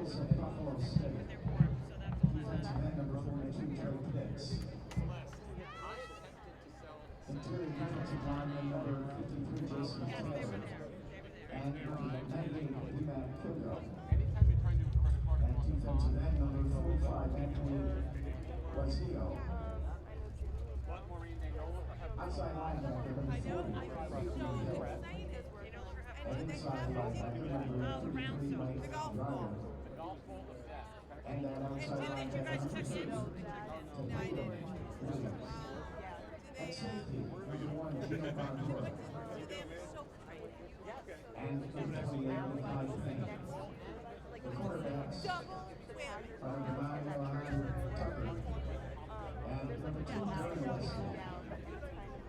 Bengals of Buffalo State. Defensive end number 42, Joe Pitts. Interior defensive lineman number 53, Jason Taylor. And number 98, D-Mac Kilgo. And defensive end number 45, Anthony Guazio. Outside linebacker number 40, Clayton Hill. And inside linebacker number 33, Mike Dreyer. And that outside linebacker number 6, Taylor Williams. At safety, number 1, Gino Barnett. And number 28, Mike Payne. The quarterbacks are Devon Tucker and number 2, Gary Wesley.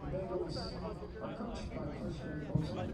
The Bengals are coached by Christian Bosley.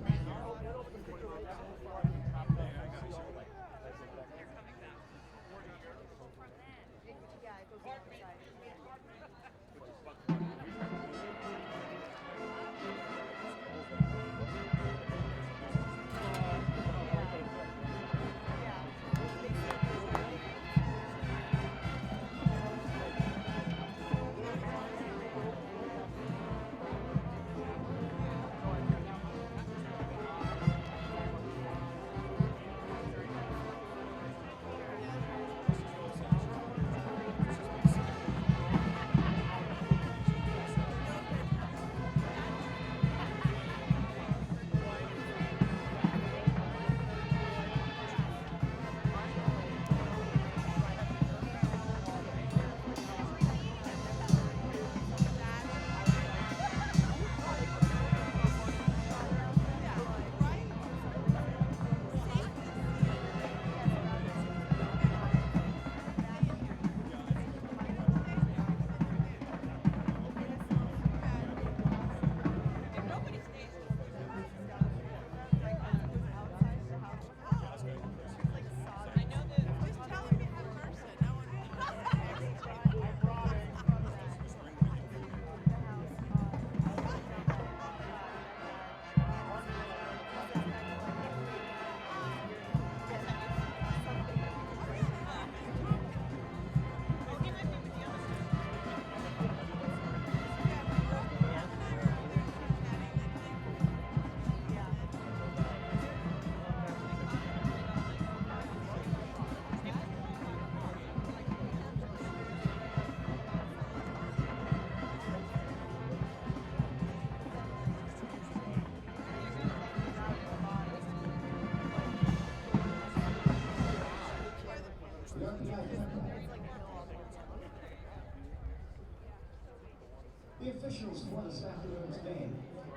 The officials for this afternoon's game: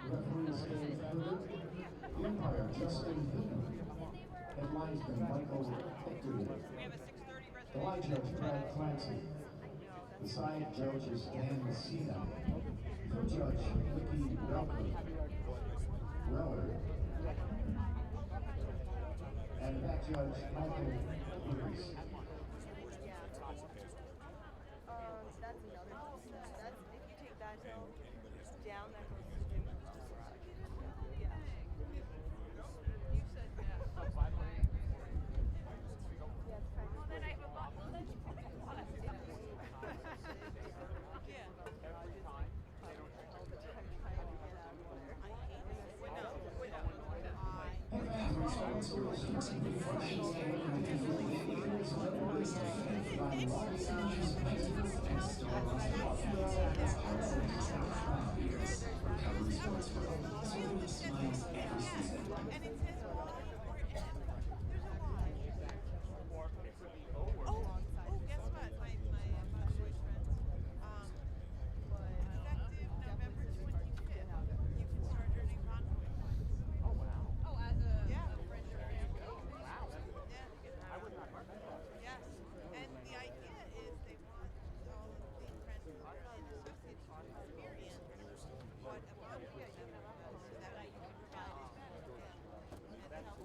referees Dave Fender, the umpire Justin Hoover, and linesman Michael Hector. The line judge Brad Clancy. The side judge is Dan Messina. Field judge Vicky Reller. And back judge Michael Peters. That's another that's if you take that down, that goes to yeah. You said yeah. Well, then I have a bottle. Well, then you pick it up. Yeah. That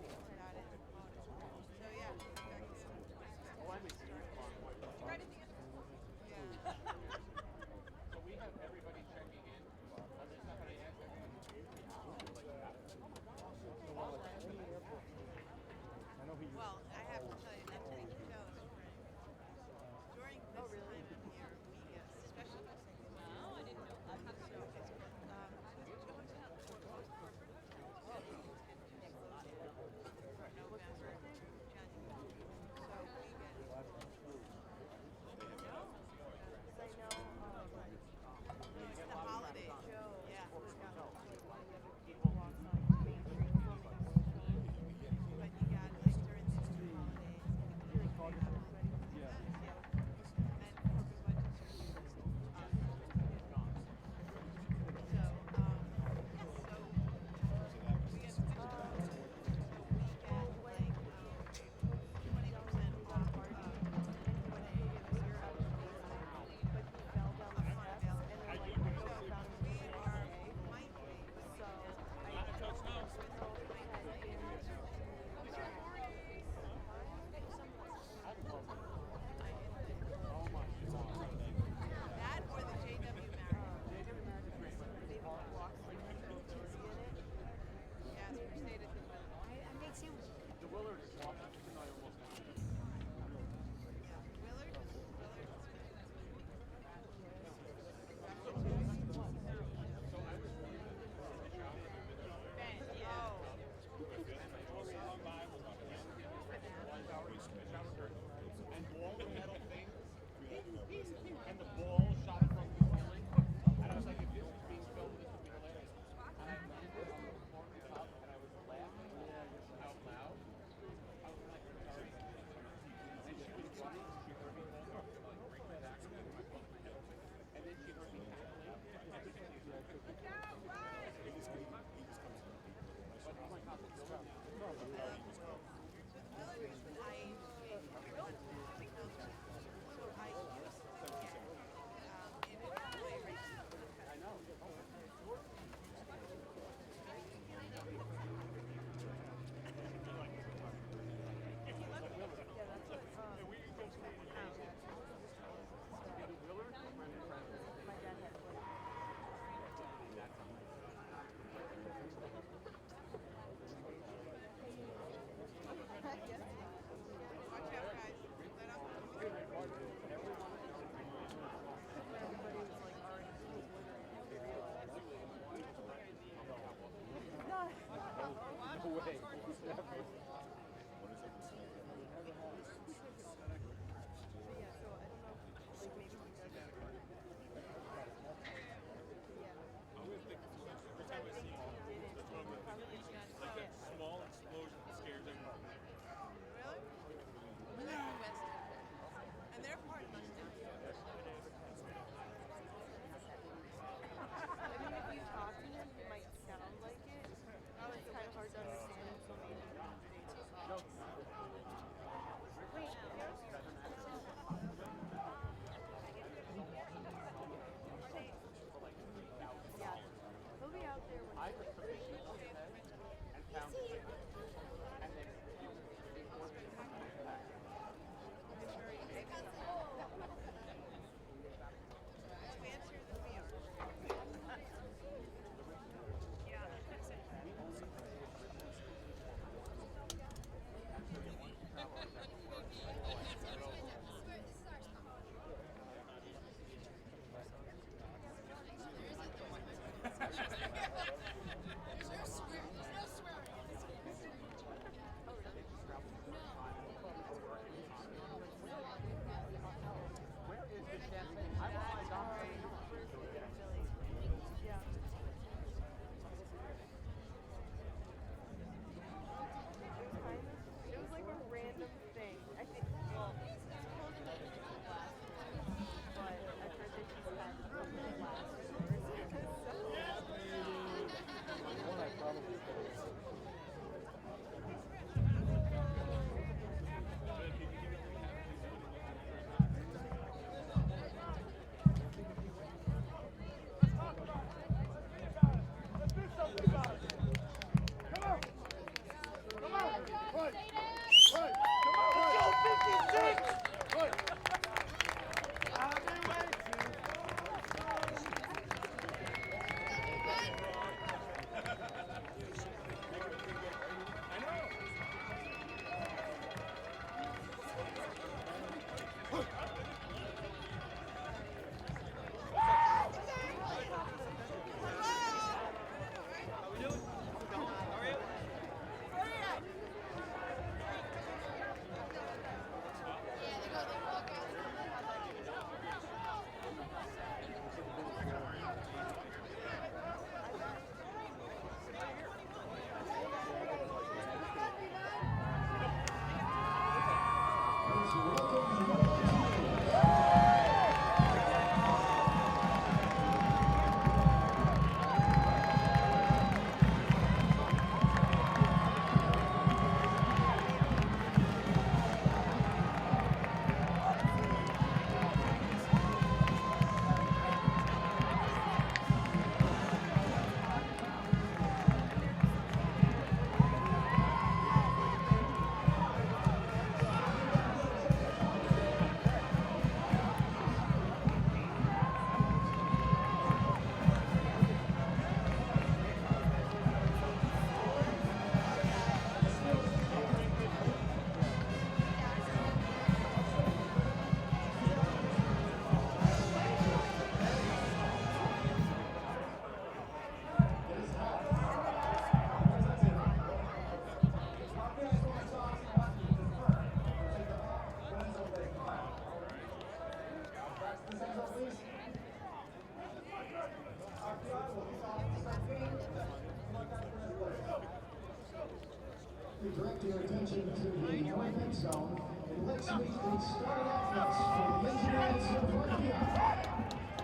We direct your attention to the north end zone. Let's meet the starting offense for the Engineers of RPI.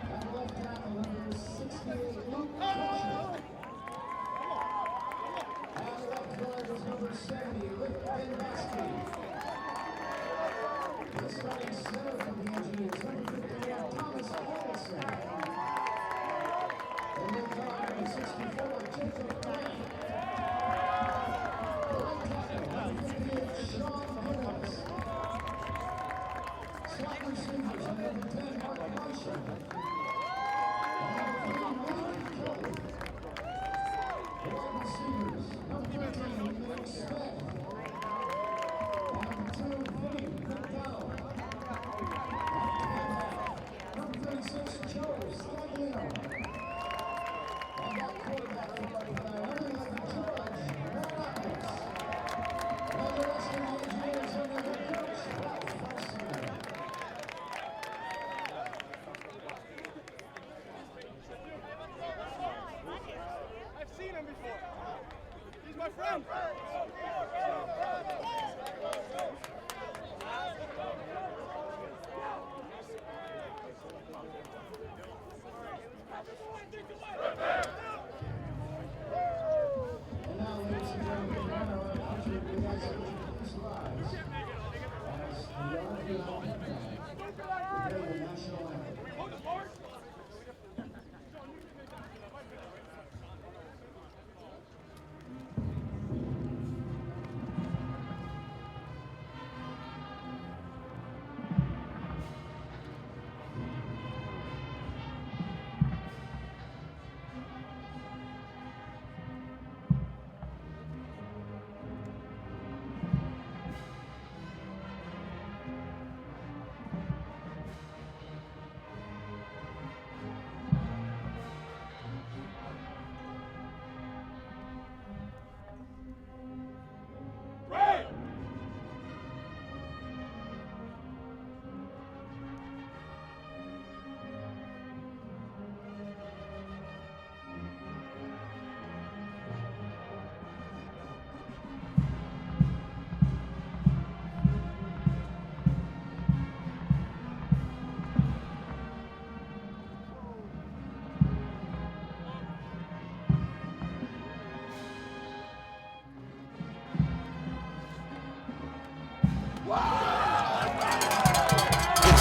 At the left tackle, number 68, Luke Caution. And the left guard is number 70, Rick Benbasky. The starting center for the Engineers, number 51, Thomas Olson. And the guard, number 64, Jacob Grant.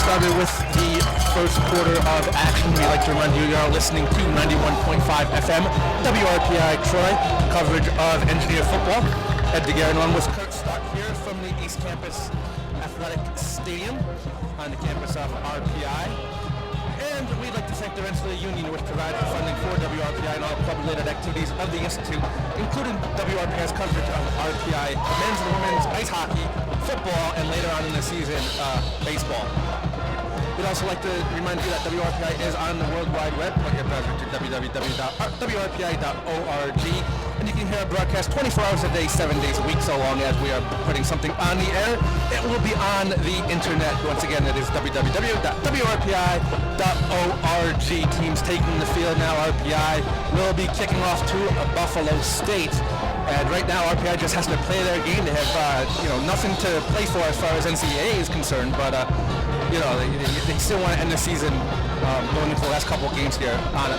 Started with the first quarter of action. We like to remind you are listening to 91.5 FM WRPI Troy, coverage of Engineer football. Ed DeGarren on with Kurt Stark here from the East Campus Athletic Stadium on the campus of RPI. And we'd like to thank the Rensselaer Union, which provides the funding for WRPI and all club-related activities of the Institute, including WRPI's coverage of RPI men's and women's ice hockey, football, and later on in the season, baseball. We'd also like to remind you that WRPI is on the World Wide Web. Plug your browser to www.wrpi.org. And you can hear our broadcast 24 hours a day, 7 days a week, so long as we are putting something on the air. It will be on the internet. Once again, it is www.wrpi.org. Teams taking the field now. RPI will be kicking off to Buffalo State. And right now, RPI just has to play their game. They have, nothing to play for as far as NCAA is concerned, but they still want to end the season going into the last couple of games here on a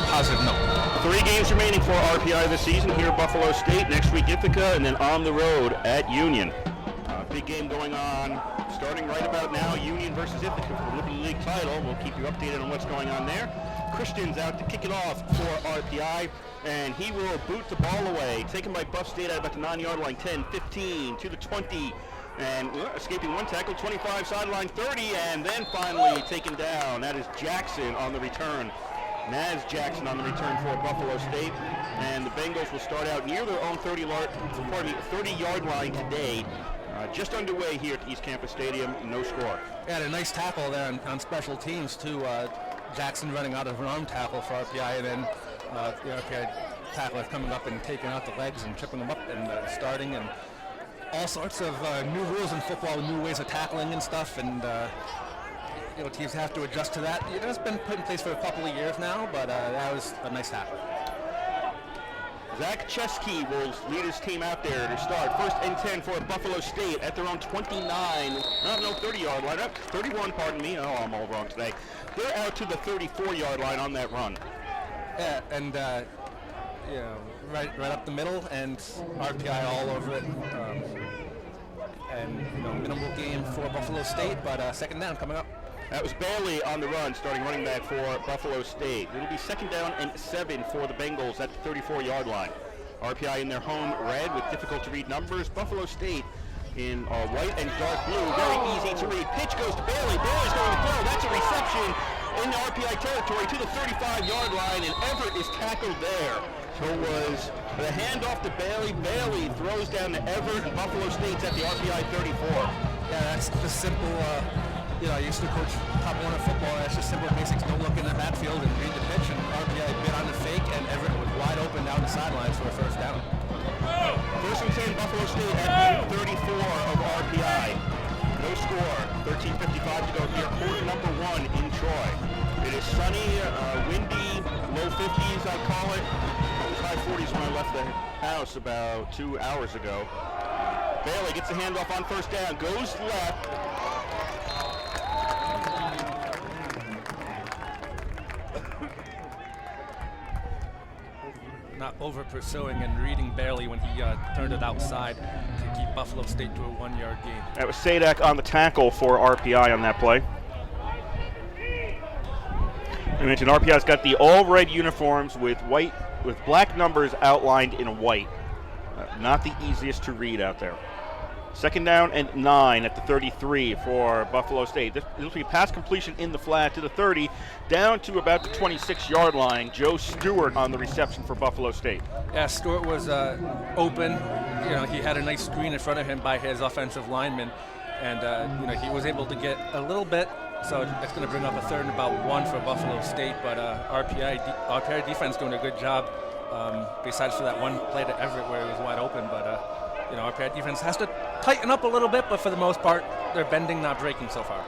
positive note. 3 games remaining for RPI this season. Here at Buffalo State, next week Ithaca, and then on the road at Union. Big game going on starting right about now. Union versus Ithaca for the Liberty League title. We'll keep you updated on what's going on there. Christian's out to kick it off for RPI, and he will boot the ball away. Taken by Buff State at about the 9-yard line, 10, 15, to the 20, and escaping one tackle, 25, sideline 30, and then finally taken down. That is Jackson on the return. Naz Jackson on the return for Buffalo State, and the Bengals will start out near their own 30-yard line today. Just underway here at East Campus Stadium, no score. Yeah, a nice tackle there on special teams too. Jackson running out of an arm tackle for RPI, and then the RPI tackler coming up and taking out the legs and tripping them up and starting, and all sorts of new rules in football, new ways of tackling and stuff, and teams have to adjust to that. It's been put in place for a couple of years now, but that was a nice tackle. Zach Chesky will lead his team out there to start. 1st and 10 for Buffalo State at their own 30-yard line. 31, pardon me. Oh, I'm all wrong today. They're out to the 34-yard line on that run. Yeah, and right up the middle, and RPI all over it. Minimal game for Buffalo State, but 2nd down coming up. That was Bailey on the run, starting running back for Buffalo State. It'll be 2nd down and 7 for the Bengals at the 34-yard line. RPI in their home red with difficult-to-read numbers. Buffalo State in white and dark blue. Very easy to read. Pitch goes to Bailey. Bailey's going to throw. That's a reception in the RPI territory to the 35-yard line, and Everett is tackled there. So it was the handoff to Bailey. Bailey throws down to Everett, and Buffalo State's at the RPI 34. Yeah, that's the simple... I used to coach Top Warner football. That's just simple basics. Don't look in the backfield and read the pitch. And RPI bit on the fake, and Everett was wide open down the sidelines for a 1st down. 1st and 10, Buffalo State at 34 of RPI. No score. 13:55 to go here. Quarter number 1 in Troy. It is sunny, windy, low 50s, I call it. It was high 40s when I left the house about 2 hours ago. Bailey gets the handoff on 1st down. Goes left. Not over pursuing and reading Bailey when he turned it outside to keep Buffalo State to a 1-yard gain. That was Sadak on the tackle for RPI on that play. I mentioned RPI's got the all-red uniforms with black numbers outlined in white. Not the easiest to read out there. 2nd down and 9 at the 33 for Buffalo State. This will be pass completion in the flat to the 30, down to about the 26-yard line. Joe Stewart on the reception for Buffalo State. Yeah, Stewart was open. He had a nice screen in front of him by his offensive lineman, and he was able to get a little bit. So it's going to bring up a 3rd and about 1 for Buffalo State, but RPI defense doing a good job. Besides for that one play to Everett where he was wide open, but. RPI defense has to tighten up a little bit, but for the most part, they're bending, not breaking so far.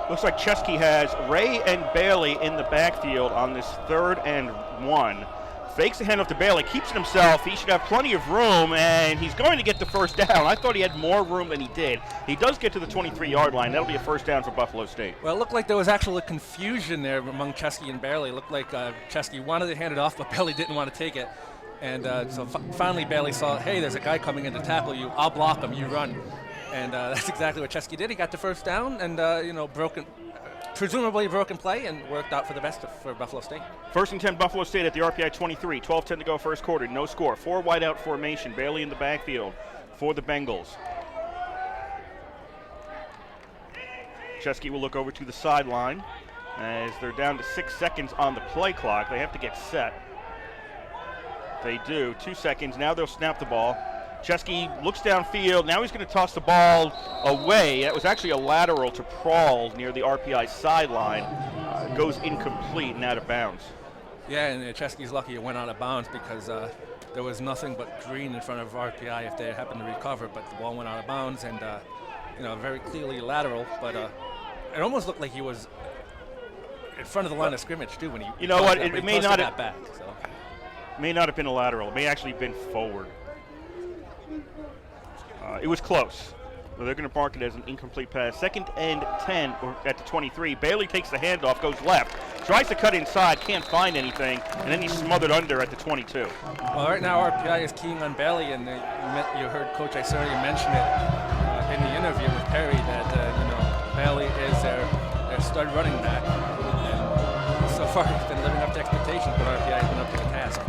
Looks like Chesky has Ray and Bailey in the backfield on this 3rd and 1. Fakes the handoff to Bailey, keeps it himself. He should have plenty of room, and he's going to get the 1st down. I thought he had more room than he did. He does get to the 23-yard line. That'll be a 1st down for Buffalo State. Well, it looked like there was actually confusion there among Chesky and Bailey. It looked like Chesky wanted to hand it off, but Bailey didn't want to take it. And so finally Bailey saw, hey, there's a guy coming in to tackle you. I'll block him. You run. And that's exactly what Chesky did. He got the 1st down and, presumably broken play, and worked out for the best for Buffalo State. 1st and 10, Buffalo State at the RPI 23. 12-10 to go 1st quarter. No score. 4 wideout formation. Bailey in the backfield for the Bengals. Chesky will look over to the sideline as they're down to 6 seconds on the play clock. They have to get set. They do. 2 seconds. Now they'll snap the ball. Chesky looks downfield. Now he's going to toss the ball away. That was actually a lateral to Prawl near the RPI sideline. Goes incomplete and out of bounds. Yeah, and Chesky's lucky it went out of bounds because there was nothing but green in front of RPI if they happened to recover, but the ball went out of bounds and, very clearly lateral. But it almost looked like he was in front of the line of scrimmage, too, when he it may not have, back. So. May not have been a lateral. It may actually have been forward. It was close. So they're going to mark it as an incomplete pass. 2nd and 10 or at the 23. Bailey takes the handoff, goes left, tries to cut inside, can't find anything, and then he's smothered under at the 22. Well, right now RPI is keying on Bailey, and you heard Coach Isari mention it in the interview with Perry that Bailey is their stud running back. And so far he's been living up to expectations, but RPI has been up to the task.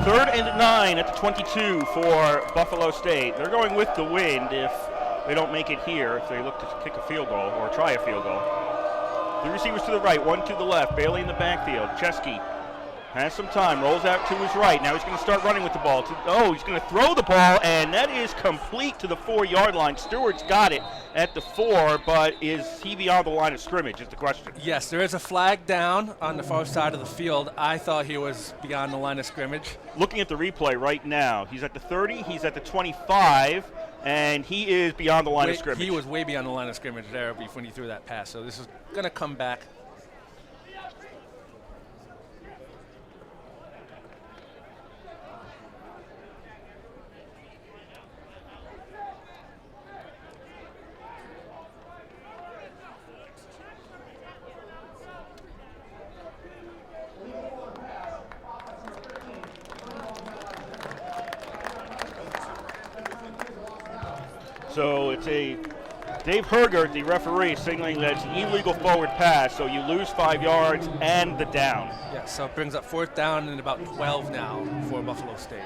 3rd and 9 at the 22 for Buffalo State. They're going with the wind if they don't make it here, if they look to kick a field goal or try a field goal. 3 receivers to the right, 1 to the left. Bailey in the backfield. Chesky has some time, rolls out to his right. Now he's going to start running with the ball. He's going to throw the ball, and that is complete to the 4-yard line. Stewart's got it at the 4, but is he beyond the line of scrimmage is the question. Yes, there is a flag down on the far side of the field. I thought he was beyond the line of scrimmage. Looking at the replay right now, he's at the 30, he's at the 25, and he is beyond the line of scrimmage. He was way beyond the line of scrimmage there when he threw that pass, so this is going to come back. So it's a Dave Hergert, the referee, signaling that it's an illegal forward pass, so you lose 5 yards and the down. Yeah, so it brings up 4th down and about 12 now for Buffalo State.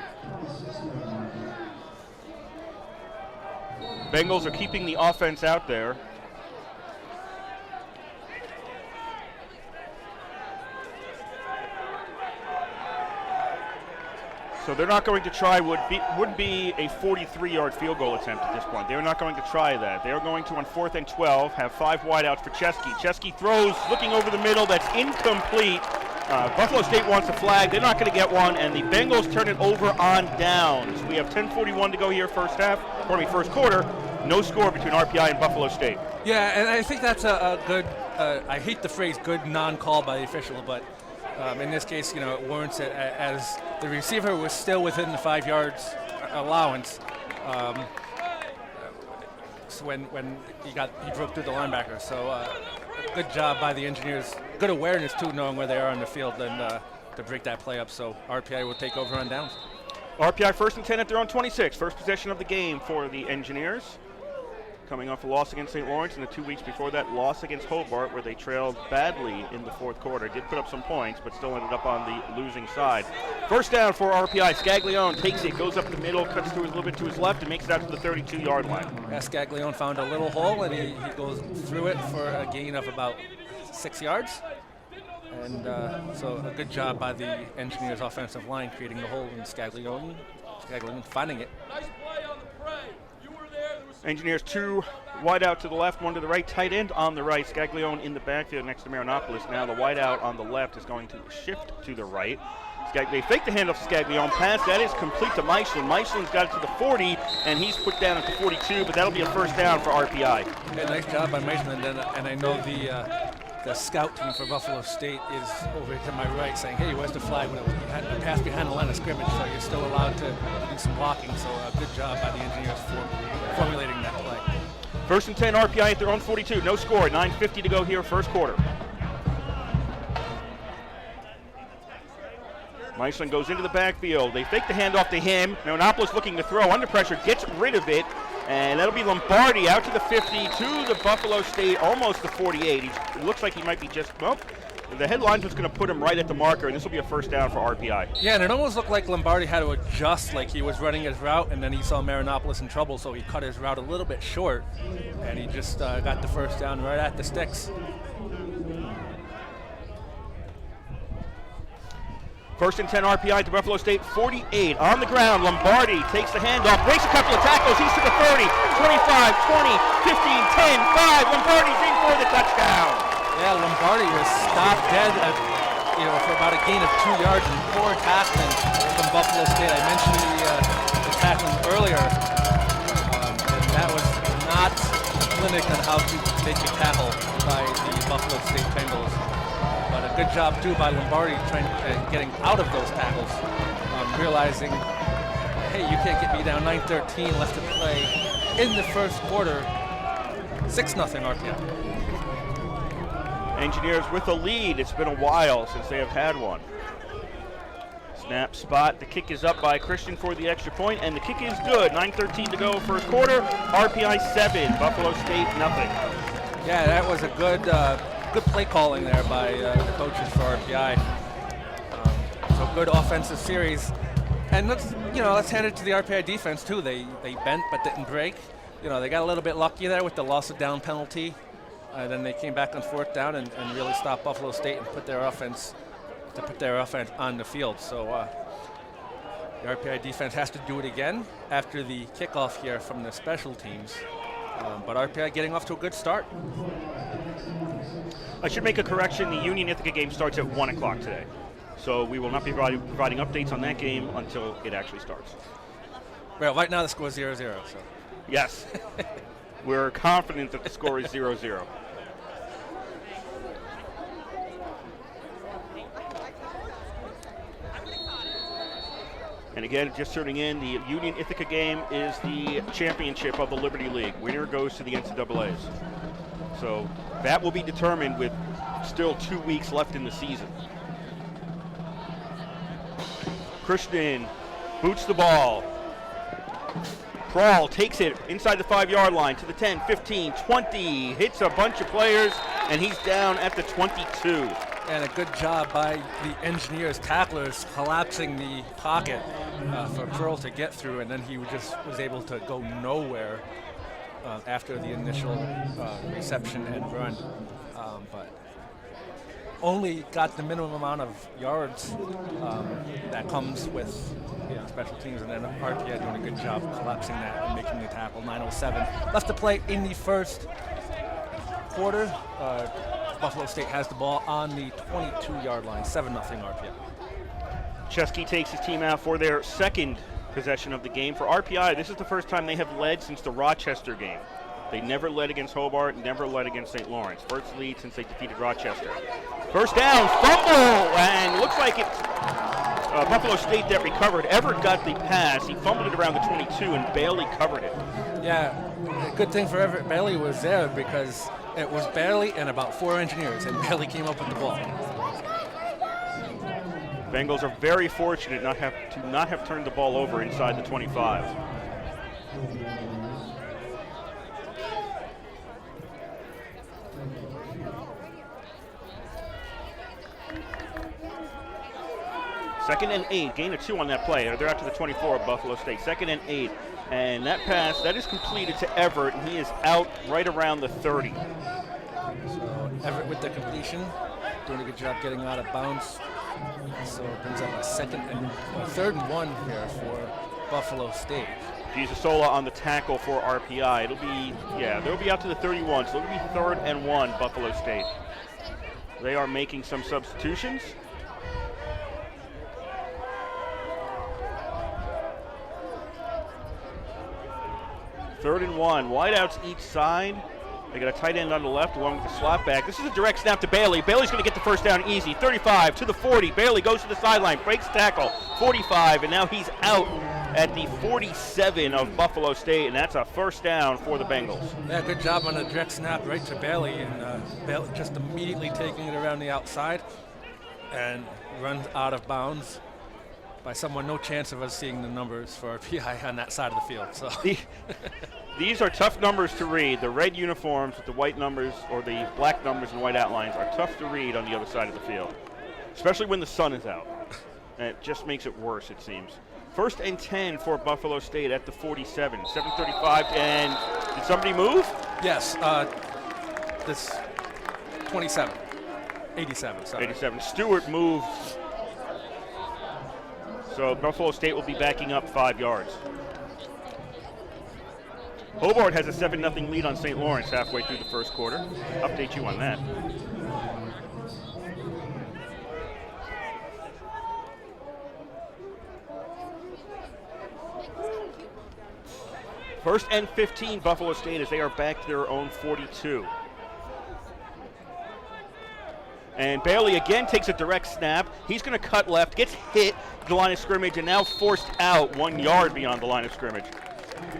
Bengals are keeping the offense out there. So they're not going to try would be a 43-yard field goal attempt at this point. They're not going to try that. They're going to, on 4th and 12, have 5 wideouts for Chesky. Chesky throws, looking over the middle. That's incomplete. Buffalo State wants a flag. They're not going to get one, and the Bengals turn it over on downs. We have 10:41 to go here, first quarter. No score between RPI and Buffalo State. Yeah, and I think that's a good, I hate the phrase good non-call by the official, but in this case, it warrants it as the receiver was still within the 5 yards allowance. So when he broke through the linebacker. So good job by the engineers. Good awareness too, knowing where they are on the field and to break that play up. So RPI will take over on downs. RPI 1st and 10 at their own 26. First possession of the game for the Engineers. Coming off a loss against St. Lawrence, and the 2 weeks before that, loss against Hobart, where they trailed badly in the 4th quarter. Did put up some points, but still ended up on the losing side. First down for RPI. Scaglione takes it, goes up the middle, cuts to a little bit to his left, and makes it out to the 32-yard line. Yeah, Scaglione found a little hole, and he goes through it for a gain of about 6 yards. And so a good job by the Engineers' offensive line creating the hole, and Scaglione finding it. Nice play on the prey. You were there. Engineers 2 wide out to the left, 1 to the right, tight end on the right. Scaglione in the backfield next to Marinopoulos. Now the wide out on the left is going to shift to the right. They fake the handoff to Scaglione. Pass, that is complete to Michelin. Michelin's got it to the 40, and he's put down at the 42, but that'll be a first down for RPI. Yeah, nice job by Michelin, and I know the scout team for Buffalo State is over to my right saying, hey, where's the flag when it was a pass behind the line of scrimmage, so you're still allowed to do some blocking. So good job by the Engineers for formulating that play. 1st and 10, RPI at their own 42. No score, 9:50 to go here, first quarter. Michelin goes into the backfield. They fake the handoff to him. Marinopoulos looking to throw under pressure, gets rid of it, and that'll be Lombardi out to the 50, to the Buffalo State, almost the 48. It looks like he might be just, well, the headlines was going to put him right at the marker, and this will be a first down for RPI. Yeah, and it almost looked like Lombardi had to adjust, like he was running his route, and then he saw Marinopoulos in trouble, so he cut his route a little bit short, and he just got the first down right at the sticks. 1st and 10, RPI to Buffalo State, 48. On the ground, Lombardi takes the handoff, breaks a couple of tackles. He's to the 30, 25, 20, 15, 10, 5. Lombardi's in for the touchdown. Yeah, Lombardi was stopped dead at, for about a gain of 2 yards, and poor tackling from Buffalo State. I mentioned the tackling earlier, and that was not a clinic on how to take a tackle by the Buffalo State Bengals. But a good job too by Lombardi getting out of those tackles, realizing, hey, you can't get me down. 9:13 left to play in the first quarter. 6-0 RPI. Engineers with a lead. It's been a while since they have had one. Snap spot. The kick is up by Christian for the extra point, and the kick is good. 9:13 to go, first quarter. RPI 7, Buffalo State nothing. Yeah, that was a good play calling there by the coaches for RPI. So good offensive series, and let's hand it to the RPI defense too. They bent but didn't break. They got a little bit lucky there with the loss of down penalty. Then they came back on fourth down and really stopped Buffalo State and put their offense on the field. So the RPI defense has to do it again after the kickoff here from the special teams. But RPI getting off to a good start. I should make a correction. The Union Ithaca game starts at 1 o'clock today. So we will not be providing updates on that game until it actually starts. Well, right now the score is 0-0. So. Yes. We're confident that the score is 0-0. And again, just turning in, the Union Ithaca game is the championship of the Liberty League. Winner goes to the NCAAs. So that will be determined with still 2 weeks left in the season. Christian boots the ball. Prawl takes it inside the 5-yard line to the 10, 15, 20. Hits a bunch of players, and he's down at the 22. And a good job by the Engineers tacklers collapsing the pocket for Pearl to get through, and then he just was able to go nowhere after the initial reception and run. But only got the minimum amount of yards that comes with special teams, and then RPI doing a good job collapsing that and making the tackle. 9:07 left to play in the first quarter. Buffalo State has the ball on the 22-yard line, 7-0 RPI. Chesky takes his team out for their second possession of the game. For RPI, this is the first time they have led since the Rochester game. They never led against Hobart, never led against St. Lawrence. First lead since they defeated Rochester. First down, fumble, and looks like it's Buffalo State that recovered. Everett got the pass. He fumbled it around the 22, and Bailey covered it. Yeah, a good thing for Everett Bailey was there because it was Bailey and about 4 Engineers, and Bailey came up with the ball. Bengals are very fortunate not have turned the ball over inside the 25. Second and 8, gain of 2 on that play. They're out to the 24 of Buffalo State. 2nd and 8, and that pass, that is completed to Everett, and he is out right around the 30. So Everett with the completion, doing a good job getting out of bounds. So it brings up a 3rd and 1 here for Buffalo State. Giusola on the tackle for RPI. They'll be out to the 31, so it'll be 3rd and 1 Buffalo State. They are making some substitutions. Third and 1, wideouts each side. They got a tight end on the left along with the slot back. This is a direct snap to Bailey. Bailey's going to get the first down easy. 35 to the 40. Bailey goes to the sideline, breaks tackle. 45, and now he's out at the 47 of Buffalo State, and that's a first down for the Bengals. Yeah, good job on the direct snap right to Bailey, and Bailey just immediately taking it around the outside and runs out of bounds by someone. No chance of us seeing the numbers for RPI on that side of the field. So these are tough numbers to read. The red uniforms with the white numbers, or the black numbers and white outlines, are tough to read on the other side of the field, especially when the sun is out. And it just makes it worse, it seems. 1st and 10 for Buffalo State at the 47. 7:35, and did somebody move? Yes, this 27. 87, sorry. 87. Stewart moved. So Buffalo State will be backing up 5 yards. Hobart has a 7-0 lead on St. Lawrence halfway through the first quarter. Update you on that. First and 15, Buffalo State, as they are back to their own 42. And Bailey again takes a direct snap. He's going to cut left, gets hit the line of scrimmage, and now forced out 1 yard beyond the line of scrimmage.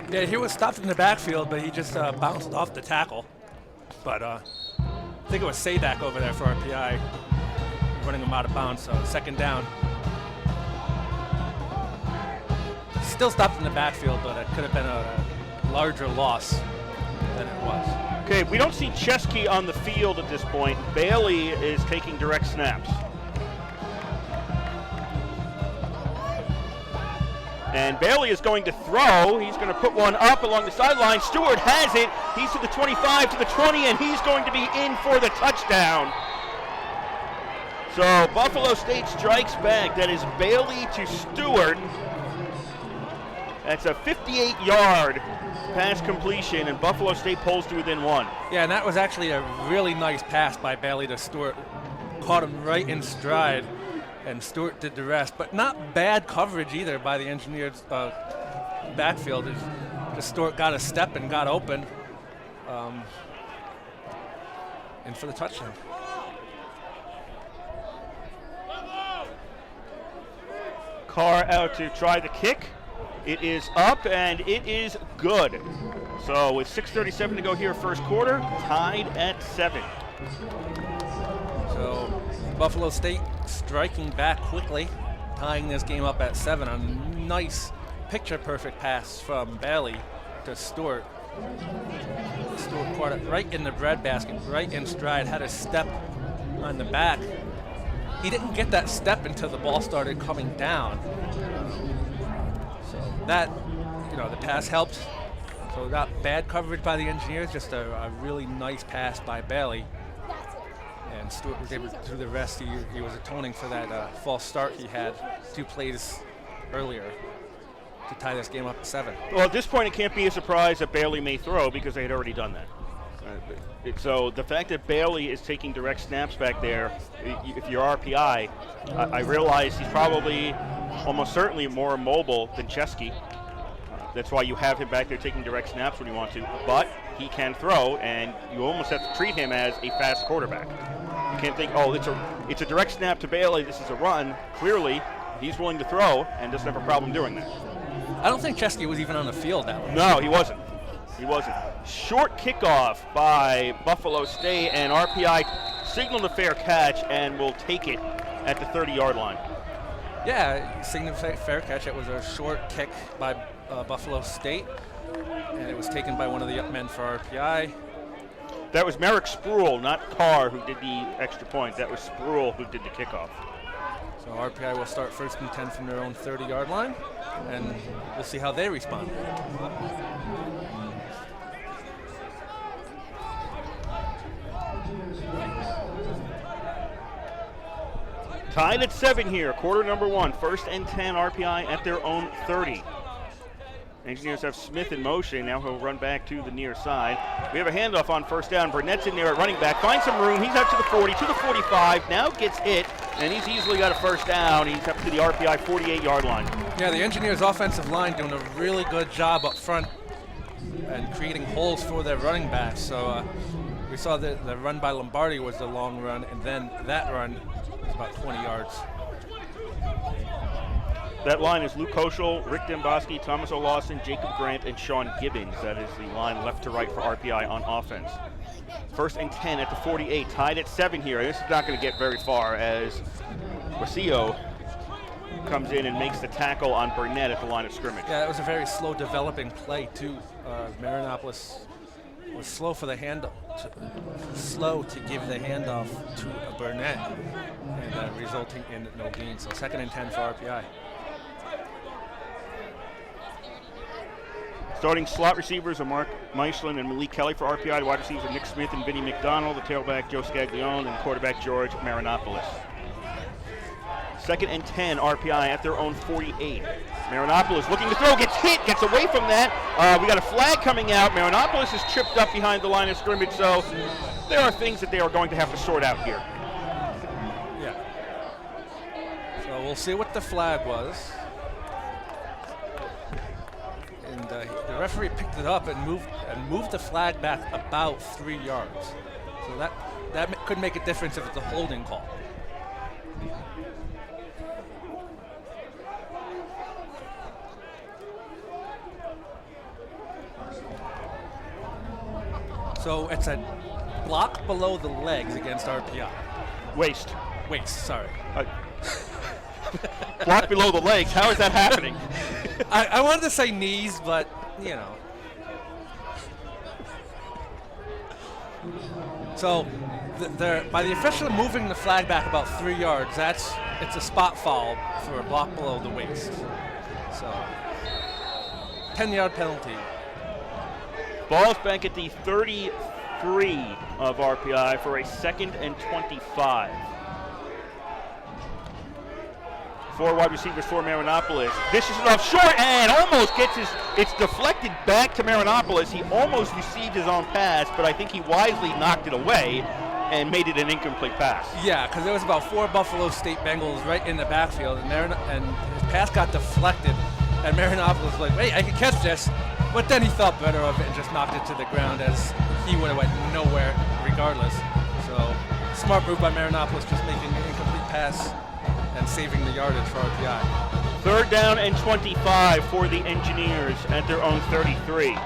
Yeah, he was stopped in the backfield, but he just bounced off the tackle. But I think it was Sadak over there for RPI running him out of bounds, so second down. Still stopped in the backfield, but it could have been a larger loss than it was. Okay, we don't see Chesky on the field at this point. Bailey is taking direct snaps. And Bailey is going to throw. He's going to put one up along the sideline. Stewart has it. He's to the 25, to the 20, and he's going to be in for the touchdown. So Buffalo State strikes back. That is Bailey to Stewart. That's a 58-yard pass completion, and Buffalo State pulls to within 1. Yeah, and that was actually a really nice pass by Bailey to Stewart. Caught him right in stride, and Stewart did the rest. But not bad coverage either by the Engineers backfield. Just Stewart got a step and got open, and for the touchdown. Carr out to try the kick. It is up, and it is good. So with 6:37 to go here, first quarter, tied at 7. So Buffalo State striking back quickly, tying this game up at 7. A nice picture-perfect pass from Bailey to Stewart. Stewart caught it right in the breadbasket, right in stride, had a step on the back. He didn't get that step until the ball started coming down. That, the pass helped. So not bad coverage by the Engineers, just a really nice pass by Bailey. And Stewart was able to do the rest. He was atoning for that false start he had 2 plays earlier to tie this game up at 7. Well, at this point, it can't be a surprise that Bailey may throw because they had already done that. So the fact that Bailey is taking direct snaps back there, if you're RPI, I realize he's probably almost certainly more mobile than Chesky. That's why you have him back there taking direct snaps when you want to. But he can throw, and you almost have to treat him as a fast quarterback. You can't think, oh, it's a direct snap to Bailey, this is a run. Clearly, he's willing to throw and doesn't have a problem doing that. I don't think Chesky was even on the field that way. No, he wasn't. He wasn't. Short kickoff by Buffalo State, and RPI signaled a fair catch and will take it at the 30-yard line. Yeah, signaled fair catch. It was a short kick by Buffalo State, and it was taken by one of the men for RPI. That was Merrick Spruill, not Carr, who did the extra point. That was Spruill who did the kickoff. So RPI will start 1st and 10 from their own 30-yard line, and we'll see how they respond. Tied at 7 here, quarter number 1. 1st and 10, RPI at their own 30. Engineers have Smith in motion. Now he'll run back to the near side. We have a handoff on 1st down. Burnett's in there at running back. Finds some room. He's out to the 40, to the 45. Now gets hit, and he's easily got a 1st down. He's up to the RPI 48-yard line. Yeah, the Engineers' offensive line doing a really good job up front and creating holes for their running backs. So we saw the run by Lombardi was the long run, and then that run was about 20 yards. That line is Luke Koschel, Rick Demboski, Thomas O'Lawson, Jacob Grant, and Sean Gibbons. That is the line left to right for RPI on offense. 1st and 10 at the 48, tied at 7 here. This is not going to get very far as Rosillo comes in and makes the tackle on Burnett at the line of scrimmage. Yeah, it was a very slow developing play too. Marinopolis was slow for the slow to give the handoff to Burnett, and resulting in no gain. So 2nd and 10 for RPI. Starting slot receivers are Mark Meislin and Malik Kelly for RPI. The wide receivers are Nick Smith and Vinny McDonald. The tailback Joe Scaglione, and quarterback George Marinopoulos. 2nd and 10, RPI at their own 48. Marinopoulos looking to throw, gets hit, gets away from that. We got a flag coming out. Marinopoulos is tripped up behind the line of scrimmage, so there are things that they are going to have to sort out here. Yeah. So we'll see what the flag was. And the referee picked it up and moved the flag back about 3 yards. So that could make a difference if it's a holding call. So it's a block below the legs against RPI. Waist. Sorry. Block below the legs. How is that happening? I wanted to say knees, but, you know. So by the official moving the flag back about 3 yards, it's a spot foul for a block below the waist. So 10-yard penalty. Ball's back at the 33 of RPI for a 2nd and 25. 4 wide receivers for Marinopoulos. Dishes it off short and almost gets it's deflected back to Marinopoulos. He almost received his own pass, but I think he wisely knocked it away and made it an incomplete pass. Yeah, because there was about 4 Buffalo State Bengals right in the backfield, and his pass got deflected, and Marinopoulos was like, wait, I can catch this. But then he thought better of it and just knocked it to the ground, as he would have went nowhere regardless. So smart move by Marinopoulos, just making an incomplete pass and saving the yardage for RPI. 3rd down and 25 for the Engineers at their own 33.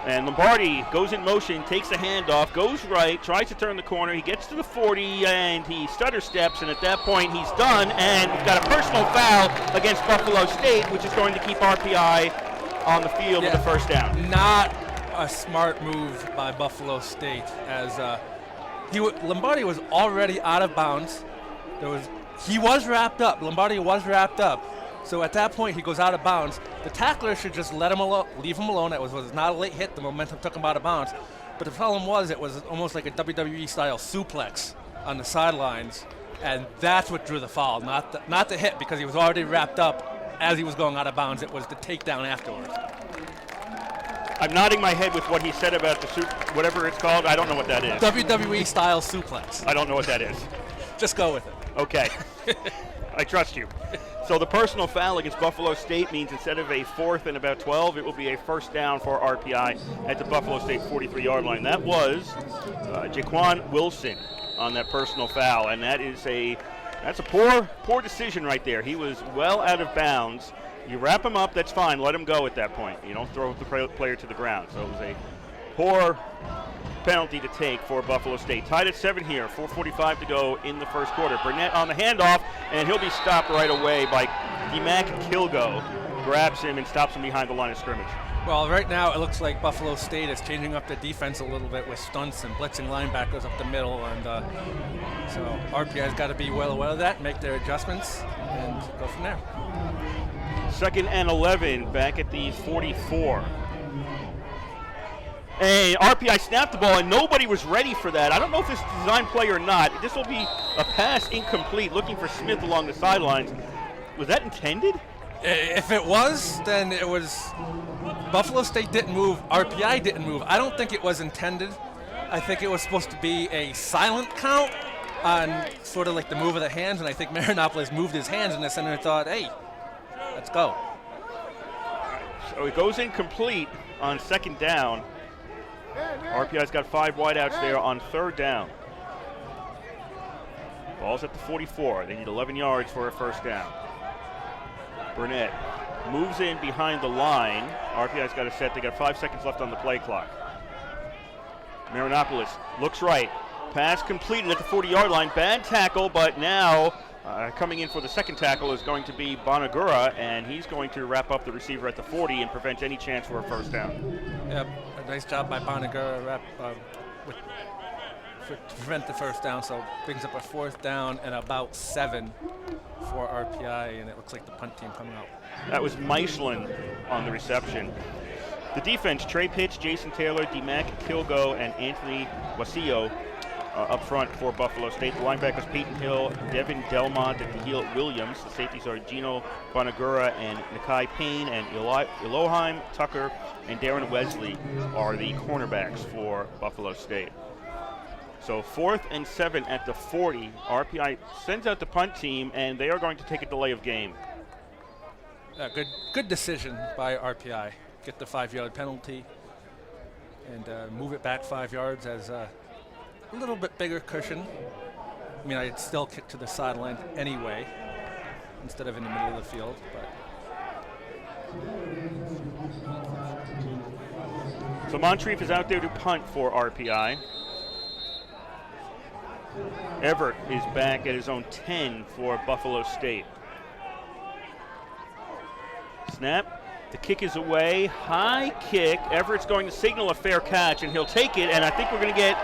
And Lombardi goes in motion, takes a handoff, goes right, tries to turn the corner. He gets to the 40, and he stutter steps, and at that point he's done. And we've got a personal foul against Buffalo State, which is going to keep RPI on the field with a 1st down. Not a smart move by Buffalo State, as Lombardi was already out of bounds. He was wrapped up. Lombardi was wrapped up. So at that point, he goes out of bounds. The tackler should just leave him alone. That was not a late hit. The momentum took him out of bounds. But the problem was, it was almost like a WWE-style suplex on the sidelines, and that's what drew the foul, not the hit, because he was already wrapped up as he was going out of bounds. It was the takedown afterwards. I'm nodding my head with what he said about the whatever it's called. I don't know what that is. WWE-style suplex. I don't know what that is. Just go with it. Okay. I trust you. So the personal foul against Buffalo State means instead of a 4th and about 12, it will be a 1st down for RPI at the Buffalo State 43-yard line. That was Jaquan Wilson on that personal foul, and that's a poor decision right there. He was well out of bounds. You wrap him up, that's fine. Let him go at that point. You don't throw the player to the ground. So it was a poor penalty to take for Buffalo State. Tied at 7 here, 4:45 to go in the 1st quarter. Burnett on the handoff, and he'll be stopped right away by DeMac Kilgo. Grabs him and stops him behind the line of scrimmage. Well, right now it looks like Buffalo State is changing up the defense a little bit with stunts and blitzing linebackers up the middle, and so RPI's got to be well aware of that, make their adjustments, and go from there. 2nd and 11 back at the 44. And RPI snapped the ball, and nobody was ready for that. I don't know if this is a design play or not. This will be a pass incomplete, looking for Smith along the sidelines. Was that intended? If it was, then it was. Buffalo State didn't move. RPI didn't move. I don't think it was intended. I think it was supposed to be a silent count on sort of like the move of the hands, and I think Marinopoulos moved his hands, and the center thought, hey, let's go. So it goes incomplete on 2nd down. RPI's got 5 wideouts there on 3rd down. Ball's at the 44. They need 11 yards for a 1st down. Burnett moves in behind the line. RPI's got a set. They got 5 seconds left on the play clock. Marinopoulos looks right. Pass completed at the 40-yard line. Bad tackle, but now coming in for the 2nd tackle is going to be Bonagura, and he's going to wrap up the receiver at the 40 and prevent any chance for a 1st down. Yep, a nice job by Bonagura to prevent the 1st down, so brings up a 4th down and about 7 for RPI, and it looks like the punt team coming out. That was Michelin on the reception. The defense, Trey Pitts, Jason Taylor, DeMac Kilgo, and Anthony Wasillo up front for Buffalo State. The linebackers, Peyton Hill, Devin Delmont, and Tahil Williams. The safeties are Gino Bonagura and Nakai Payne, and Elohim Tucker and Darren Wesley are the cornerbacks for Buffalo State. So 4th and 7 at the 40. RPI sends out the punt team, and they are going to take a delay of game. Good decision by RPI. Get the 5-yard penalty. and move it back 5 yards as a little bit bigger cushion. I mean, I'd still kick to the sideline anyway, instead of in the middle of the field. But So Moncrief is out there to punt for RPI. Everett is back at his own 10 for Buffalo State. Snap. The kick is away. High kick. Everett's going to signal a fair catch, and he'll take it. And I think we're going to get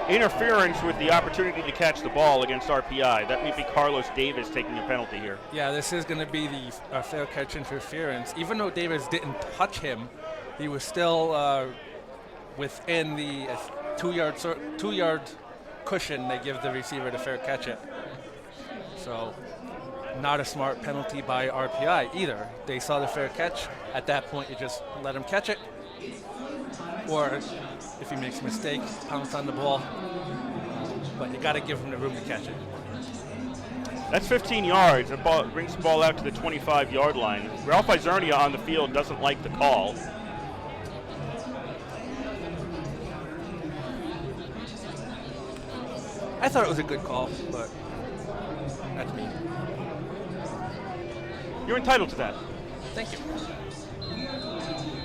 interference with the opportunity to catch the ball against RPI. That may be Carlos Davis taking a penalty here. Yeah, this is going to be the fair catch interference. Even though Davis didn't touch him, he was still within the 2 yard cushion. They give the receiver to fair catch it. So not a smart penalty by RPI either. They saw the fair catch. At that point, you just let him catch it. Or if he makes a mistake, pounce on the ball. But you got to give him the room to catch it. That's 15 yards. The ball brings the ball out to the 25-yard line. Ralph Izernia on the field doesn't like the call. I thought it was a good call, but that's me. You're entitled to that. Thank you.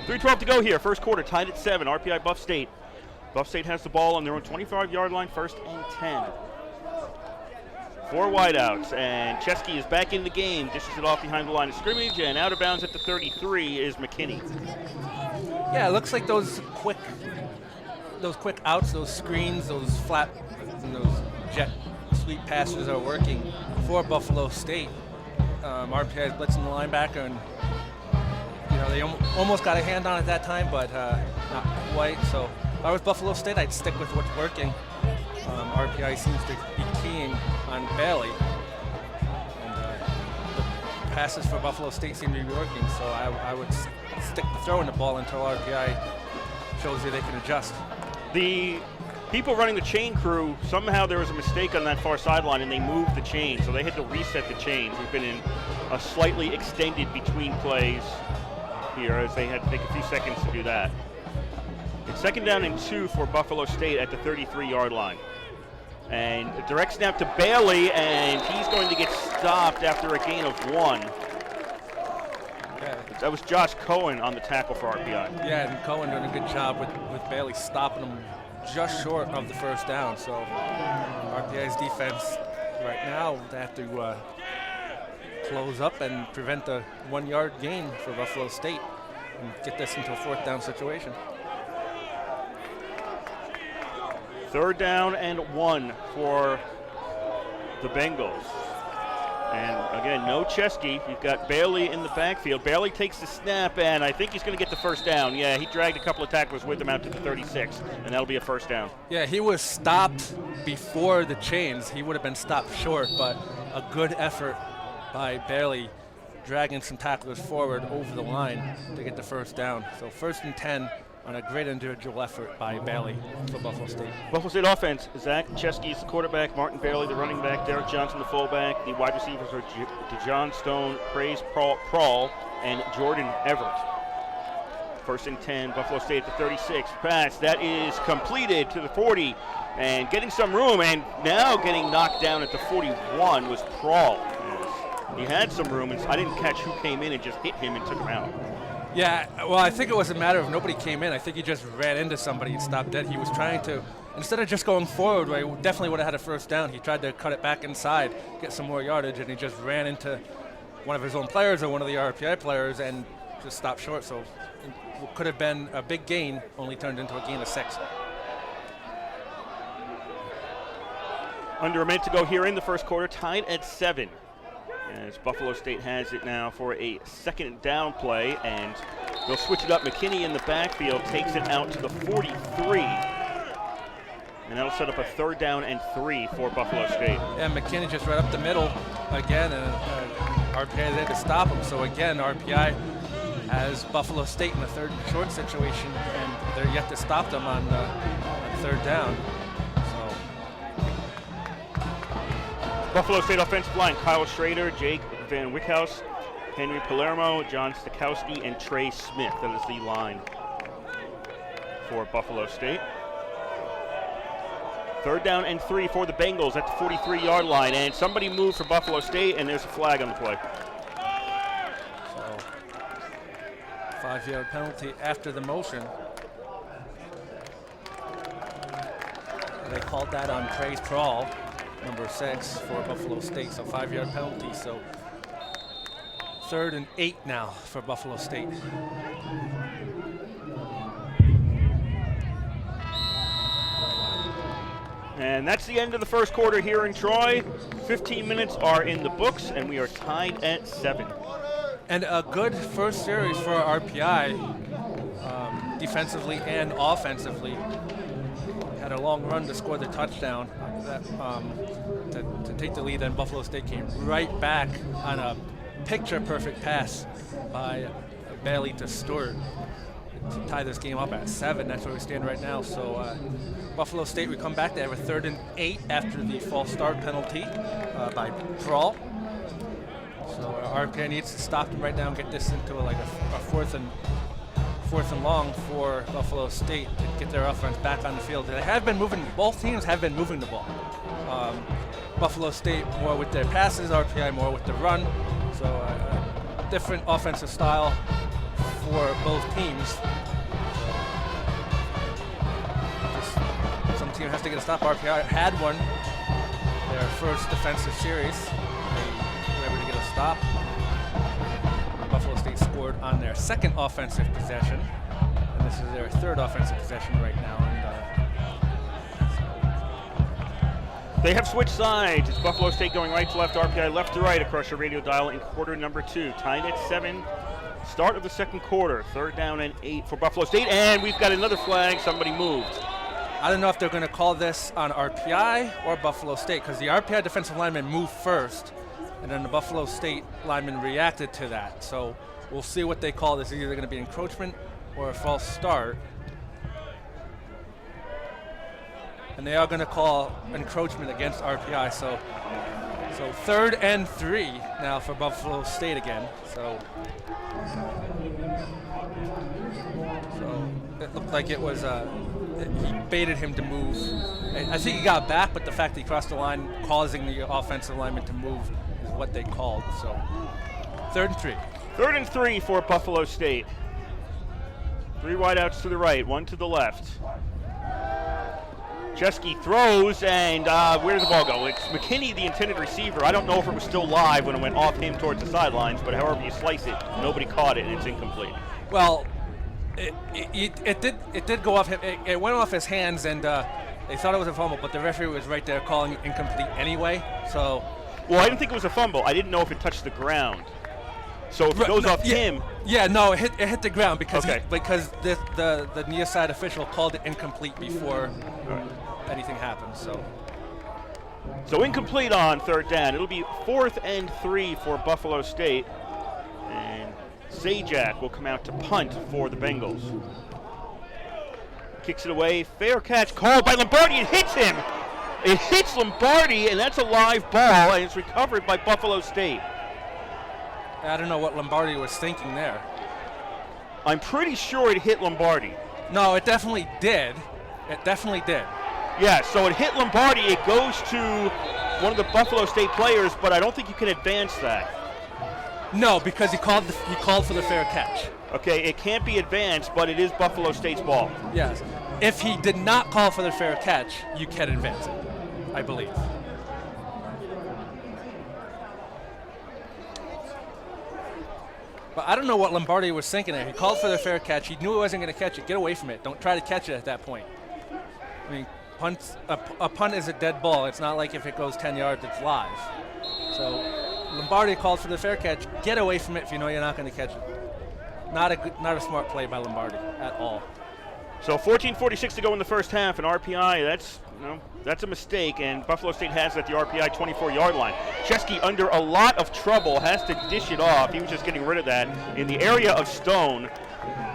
3:12 to go here. First quarter, tied at 7. RPI Buff State. Buff State has the ball on their own 25-yard line, 1st and 10. 4 wideouts, and Chesky is back in the game. Dishes it off behind the line of scrimmage, and out of bounds at the 33 is McKinney. Yeah, it looks like those quick outs, those screens, those flat, and those jet sweep passes are working for Buffalo State. RPI is blitzing the linebacker, and they almost got a hand on it that time, but not quite. So if I was Buffalo State, I'd stick with what's working. RPI seems to be keying on Bailey, and the passes for Buffalo State seem to be working. So I would stick to throwing the ball until RPI shows you they can adjust. The people running the chain crew, somehow there was a mistake on that far sideline, and they moved the chain, so they had to reset the chains. We've been in a slightly extended between plays here, as they had to take a few seconds to do that. It's 2nd down and 2 for Buffalo State at the 33-yard line. And a direct snap to Bailey, and he's going to get stopped after a gain of 1. Yeah. That was Josh Cohen on the tackle for RPI. Yeah, and Cohen doing a good job with Bailey stopping him just short of the 1st down. So RPI's defense right now, they have to close up and prevent the 1 yard gain for Buffalo State and get this into a 4th down situation. 3rd down and 1 for the Bengals. And again, no Chesky. You've got Bailey in the backfield. Bailey takes the snap, and I think he's going to get the 1st down. Yeah, he dragged a couple of tacklers with him out to the 36, and that'll be a 1st down. Yeah, he was stopped before the chains. He would have been stopped short, but a good effort by Bailey dragging some tacklers forward over the line to get the 1st down. So 1st and 10 on a great individual effort by Bailey for Buffalo State. Buffalo State offense, Zach Chesky is the quarterback, Martin Bailey the running back, Derek Johnson the fullback. The wide receivers are DeJohn Stone, Praise Prawl, and Jordan Everett. 1st and 10, Buffalo State at the 36. Pass, that is completed to the 40, and getting some room, and now getting knocked down at the 41 was Prawl. He had some room, and I didn't catch who came in and just hit him and took him out. Yeah, well, I think it was a matter of nobody came in. I think he just ran into somebody and stopped dead. He was trying to, instead of just going forward, where he definitely would have had a 1st down, he tried to cut it back inside, get some more yardage, and he just ran into one of his own players or one of the RPI players and just stopped short. So it could have been a big gain, only turned into a gain of 6. Under a minute to go here in the 1st quarter, tied at 7. As Buffalo State has it now for a 2nd down play, and they'll switch it up. McKinney in the backfield takes it out to the 43, and that'll set up a 3rd down and 3 for Buffalo State. Yeah, McKinney just right up the middle again, and RPI there to stop him. So again, RPI has Buffalo State in a 3rd and short situation, and they're yet to stop them on 3rd down. Buffalo State offensive line, Kyle Schrader, Jake Van Wickhouse, Henry Palermo, John Stakowski, and Trey Smith. That is the line for Buffalo State. 3rd down and 3 for the Bengals at the 43-yard line. And somebody moved for Buffalo State, and there's a flag on the play. So 5-yard penalty after the motion. They called that on Trey Trawl, number 6 for Buffalo State. So 5-yard penalty. So 3rd and 8 now for Buffalo State. And that's the end of the first quarter here in Troy. 15 minutes are in the books, and we are tied at 7. And a good first series for RPI, defensively and offensively. Had a long run to score the touchdown to take the lead, and Buffalo State came right back on a picture-perfect pass by Bailey to Stewart to tie this game up at 7. That's where we stand right now. So Buffalo State, we come back. They have a 3rd and 8 after the false start penalty by Trawl. So RPI needs to stop them right now and get this into a 4th and long for Buffalo State to get their offense back on the field. They have been moving. Both teams have been moving the ball. Buffalo State more with their passes, RPI more with the run. So different offensive style for both teams. Some team has to get a stop. RPI had one, their first defensive series. They were able to get a stop. Buffalo State scored on their 2nd offensive possession, and this is their 3rd offensive possession right now. And they have switched sides. It's Buffalo State going right to left, RPI left to right across your radio dial in quarter number 2. Tied at 7. Start of the second quarter. 3rd down and 8 for Buffalo State, and we've got another flag. Somebody moved. I don't know if they're going to call this on RPI or Buffalo State, because the RPI defensive lineman moved first, and then the Buffalo State lineman reacted to that. So we'll see what they call this. It's either going to be encroachment or a false start. And they are going to call encroachment against RPI. So 3rd and 3 now for Buffalo State again. So it looked like it was he baited him to move. I think he got back, but the fact that he crossed the line, causing the offensive lineman to move, is what they called. So 3rd and 3. 3rd and 3 for Buffalo State. 3 wideouts to the right, 1 to the left. Chesky throws, and where did the ball go? It's McKinney, the intended receiver. I don't know if it was still live when it went off him towards the sidelines, but however you slice it, nobody caught it, and it's incomplete. Well, it did go off him. It went off his hands, and they thought it was a fumble, but the referee was right there calling it incomplete anyway. So, well, I didn't think it was a fumble. I didn't know if it touched the ground. So if it goes off him. Yeah, no, it hit the ground because the near side official called it incomplete before anything happened. So incomplete on 3rd down. It'll be 4th and 3 for Buffalo State. And Zajac will come out to punt for the Bengals. Kicks it away. Fair catch called by Lombardi. It hits him. It hits Lombardi, and that's a live ball, and it's recovered by Buffalo State. I don't know what Lombardi was thinking there. I'm pretty sure it hit Lombardi. No, it definitely did. It definitely did. Yeah, so it hit Lombardi. It goes to one of the Buffalo State players, but I don't think you can advance that. No, because he called for the fair catch. Okay, it can't be advanced, but it is Buffalo State's ball. Yes. If he did not call for the fair catch, you can advance it, I believe. But I don't know what Lombardi was thinking there. He called for the fair catch. He knew he wasn't going to catch it. Get away from it. Don't try to catch it at that point. I mean, a punt is a dead ball. It's not like if it goes 10 yards, it's live. So Lombardi called for the fair catch. Get away from it if you know you're not going to catch it. Not a smart play by Lombardi at all. So 14:46 to go in the first half, and RPI, that's a mistake, and Buffalo State has at the RPI 24-yard line. Chesky under a lot of trouble, has to dish it off. He was just getting rid of that in the area of Stone.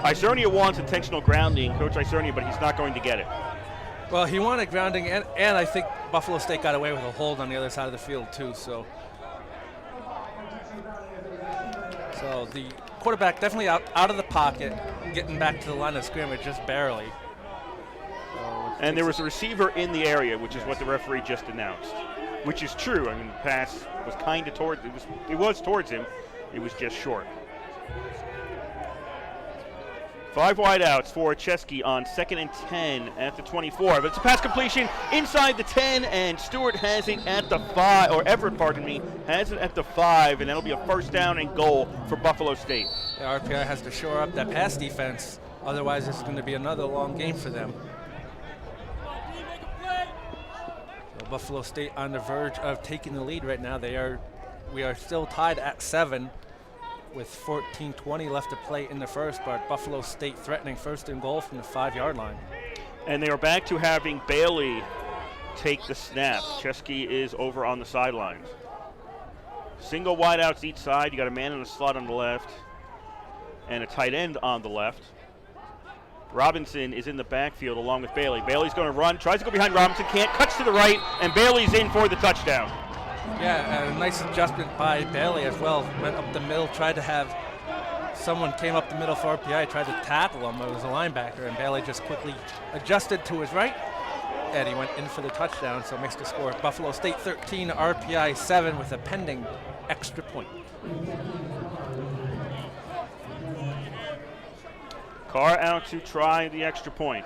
Isernia wants intentional grounding, Coach Isernia, but he's not going to get it. Well, he wanted grounding, and I think Buffalo State got away with a hold on the other side of the field, too. So the quarterback definitely out of the pocket, getting back to the line of scrimmage just barely. And there was a receiver in the area, which is what the referee just announced, which is true. I mean, the pass was kind of towards, it was towards him. It was just short. 5 wideouts for Chesky on 2nd and 10 at the 24. But it's a pass completion inside the 10, and Stewart has it at the 5, or Everett, pardon me, has it at the 5, and that'll be a first down and goal for Buffalo State. The RPI has to shore up that pass defense. Otherwise, it's going to be another long game for them. So Buffalo State on the verge of taking the lead right now. We are still tied at 7 with 14:20 left to play in the first, but Buffalo State threatening first and goal from the 5-yard line. And they are back to having Bailey take the snap. Chesky is over on the sidelines. Single wideouts each side. You got a man in the slot on the left and a tight end on the left. Robinson is in the backfield along with Bailey. Bailey's going to run, tries to go behind Robinson, can't, cuts to the right, and Bailey's in for the touchdown. Yeah, a nice adjustment by Bailey as well. Went up the middle, tried to have someone came up the middle for RPI, tried to tackle him. It was a linebacker, and Bailey just quickly adjusted to his right, and he went in for the touchdown, so makes the score Buffalo State 13, RPI 7 with a pending extra point. Carr out to try the extra point.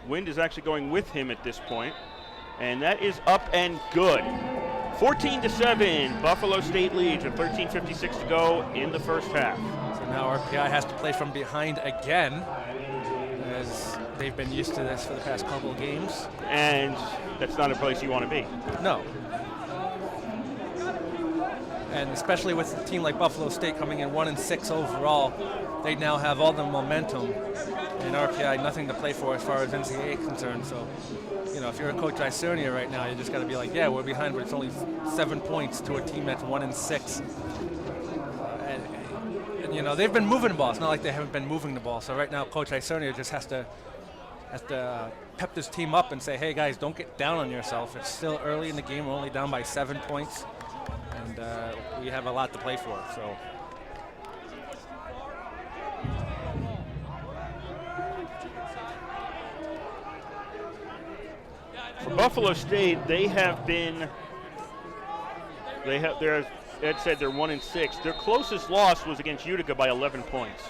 Wind is actually going with him at this point, and that is up and good. 14-7, Buffalo State leads with 13:56 to go in the first half. So now RPI has to play from behind again, as they've been used to this for the past couple of games. And that's not a place you want to be. No. And especially with a team like Buffalo State coming in 1-6 overall, they now have all the momentum, and RPI nothing to play for as far as NCAA is concerned. So, you know, if you're a Coach Isernia right now, you just got to be like, yeah, we're behind, but it's only 7 points to a team that's 1-6. And you know, they've been moving the ball. It's not like they haven't been moving the ball. So right now, Coach Isernia just has to pep this team up and say, hey guys, don't get down on yourself. It's still early in the game. We're only down by 7 points. And we have a lot to play for. So. For Buffalo State, Ed said they're 1-6. Their closest loss was against Utica by 11 points.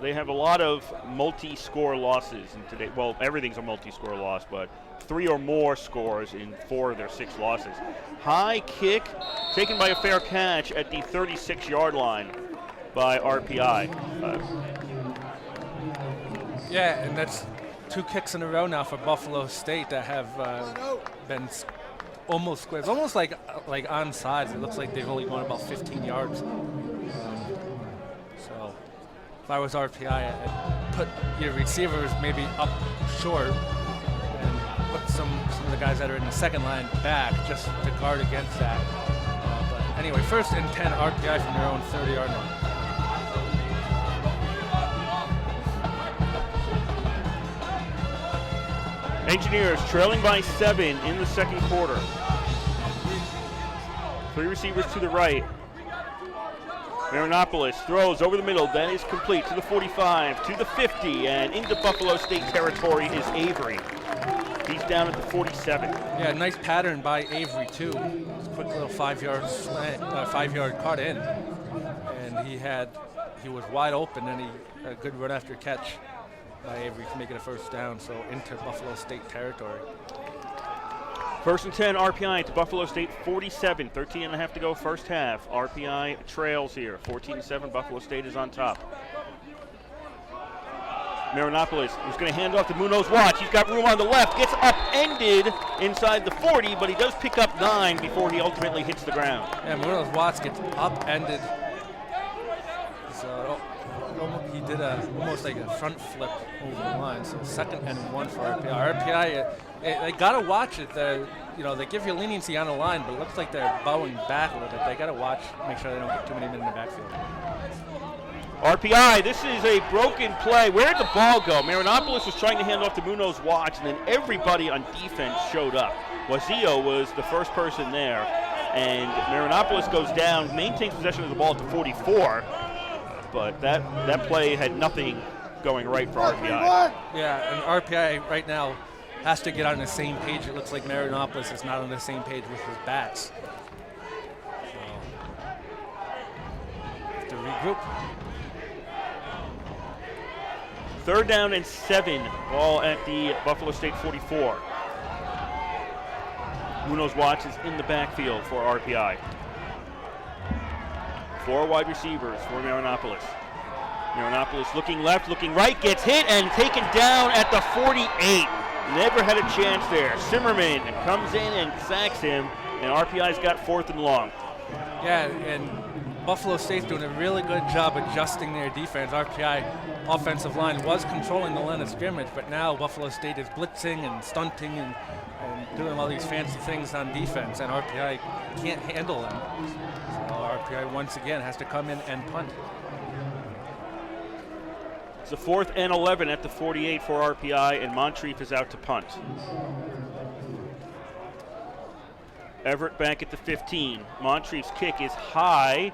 They have a lot of multi-score losses in today. Well, everything's a multi-score loss, but 3 or more scores in 4 of their 6 losses. High kick taken by a fair catch at the 36-yard line by RPI. Yeah, and that's 2 kicks in a row now for Buffalo State that have been almost squares, almost like onside. It looks like they've only gone about 15 yards. So if I was RPI, I'd put your receivers maybe up short and put some of the guys that are in the second line back just to guard against that. But anyway, 1st and 10 RPI from their own 30-yard line. Engineers trailing by 7 in the second quarter. 3 receivers to the right. Marinopoulos throws over the middle. That is complete to the 45, to the 50, and into Buffalo State territory is Avery. He's down at the 47. Yeah, nice pattern by Avery too. Quick little 5-yard slant, 5-yard cut in, and he was wide open, and he had a good run after catch by Avery to make it a first down, so into Buffalo State territory. 1st and 10 RPI to Buffalo State 47, 13 and a half to go first half. RPI trails here, 14-7, Buffalo State is on top. Marinopoulos is going to hand off to Munoz Watts. He's got room on the left, gets upended inside the 40, but he does pick up 9 before he ultimately hits the ground. Yeah, Munoz Watts gets upended. So he did almost like a front flip over the line. So 2nd and 1 for RPI. RPI, they got to watch it. They give you leniency on the line, but it looks like they're bowing back a little bit. They got to watch, make sure they don't get too many men in the backfield. RPI, this is a broken play. Where did the ball go? Marinopoulos was trying to hand off to Munoz Watts, and then everybody on defense showed up. Wazio was the first person there, and Marinopoulos goes down, maintains possession of the ball at the 44. but that play had nothing going right for RPI. Yeah, and RPI right now has to get on the same page. It looks like Marinopolis is not on the same page with his bats. So, have to regroup. 3rd down and 7, ball at the Buffalo State 44. Munoz Watts is in the backfield for RPI. 4 wide receivers for Marinopolis. Marinopolis looking left, looking right, gets hit and taken down at the 48. Never had a chance there. Zimmerman comes in and sacks him, and RPI's got 4th and long. Yeah, and Buffalo State's doing a really good job adjusting their defense. RPI offensive line was controlling the line of scrimmage, but now Buffalo State is blitzing and stunting and doing all these fancy things on defense, and RPI can't handle them. So RPI once again has to come in and punt. It's a 4th and 11 at the 48 for RPI, and Moncrief is out to punt. Everett back at the 15. Moncrief's kick is high.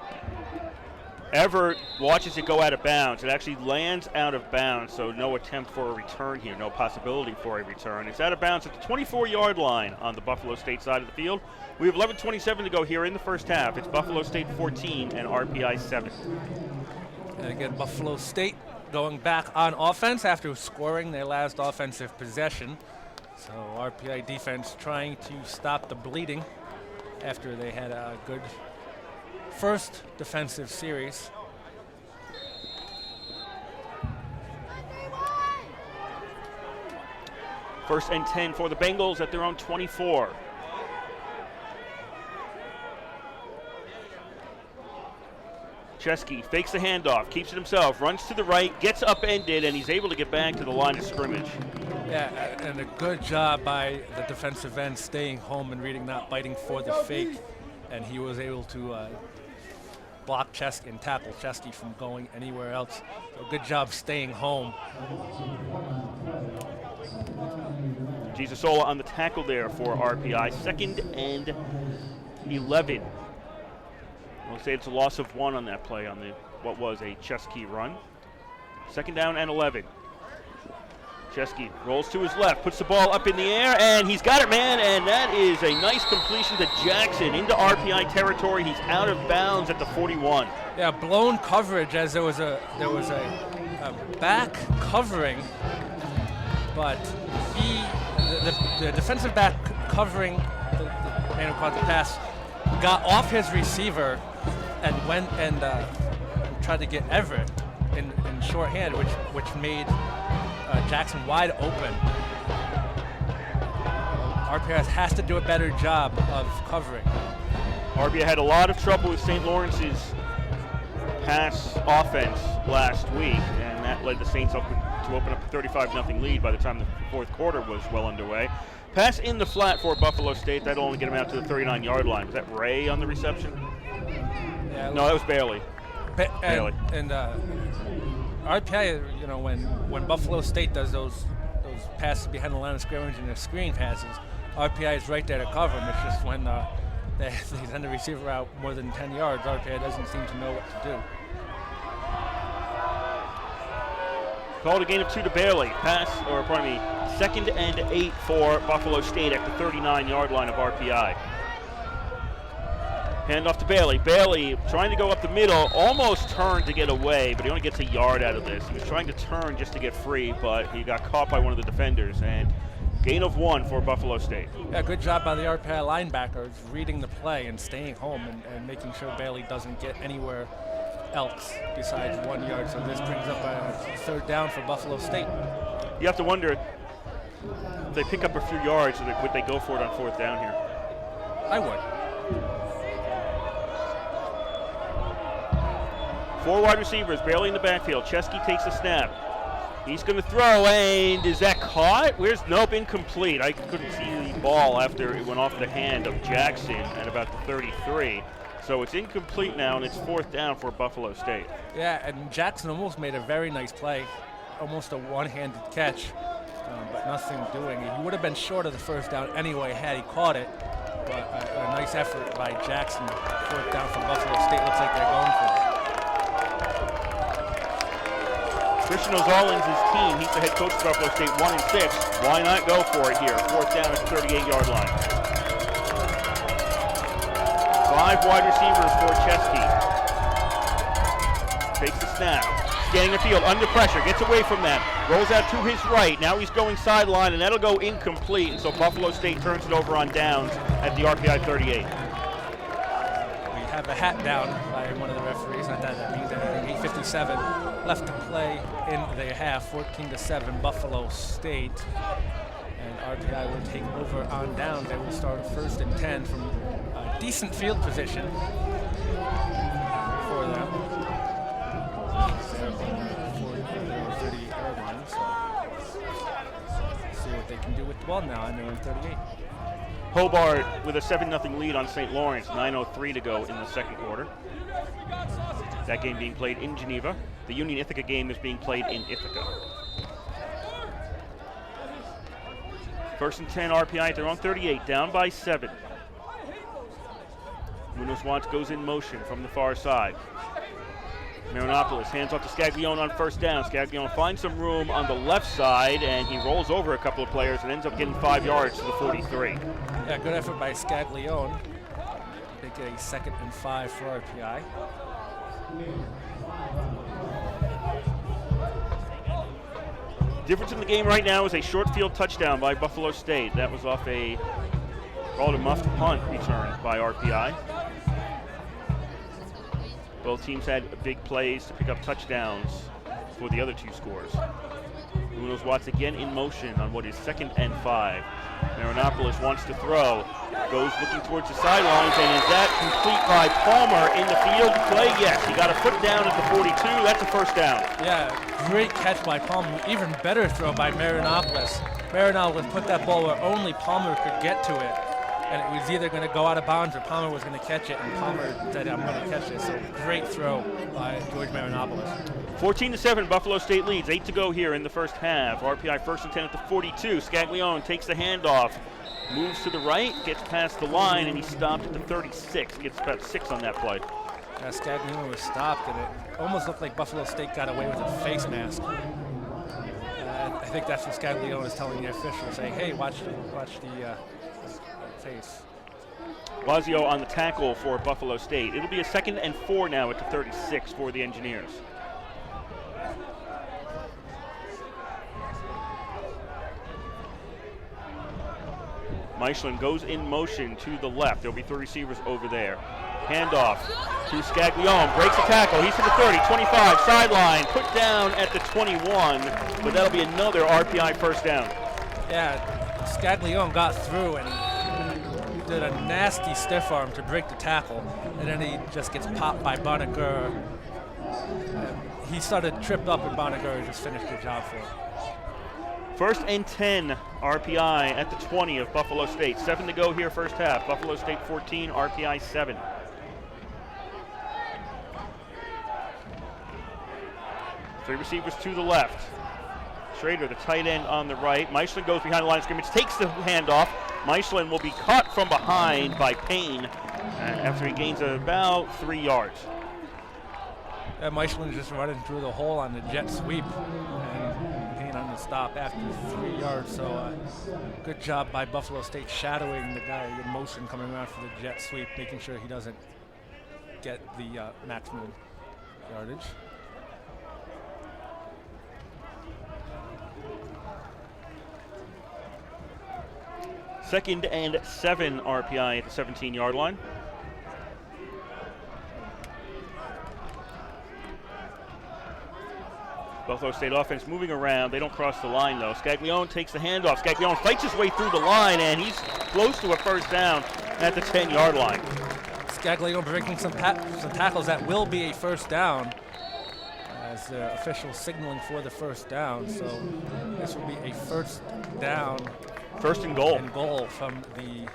Everett watches it go out of bounds. It actually lands out of bounds, so no attempt for a return here, no possibility for a return. It's out of bounds at the 24-yard line on the Buffalo State side of the field. We have 11:27 to go here in the first half. It's Buffalo State 14 and RPI 7. And again, Buffalo State going back on offense after scoring their last offensive possession. So RPI defense trying to stop the bleeding after they had a good first defensive series. First and 10 for the Bengals at their own 24. Chesky fakes the handoff, keeps it himself, runs to the right, gets upended, and he's able to get back to the line of scrimmage. Yeah, and a good job by the defensive end staying home and reading, not biting for the fake. And he was able to block Chesky and tackle Chesky from going anywhere else. So good job staying home. Gisasola on the tackle there for RPI. 2nd and 11. We'll say it's a loss of 1 on that play on what was a Chesky run. 2nd down and 11. Chesky rolls to his left, puts the ball up in the air, and he's got it, man, and that is a nice completion to Jackson into RPI territory. He's out of bounds at the 41. Yeah, blown coverage as there was a back covering, but the defensive back covering the man who caught the pass got off his receiver and went and tried to get Everett in shorthand, which made Jackson wide open. RPI has to do a better job of covering. RPI had a lot of trouble with St. Lawrence's pass offense last week, and that led the Saints to open up a 35-0 lead by the time the 4th quarter was well underway. Pass in the flat for Buffalo State. That'll only get him out to the 39-yard line. Was that Ray on the reception? Yeah, no, that was Bailey. Bailey. And RPI, when Buffalo State does those passes behind the line of scrimmage and their screen passes, RPI is right there to cover them. It's just when they send the receiver out more than 10 yards, RPI doesn't seem to know what to do. Called a gain of 2 to Bailey. 2nd and 8 for Buffalo State at the 39-yard line of RPI. Hand off to Bailey. Bailey trying to go up the middle, almost turned to get away, but he only gets a yard out of this. He was trying to turn just to get free, but he got caught by one of the defenders, and gain of 1 for Buffalo State. Yeah, good job by the RPI linebackers reading the play and staying home and making sure Bailey doesn't get anywhere else besides 1 yard. So this brings up a 3rd down for Buffalo State. You have to wonder if they pick up a few yards, would they go for it on 4th down here? I would. 4 wide receivers, Bailey in the backfield. Chesky takes the snap. He's going to throw, and is that caught? Nope, incomplete. I couldn't see the ball after it went off the hand of Jackson at about the 33. So it's incomplete now, and it's 4th down for Buffalo State. Yeah, and Jackson almost made a very nice play, almost a one-handed catch, but nothing doing. He would have been short of the 1st down anyway had he caught it, but a nice effort by Jackson. 4th down for Buffalo State. Looks like they're going for it. Christian Ozolins' team, he's the head coach of Buffalo State, 1-6. Why not go for it here? Fourth down at the 38-yard line. 5 wide receivers for Chesky. Takes the snap. Scanning the field, under pressure, gets away from that. Rolls out to his right. Now he's going sideline, and that'll go incomplete. And so Buffalo State turns it over on downs at the RPI 38. We have a hat down by one of the referees. Not that means anything. 8:57 left to play in the half. 14-7 Buffalo State. And RPI will take over on downs. They will start 1st and 10 from a decent field position for them. See what they can do with the ball now. I know in 38. Hobart with a 7-0 lead on St. Lawrence. 9:03 to go in the second quarter. That game being played in Geneva. The Union Ithaca game is being played in Ithaca. 1st and 10 RPI at their own 38, down by 7. Munoz Watts goes in motion from the far side. Marinopoulos hands off to Scaglione on 1st down. Scaglione finds some room on the left side, and he rolls over a couple of players and ends up getting 5 yards to the 43. Yeah, good effort by Scaglione. They get a 2nd and 5 for RPI. Difference in the game right now is a short field touchdown by Buffalo State. That was off a muffed punt return by RPI. Both teams had big plays to pick up touchdowns for the other two scores. Munoz Watts again in motion on what is 2nd and 5. Marinopoulos wants to throw, goes looking towards the sidelines, and is that complete by Palmer in the field play? Yes, he got a foot down at the 42. That's a 1st down. Yeah, great catch by Palmer. Even better throw by Marinopoulos. Marinopoulos put that ball where only Palmer could get to it. And it was either going to go out of bounds or Palmer was going to catch it, and Palmer said, I'm going to catch it. So great throw by George Marinopoulos. 14-7, Buffalo State leads. 8 to go here in the first half. RPI 1st and 10 at the 42. Scaglione takes the handoff, moves to the right, gets past the line, and he stopped at the 36. Gets about 6 on that play. Scaglione was stopped, and it almost looked like Buffalo State got away with a face mask. I think that's what Scaglione is telling the official, saying, hey, watch the face. Lazio on the tackle for Buffalo State. It'll be a 2nd and 4 now at the 36 for the Engineers. Michelin goes in motion to the left. There'll be 3 receivers over there. Handoff to Scaglione. Breaks the tackle. He's to the 30, 25, sideline. Put down at the 21, but that'll be another RPI 1st down. Yeah, Scaglione got through and did a nasty stiff arm to break the tackle, and then he just gets popped by Bonnegur. He started tripped up, and Bonnegur just finished the job for him. 1st and 10 RPI at the 20 of Buffalo State. 7 to go here first half. Buffalo State 14, RPI 7. Three receivers to the left. Schrader, the tight end on the right. Michelin goes behind the line of scrimmage, takes the handoff. Michelin will be caught from behind by Payne after he gains about 3 yards. Michelin just running through the hole on the jet sweep, and Payne on the stop after 3 yards. So good job by Buffalo State shadowing the guy in motion coming around for the jet sweep, making sure he doesn't get the maximum yardage. Second and 7 RPI at the 17-yard line. Buffalo State offense moving around. They don't cross the line, though. Scaglione takes the handoff. Scaglione fights his way through the line, and he's close to a 1st down at the 10-yard line. Scaglione breaking some tackles. That will be a 1st down, as the official signaling for the 1st down. So this will be a 1st down. 1st and goal. And goal from the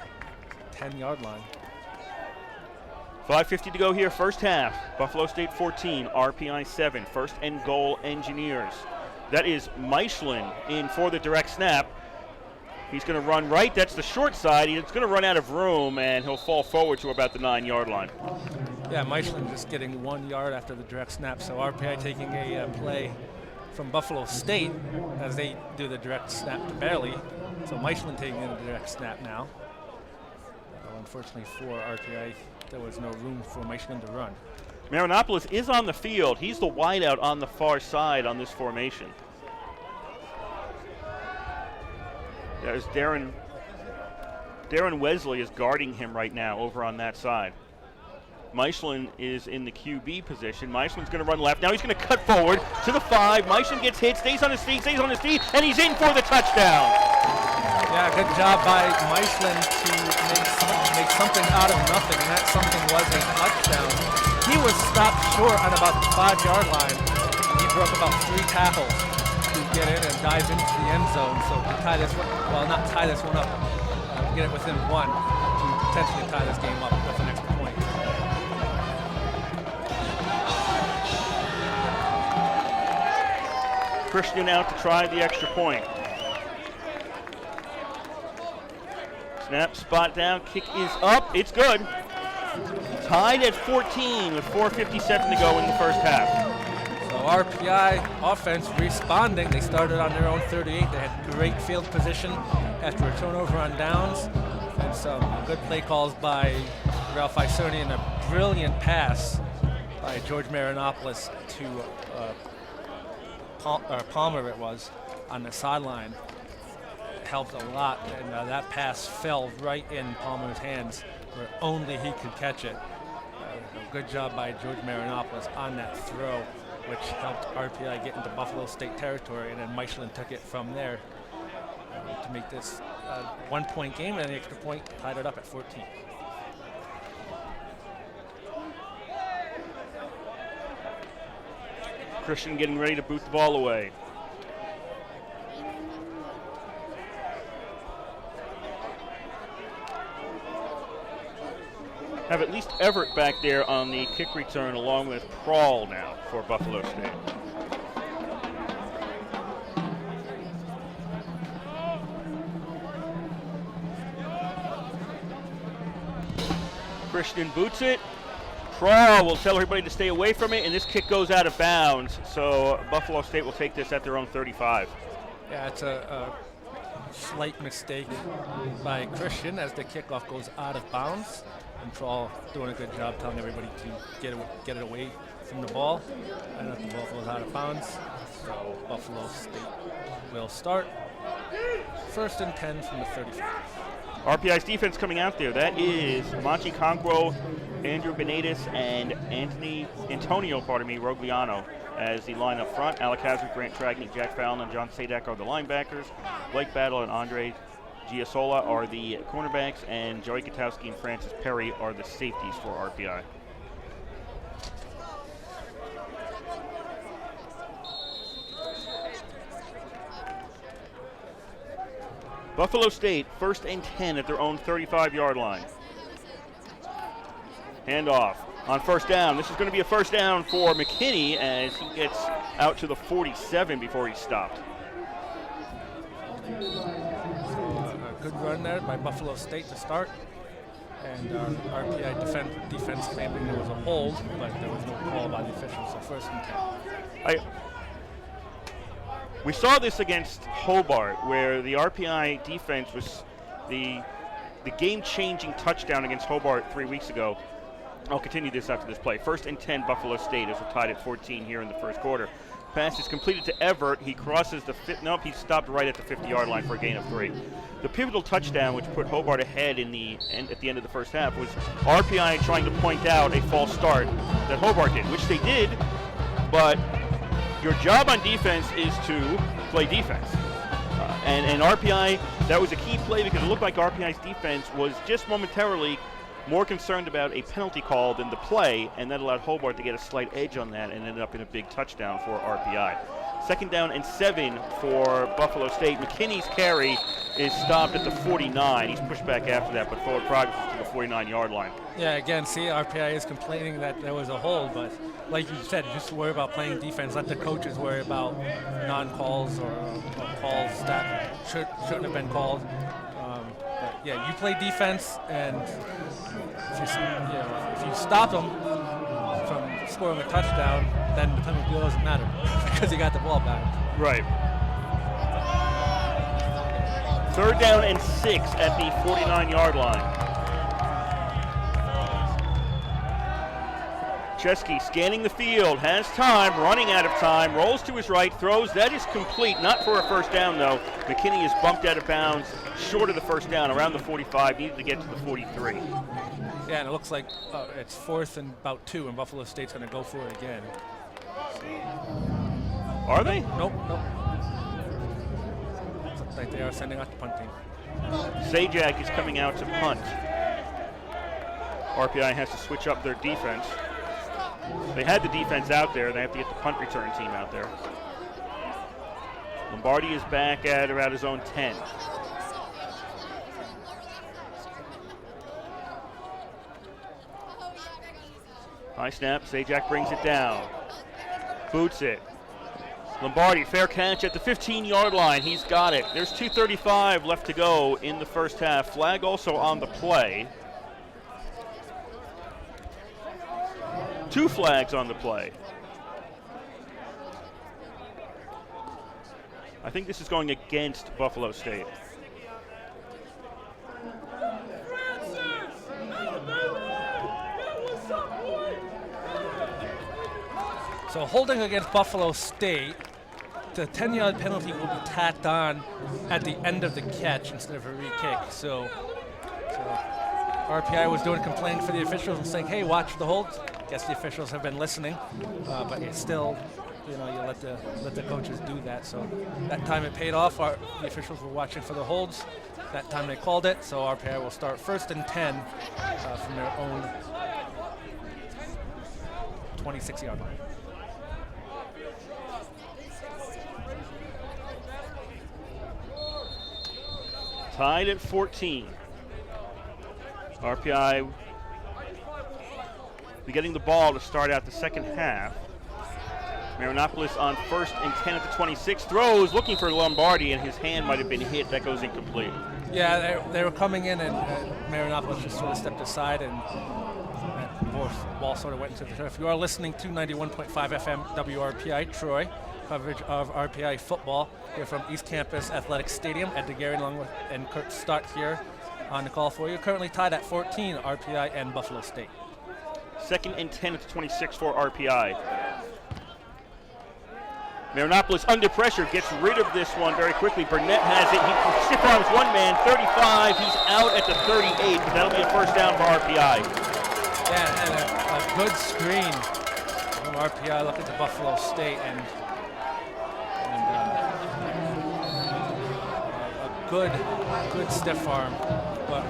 10-yard line. 5:50 to go here, first half. Buffalo State 14, RPI 7. 1st and goal, Engineers. That is Michelin in for the direct snap. He's going to run right. That's the short side. He's going to run out of room, and he'll fall forward to about the 9-yard line. Yeah, Michelin just getting 1 yard after the direct snap. So RPI taking a play from Buffalo State as they do the direct snap to Bailey. So Michelin taking in the direct snap now. Unfortunately for RPI, there was no room for Michelin to run. Marinopoulos is on the field. He's the wideout on the far side on this formation. There's Darren Wesley is guarding him right now over on that side. Michelin is in the QB position. Michelin's going to run left. Now he's going to cut forward to the 5. Michelin gets hit, stays on his feet, and he's in for the touchdown. Yeah, good job by Michelin to make something out of nothing, and that something was a touchdown. He was stopped short on about the 5-yard line. He broke about 3 tackles to get in and dive into the end zone. So to tie this one, well, not tie this one up, get it within 1 to potentially tie this game up with an extra point. Christian out to try the extra point. Snap, spot down, kick is up, it's good. Tied at 14 with 4:57 to go in the first half. So RPI offense responding. They started on their own 38. They had great field position after a turnover on downs. And some good play calls by Ralph Isoni and a brilliant pass by George Marinopoulos to Palmer it was on the sideline. Helped a lot, and that pass fell right in Palmer's hands where only he could catch it. A good job by George Marinopoulos on that throw, which helped RPI get into Buffalo State territory, and then Michelin took it from there to make this 1-point game, and the extra point tied it up at 14. Christian getting ready to boot the ball away. Have at least Everett back there on the kick return along with Prawl now for Buffalo State. Christian boots it. Prawl will tell everybody to stay away from it, and this kick goes out of bounds. So Buffalo State will take this at their own 35. Yeah, it's a slight mistake by Christian as the kickoff goes out of bounds. And Prawl doing a good job telling everybody to get it away from the ball. And if the ball goes out of bounds, so Buffalo State will start 1st and 10 from the 35. RPI's defense coming out there. That is Machi Conquo, Andrew Benitez, and Antonio Rogliano as the line up front. Alec Hazard, Grant Tragnick, Jack Fallon, and John Sadak are the linebackers. Blake Battle and Andre Giasola are the cornerbacks, and Joey Katowski and Francis Perry are the safeties for RPI. Buffalo State, 1st and 10 at their own 35-yard line. Handoff on 1st down. This is going to be a 1st down for McKinney as he gets out to the 47 before he's stopped. Good run there by Buffalo State to start. And RPI defense claiming there was a hold, but there was no call by the officials, so 1st and 10. We saw this against Hobart, where the RPI defense was the game-changing touchdown against Hobart 3 weeks ago. I'll continue this after this play. 1st and 10, Buffalo State, as we're tied at 14 here in the first quarter. Pass is completed to Everett. He crosses the nope, he stopped right at the 50-yard line for a gain of 3. The pivotal touchdown, which put Hobart ahead at the end of the first half, was RPI trying to point out a false start that Hobart did, which they did, but your job on defense is to play defense. And RPI, that was a key play because it looked like RPI's defense was just momentarily more concerned about a penalty call than the play, and that allowed Hobart to get a slight edge on that and ended up in a big touchdown for RPI. 2nd down and 7 for Buffalo State. McKinney's carry is stopped at the 49. He's pushed back after that, but forward progress to the 49-yard line. Yeah, again, see, RPI is complaining that there was a hold, but like you said, just worry about playing defense. Let the coaches worry about non-calls or calls that shouldn't have been called. But yeah, you play defense, and if you stop them from scoring a touchdown, then the penalty doesn't matter because he got the ball back. Right. 3rd down and 6 at the 49-yard line. Chesky scanning the field, has time, running out of time, rolls to his right, throws. That is complete, not for a first down though. McKinney is bumped out of bounds, short of the first down, around the 45, needed to get to the 43. Yeah, and it looks like it's 4th and about 2, and Buffalo State's going to go for it again. Are they? Nope. Looks like they are sending out the punt team. Zajac is coming out to punt. RPI has to switch up their defense. They had the defense out there. They have to get the punt return team out there. Lombardi is back at around his own 10. High snap. Zajac brings it down. Boots it. Lombardi, fair catch at the 15-yard line. He's got it. There's 2:35 left to go in the first half. Flag also on the play. 2 flags on the play. I think this is going against Buffalo State. So holding against Buffalo State, the 10-yard penalty will be tacked on at the end of the catch instead of a re-kick. So RPI was doing complaining for the officials and saying, hey, watch the holds. Guess the officials have been listening, but it's still, you let the coaches do that. So that time it paid off. The officials were watching for the holds. That time they called it. So RPI will start 1st and 10 from their own 26-yard line. Tied at 14. RPI be getting the ball to start out the second half. Marinopoulos on 1st and 10 at the 26. Throws, looking for Lombardi, and his hand might have been hit. That goes incomplete. Yeah, they were coming in, and Marinopoulos just sort of stepped aside, and the ball sort of went into the turf. You are listening to 91.5 FM WRPI Troy, coverage of RPI football here from East Campus Athletic Stadium. Ed DeGarry along with and Kurt Stark here on the call for you. Currently tied at 14, RPI and Buffalo State. 2nd and 10 at the 26 for RPI. Marinopoulos under pressure, gets rid of this one very quickly. Burnett has it. He stiff arms one man, 35. He's out at the 38, but that'll be a first down for RPI. Yeah, and a good screen from RPI looking to Buffalo State, and a good stiff arm. But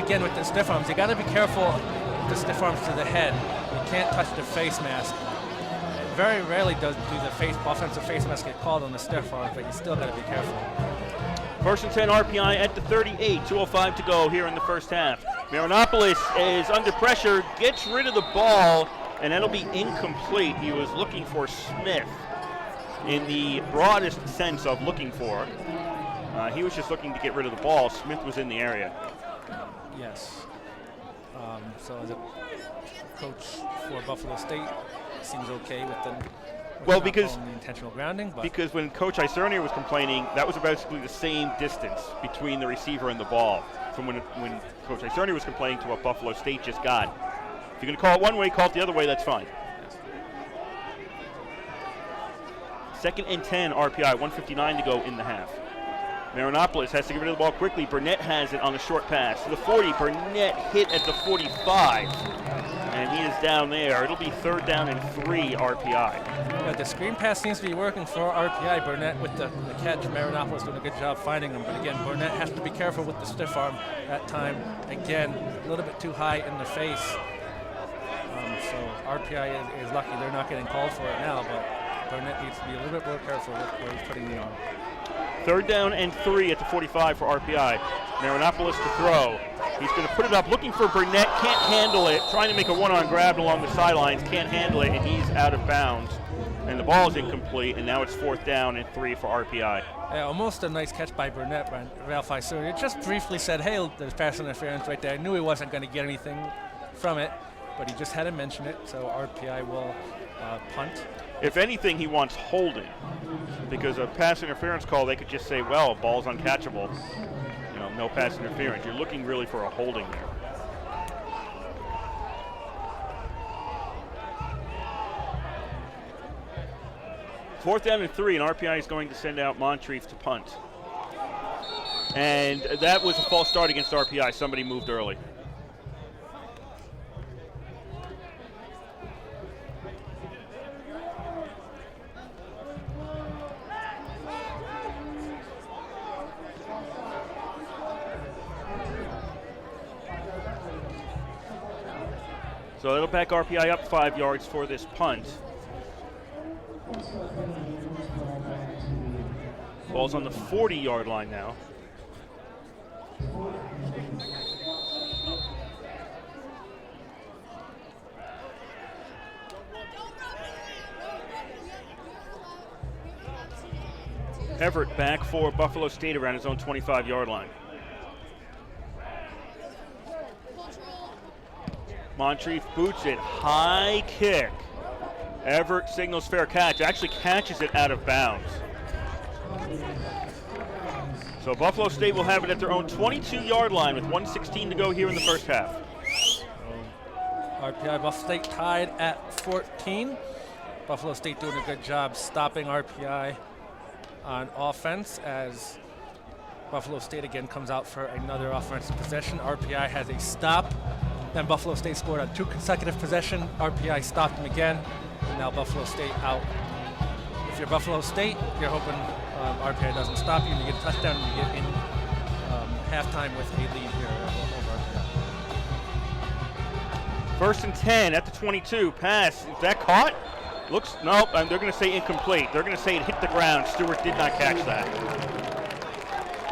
again, with the stiff arms, you got to be careful with the stiff arms to the head. You can't touch the face mask. Very rarely do the offensive face mask get called on the stiff arm, but you still got to be careful. 1st and 10 RPI at the 38, 2:05 to go here in the first half. Marinopoulos is under pressure, gets rid of the ball, and that'll be incomplete. He was looking for Smith in the broadest sense of looking for. He was just looking to get rid of the ball. Smith was in the area. Yes. So the coach for Buffalo State seems okay with them. Well, because the intentional grounding, but because when Coach Isernier was complaining, that was basically the same distance between the receiver and the ball from when Coach Isernier was complaining to what Buffalo State just got. If you're going to call it one way, call it the other way. That's fine. Yes. 2nd and 10, RPI, 1:59 to go in the half. Marinopoulos has to get rid of the ball quickly. Burnett has it on a short pass to the 40. Burnett hit at the 45, and he is down there. It'll be 3rd down and 3 RPI. Yeah, the screen pass seems to be working for RPI. Burnett with the catch. Marinopoulos doing a good job finding him. But again, Burnett has to be careful with the stiff arm that time. Again, a little bit too high in the face. So RPI is lucky they're not getting called for it now, but Burnett needs to be a little bit more careful with where he's putting the arm. 3rd down and 3 at the 45 for RPI. Marinopoulos to throw. He's going to put it up, looking for Burnett, can't handle it, trying to make a one-on grab along the sidelines, can't handle it, and he's out of bounds. And the ball is incomplete, and now it's 4th down and 3 for RPI. Yeah, almost a nice catch by Burnett, by Ralph Isernier. Just briefly said, hey, there's pass interference right there. I knew he wasn't going to get anything from it. but he just hadn't mentioned it, so RPI will punt. If anything, he wants holding, because a pass interference call, they could just say, well, ball's uncatchable. You know, no pass interference. You're looking really for a holding there. Fourth down and 3, and RPI is going to send out Moncrief to punt. And that was a false start against RPI. Somebody moved early. So it'll back RPI up 5 yards for this punt. Ball's on the 40-yard line now. Everett back for Buffalo State around his own 25-yard line. Moncrief boots it, high kick. Everett signals fair catch, actually catches it out of bounds. So Buffalo State will have it at their own 22-yard line with 1:16 to go here in the first half. RPI Buffalo State tied at 14. Buffalo State doing a good job stopping RPI on offense as Buffalo State again comes out for another offensive possession. RPI has a stop. Then Buffalo State scored on 2 consecutive possessions. RPI stopped them again. And now Buffalo State out. If you're Buffalo State, you're hoping RPI doesn't stop you and you get a touchdown and you get in halftime with a lead here over RPI. First and 10 at the 22. Pass. Is that caught? Looks, nope. They're going to say incomplete. They're going to say it hit the ground. Stewart did not catch that.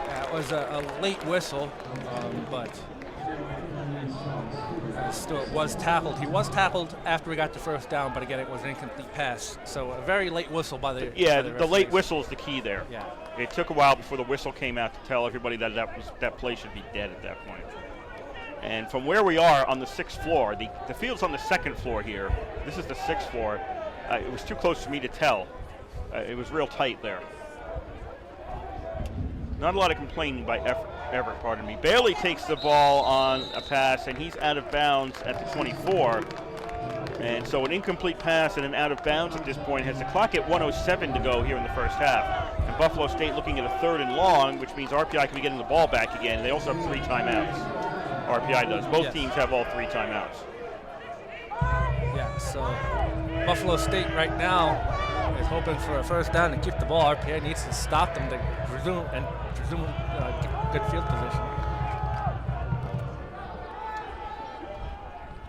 That was a late whistle, but Stewart was tackled. He was tackled after we got the first down, but again, it was an incomplete pass. So a very late whistle by the the late whistle is the key there. Yeah. It took a while before the whistle came out to tell everybody that play should be dead at that point. And from where we are on the 6th floor, the field's on the 2nd floor here. This is the 6th floor. It was too close for me to tell. It was real tight there. Not a lot of complaining by Everett, pardon me. Bailey takes the ball on a pass, and he's out of bounds at the 24. And so an incomplete pass and an out of bounds at this point has the clock at 1:07 to go here in the first half. And Buffalo State looking at a 3rd and long, which means RPI can be getting the ball back again. They also have 3 timeouts. RPI does. Both teams have all 3 timeouts. Yeah, so Buffalo State right now is hoping for a first down to keep the ball. RPI needs to stop them to resume get good field position.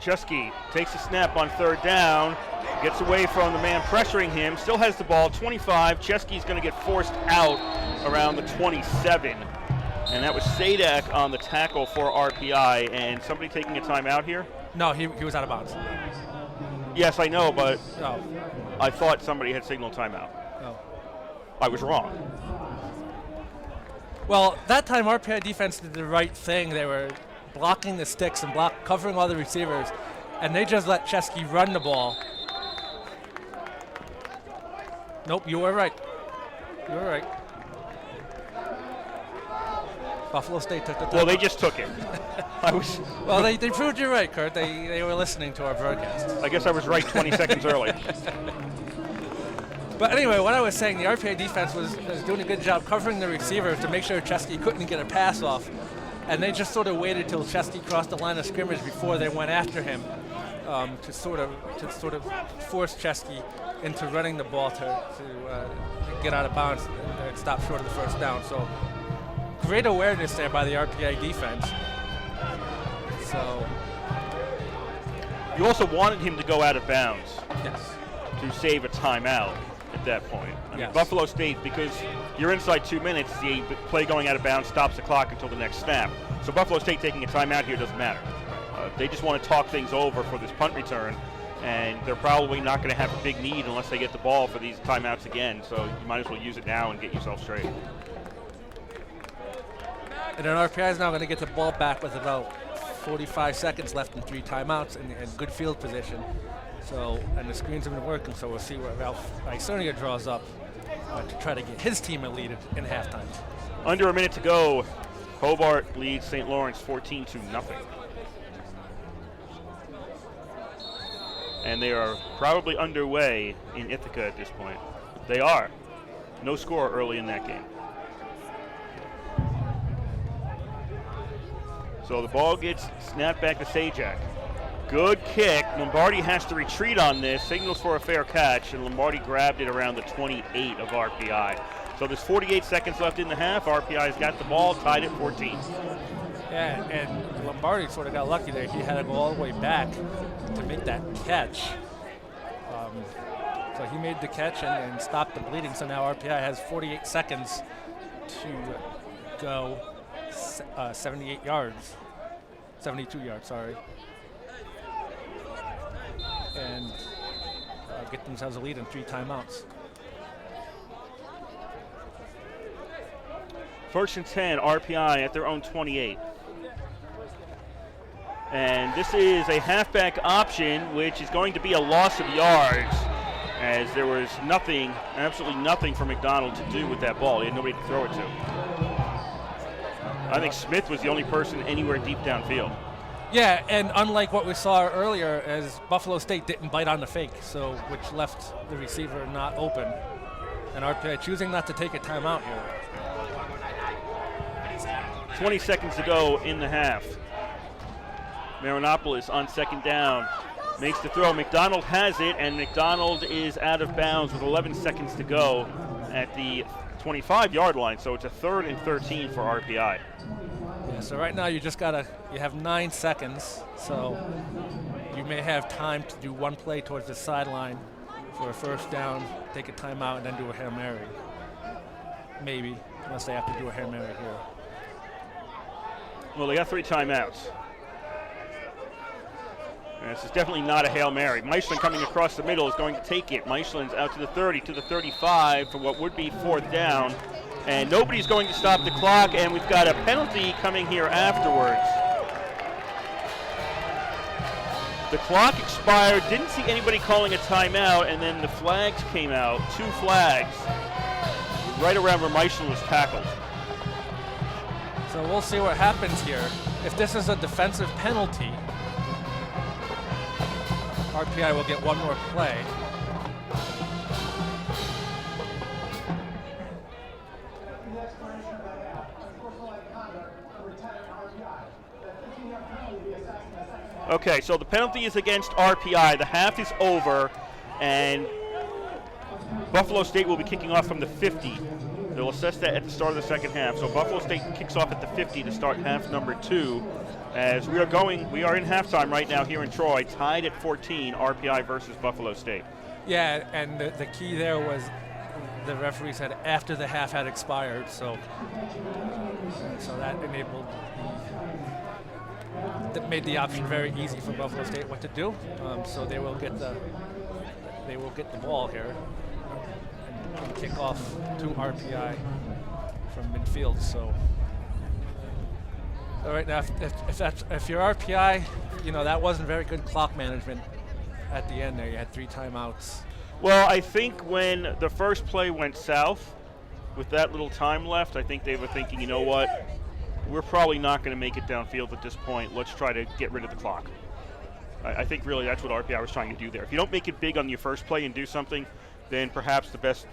Chesky takes a snap on 3rd down, gets away from the man pressuring him, still has the ball, 25. Chesky's going to get forced out around the 27. And that was Sadak on the tackle for RPI. And somebody taking a timeout here? No, he was out of bounds. Yes, I know, but Oh. I thought somebody had signaled timeout. Oh. I was wrong. Well, that time RPI defense did the right thing. They were blocking the sticks and covering all the receivers, and they just let Chesky run the ball. Nope, you were right. You were right. Buffalo State took the timeout. Well, they just took it. Well, they proved you right, Kurt. They were listening to our broadcast. I guess I was right 20 seconds early. But anyway, what I was saying, the RPI defense was doing a good job covering the receivers to make sure Chesky couldn't get a pass off. And they just sort of waited till Chesky crossed the line of scrimmage before they went after him to sort of force Chesky into running the ball to get out of bounds and stop short of the first down. So great awareness there by the RPI defense. So You also wanted him to go out of bounds. Yes. To save a timeout at that point. I mean, Yes. Buffalo State, because you're inside 2 minutes, the play going out of bounds stops the clock until the next snap. So Buffalo State taking a timeout here doesn't matter. They just want to talk things over for this punt return, and they're probably not going to have a big need unless they get the ball for these timeouts again. So you might as well use it now and get yourself straight. And then RPI is now going to get the ball back with about 45 seconds left and 3 timeouts and good field position. So, and the screens have been working, so we'll see what Ralph Isernia draws up to try to get his team a lead in halftime. Under a minute to go. Hobart leads St. Lawrence 14-0. And they are probably underway in Ithaca at this point. They are. No score early in that game. So the ball gets snapped back to Sajak. Good kick. Lombardi has to retreat on this. Signals for a fair catch, and Lombardi grabbed it around the 28 of RPI. So there's 48 seconds left in the half. RPI's got the ball, tied at 14. Yeah, and Lombardi sort of got lucky there. He had to go all the way back to make that catch. So he made the catch and stopped the bleeding. So now RPI has 48 seconds to go 78 yards. 72 yards, sorry. And get themselves a lead in 3 timeouts. First and 10, RPI at their own 28. And this is a halfback option, which is going to be a loss of yards, as there was nothing, absolutely nothing for McDonald to do with that ball. He had nobody to throw it to. I think Smith was the only person anywhere deep downfield. Yeah, and unlike what we saw earlier, as Buffalo State didn't bite on the fake, so which left the receiver not open. And RPI choosing not to take a timeout here. 20 seconds to go in the half. Marinopoulos on second down. Makes the throw. McDonald has it, and McDonald is out of bounds with 11 seconds to go at the 25-yard line. So it's a 3rd and 13 for RPI. Yeah, so right now you have 9 seconds, so you may have time to do one play towards the sideline for a first down, take a timeout, and then do a Hail Mary. Maybe, unless they have to do a Hail Mary here. Well, they got 3 timeouts. And this is definitely not a Hail Mary. Meischlin coming across the middle is going to take it. Meischlin's out to the 30, to the 35 for what would be 4th down. And nobody's going to stop the clock, and we've got a penalty coming here afterwards. The clock expired, didn't see anybody calling a timeout, and then the flags came out, 2 flags, right around where Meischlin was tackled. So we'll see what happens here. If this is a defensive penalty, RPI will get one more play. Okay, so the penalty is against RPI. The half is over, and Buffalo State will be kicking off from the 50. They'll assess that at the start of the second half. So Buffalo State kicks off at the 50 to start half number 2. As we are in halftime right now here in Troy, tied at 14, RPI versus Buffalo State. Yeah, and the key there was the referee said after the half had expired, so that enabled that made the option very easy for Buffalo State what to do. So they will get the ball here and kick off to RPI from midfield. So right now, if you're RPI, that wasn't very good clock management at the end there. You had 3 timeouts. Well, I think when the first play went south, with that little time left, I think they were thinking, you know what, we're probably not going to make it downfield at this point. Let's try to get rid of the clock. I think really that's what RPI was trying to do there. If you don't make it big on your first play and do something, then perhaps the best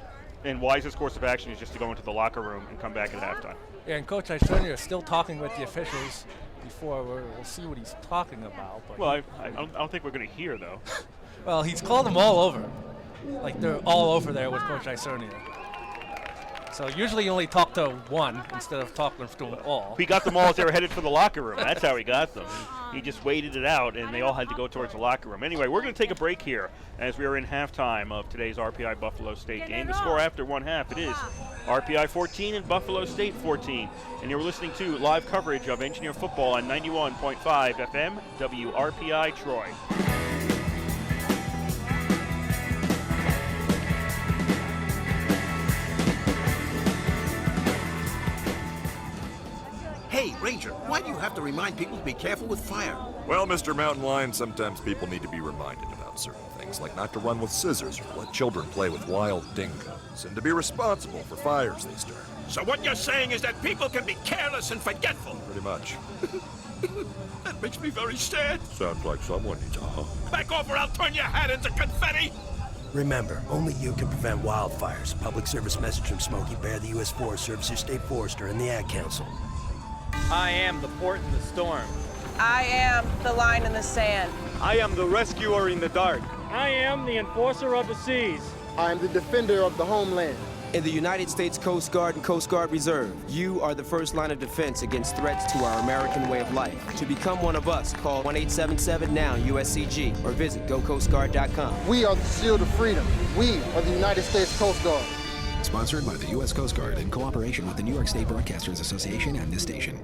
and wisest course of action is just to go into the locker room and come back at halftime. Yeah, and Coach Isernia is still talking with the officials before we'll see what he's talking about. But well, I don't think we're going to hear, though. Well, he's called them all over. Like, they're all over there with Coach Isernia. So usually you only talk to one instead of talking to them all. He got them all as they were headed for the locker room. That's how he got them. He just waited it out, and they all had to go towards the locker room. Anyway, we're going to take a break here as we are in halftime of today's RPI Buffalo State game. The score after one half, it is RPI 14 and Buffalo State 14. And you're listening to live coverage of Engineer football on 91.5 FM, WRPI Troy. Hey, Hey, Ranger, why do you have to remind people to be careful with fire? Well, Mr. Mountain Lion, sometimes people need to be reminded about certain things, like not to run with scissors or let children play with wild dingoes, and to be responsible for fires they start. So what you're saying is that people can be careless and forgetful. Pretty much. That makes me very sad. Sounds like someone needs a hug. Back off or I'll turn your hat into confetti! Remember, only you can prevent wildfires. Public service message from Smokey Bear, the U.S. Forest Service, your state forester, and the Ad Council. I am the port in the storm. I am the line in the sand. I am the rescuer in the dark. I am the enforcer of the seas. I am the defender of the homeland. In the United States Coast Guard and Coast Guard Reserve, you are the first line of defense against threats to our American way of life. To become one of us, call 1-877-NOW-USCG or visit GoCoastGuard.com. We are the shield of freedom. We are the United States Coast Guard. Sponsored by the U.S. Coast Guard in cooperation with the New York State Broadcasters Association and this station.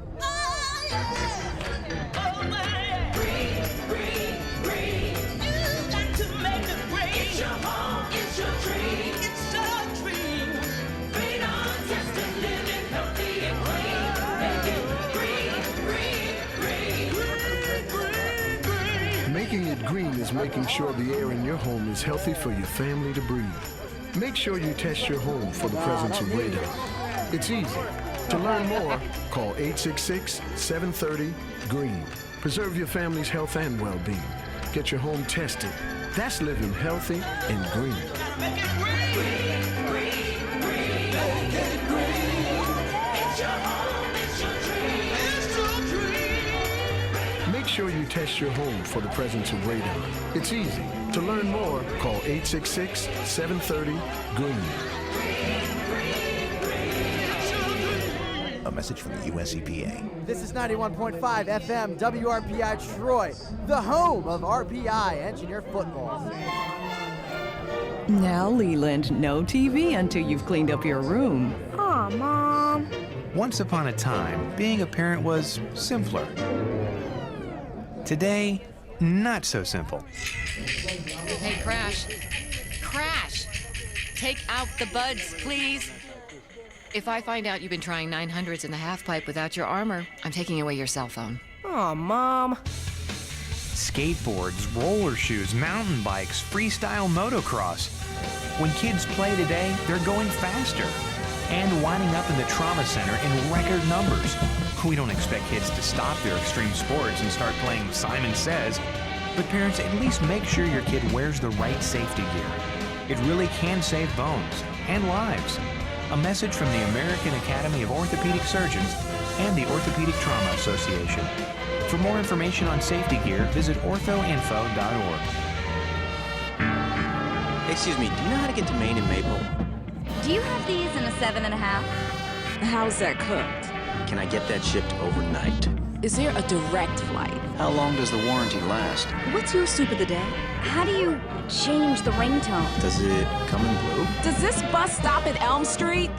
Making it green is making sure the air in your home is healthy for your family to breathe. Make sure you test your home for the presence of radon. It's easy. To learn more, call 866-730-GREEN. Preserve your family's health and well-being. Get your home tested. That's living healthy and green. Make it green, green, green, green. Make it green. It's your home, it's your dream. It's your dream. Make sure you test your home for the presence of radon. It's easy. To learn more, call 866-730-GREEN. A message from the U.S. EPA. This is 91.5 FM WRPI Troy, the home of RPI Engineer Football. Now, Leland, no TV until you've cleaned up your room. Aw, Mom. Once upon a time, being a parent was simpler. Today, not so simple. Hey, Crash. Crash! Take out the buds, please. If I find out you've been trying 900s in the half pipe without your armor, I'm taking away your cell phone. Aw, Mom. Skateboards, roller shoes, mountain bikes, freestyle motocross. When kids play today, they're going faster and winding up in the trauma center in record numbers. We don't expect kids to stop their extreme sports and start playing Simon Says, but parents, at least make sure your kid wears the right safety gear. It really can save bones and lives. A message from the American Academy of Orthopedic Surgeons and the Orthopedic Trauma Association. For more information on safety gear, visit orthoinfo.org. Excuse me, do you know how to get to Maine and Maple? Do you have these in a 7.5? How's that cooked? Can I get that shipped overnight? Is there a direct flight? How long does the warranty last? What's your soup of the day? How do you change the ringtone? Does it come in blue? Does this bus stop at Elm Street?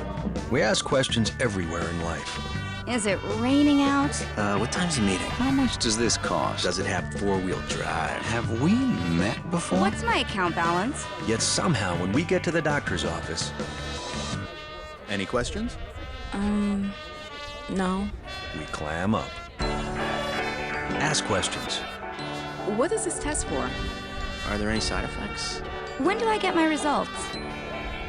We ask questions everywhere in life. Is it raining out? What time's the meeting? How much does this cost? Does it have four-wheel drive? Have we met before? What's my account balance? Yet somehow, when we get to the doctor's office... Any questions? No. We clam up. Ask questions. What is this test for? Are there any side effects? When do I get my results?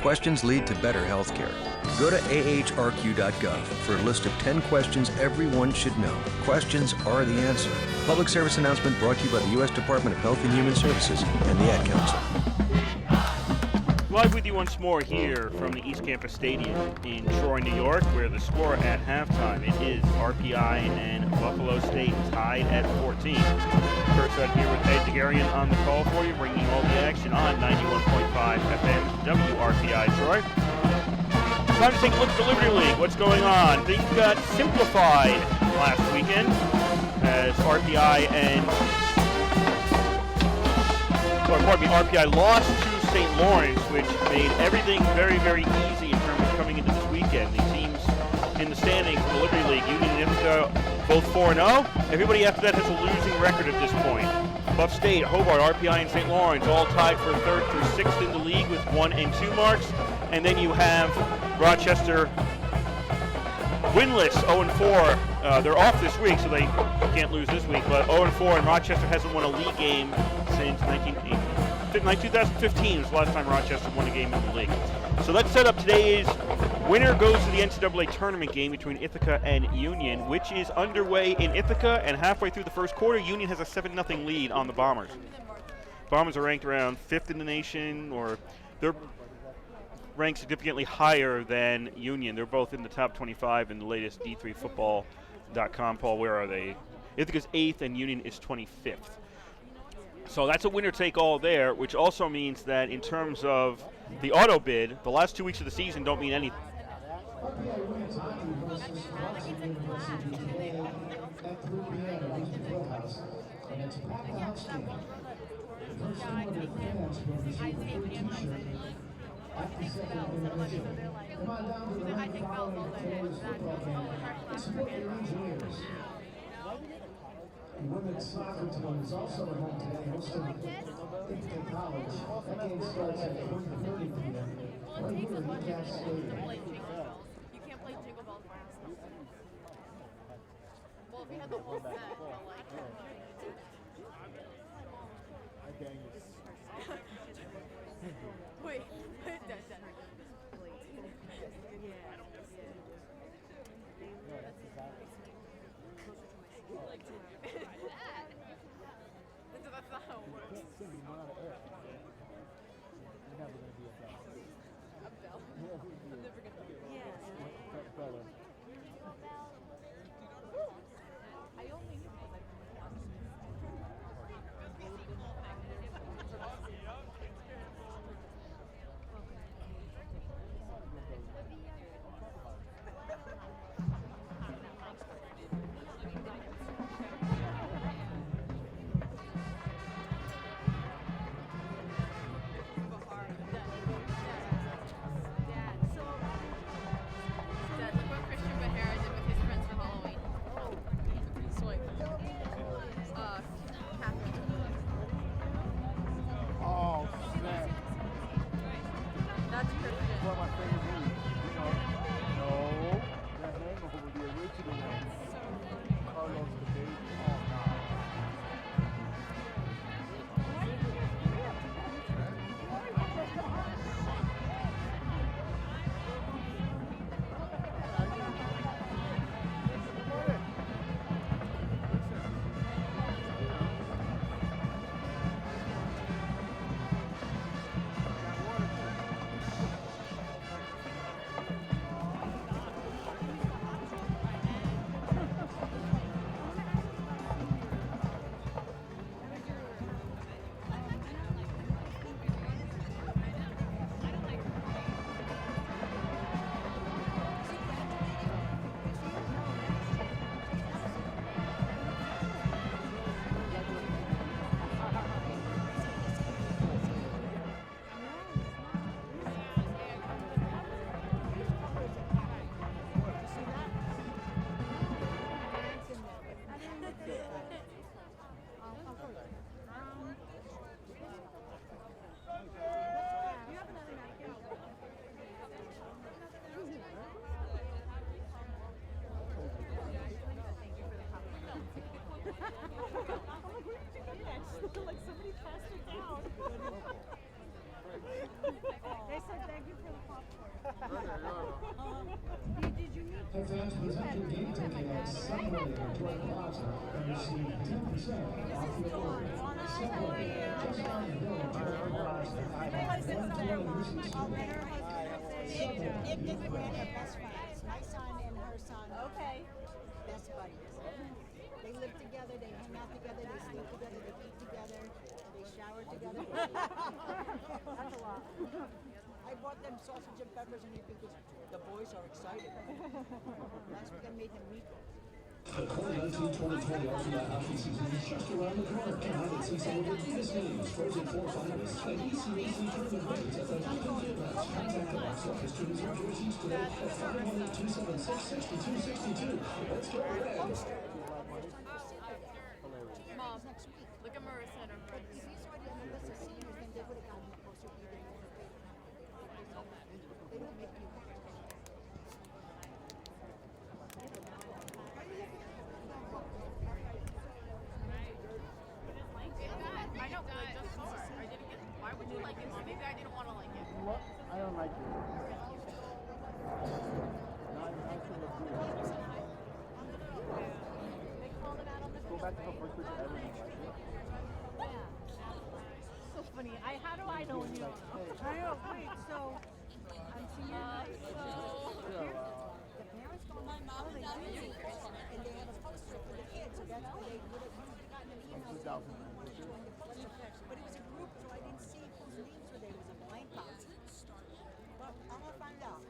Questions lead to better healthcare. Go to ahrq.gov for a list of 10 questions everyone should know. Questions are the answer. Public service announcement brought to you by the U.S. Department of Health and Human Services and the Ad Council. Live with you once more here from the East Campus Stadium in Troy, New York, where the score at halftime, it is RPI and Buffalo State tied at 14. First out here with Ed DeGarian on the call for you, bringing all the action on 91.5 FM WRPI Troy. Time to take a look at the Liberty League. What's going on? Things got simplified last weekend as RPI lost to St. Lawrence, which made everything very, very easy in terms of coming into this weekend. The teams in the standings for the Liberty League, Union and Ithaca, both 4-0. Everybody after that has a losing record at this point. Buff State, Hobart, RPI, and St. Lawrence all tied for 3rd through 6th in the league with 1 and 2 marks. And then you have Rochester, winless, 0-4. They're off this week, so they can't lose this week. But 0-4, and Rochester hasn't won a league game since 2015 was the last time Rochester won a game in the league. So let's set up today's winner goes to the NCAA tournament game between Ithaca and Union, which is underway in Ithaca, and halfway through the first quarter, Union has a 7-0 lead on the Bombers. Bombers are ranked around 5th in the nation, or they're ranked significantly higher than Union. They're both in the top 25 in the latest D3Football.com poll. Where are they? Ithaca's 8th and Union is 25th. So that's a winner-take-all there, which also means that in terms of the auto bid, the last 2 weeks of the season don't mean anything. RPI women's hockey versus Boston University today at 3 p.m. at Houston Fieldhouse, and it's packed house game. The first 200 fans will receive a free T-shirt at the second intermission. Come on down to the rink following today's football game and support your engineers. The women's soccer team is also at home today hosting Ithaca College. That game starts at 1:30 p.m. right here at UCAS Stadium. You can't play Jingle Bells by yourself. Well, if we had the whole set, Wait, that's not how it works. A bell? I'm never gonna be I only knew because like somebody passed it down. They said thank you for the popcorn. Did you meet? Hey fans, present your game ticket at Sunday at Toy Plaza and receive 10% off your order. Sunday, just down the hill at Toy Plaza. Nick and Grant are best friends. My son and her son. Okay. Best buddies. They live together, they hang out together, they sleep together, they eat together, they shower together. That's a lot. I bought them sausage and peppers and everything because the boys are excited. Last week I made them meatballs. The 2019-2020 RPI hockey season is just around the corner. Come out and see some of the biggest names, Frozen Four finalists, and ECAC tournament winners at the Hockey Gymnast. Contact the box office to reserve jerseys today at 518-276-6262. Let's go red. Mom, look at Marissa and her friends. If he's already on the list of seniors, then they would have gotten closer to either one. They don't make you. I don't like it. Go back to her first picture ever. So funny. How do I know you? I know. Wait. So I'm seeing the parents go my mom and dad and they have a poster for the kids. So that's why they would have gotten an email. But it was a group, so I didn't see whose names were there. It was a blank box. But I'm gonna find out.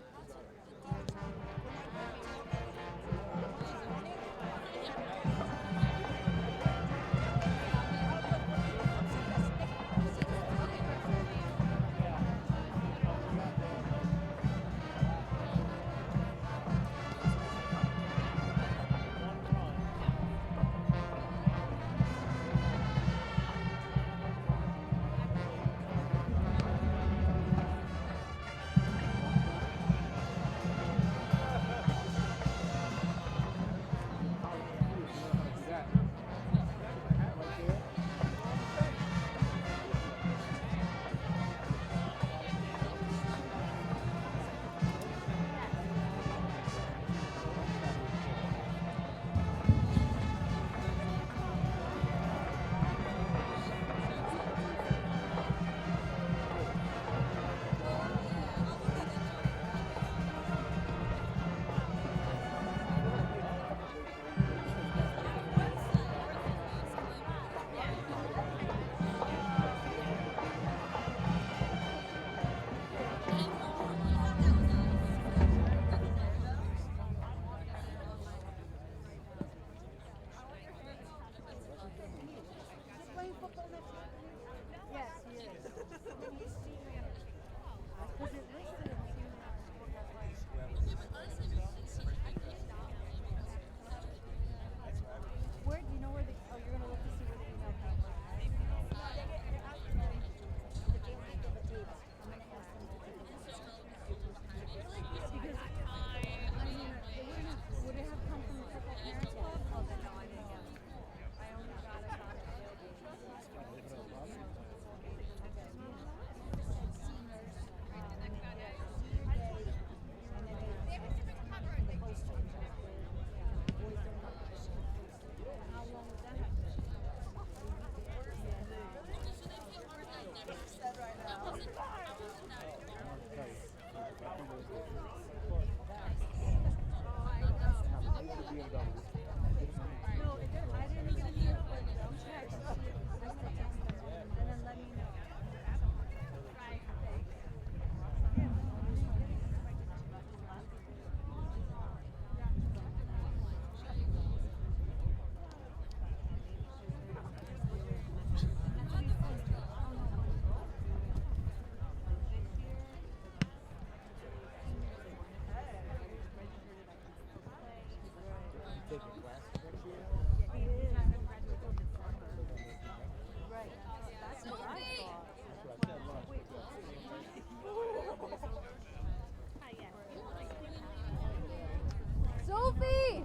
Sophie!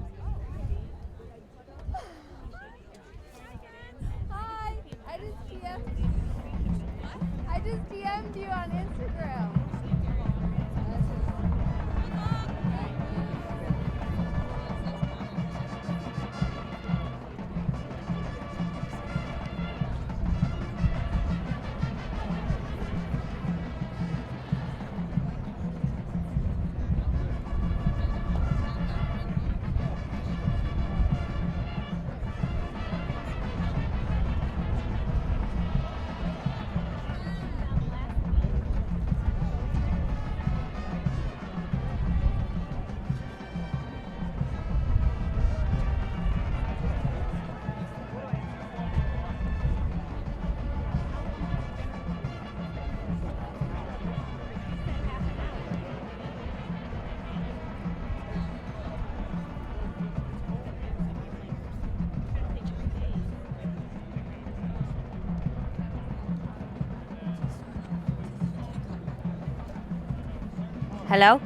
Hi! I just DM'd you on Instagram. Hello?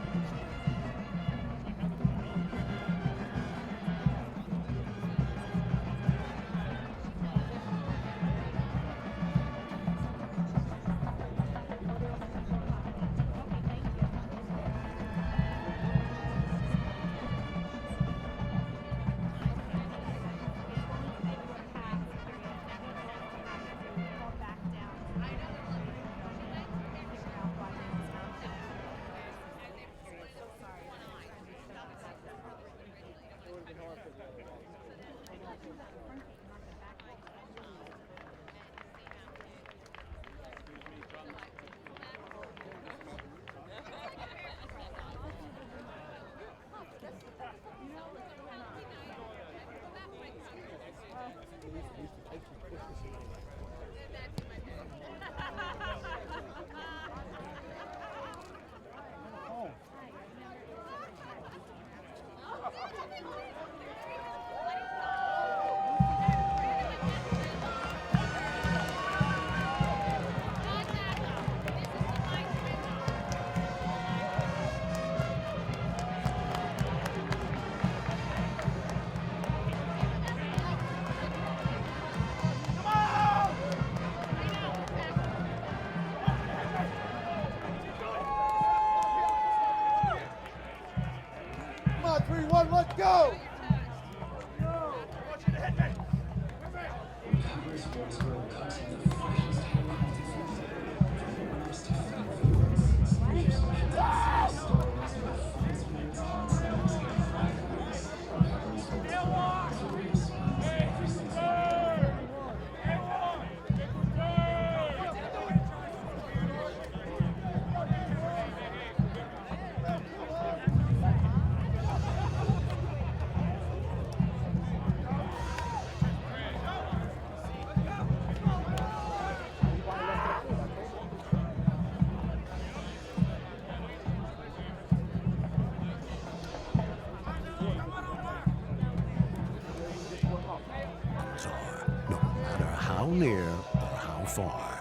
near or how far.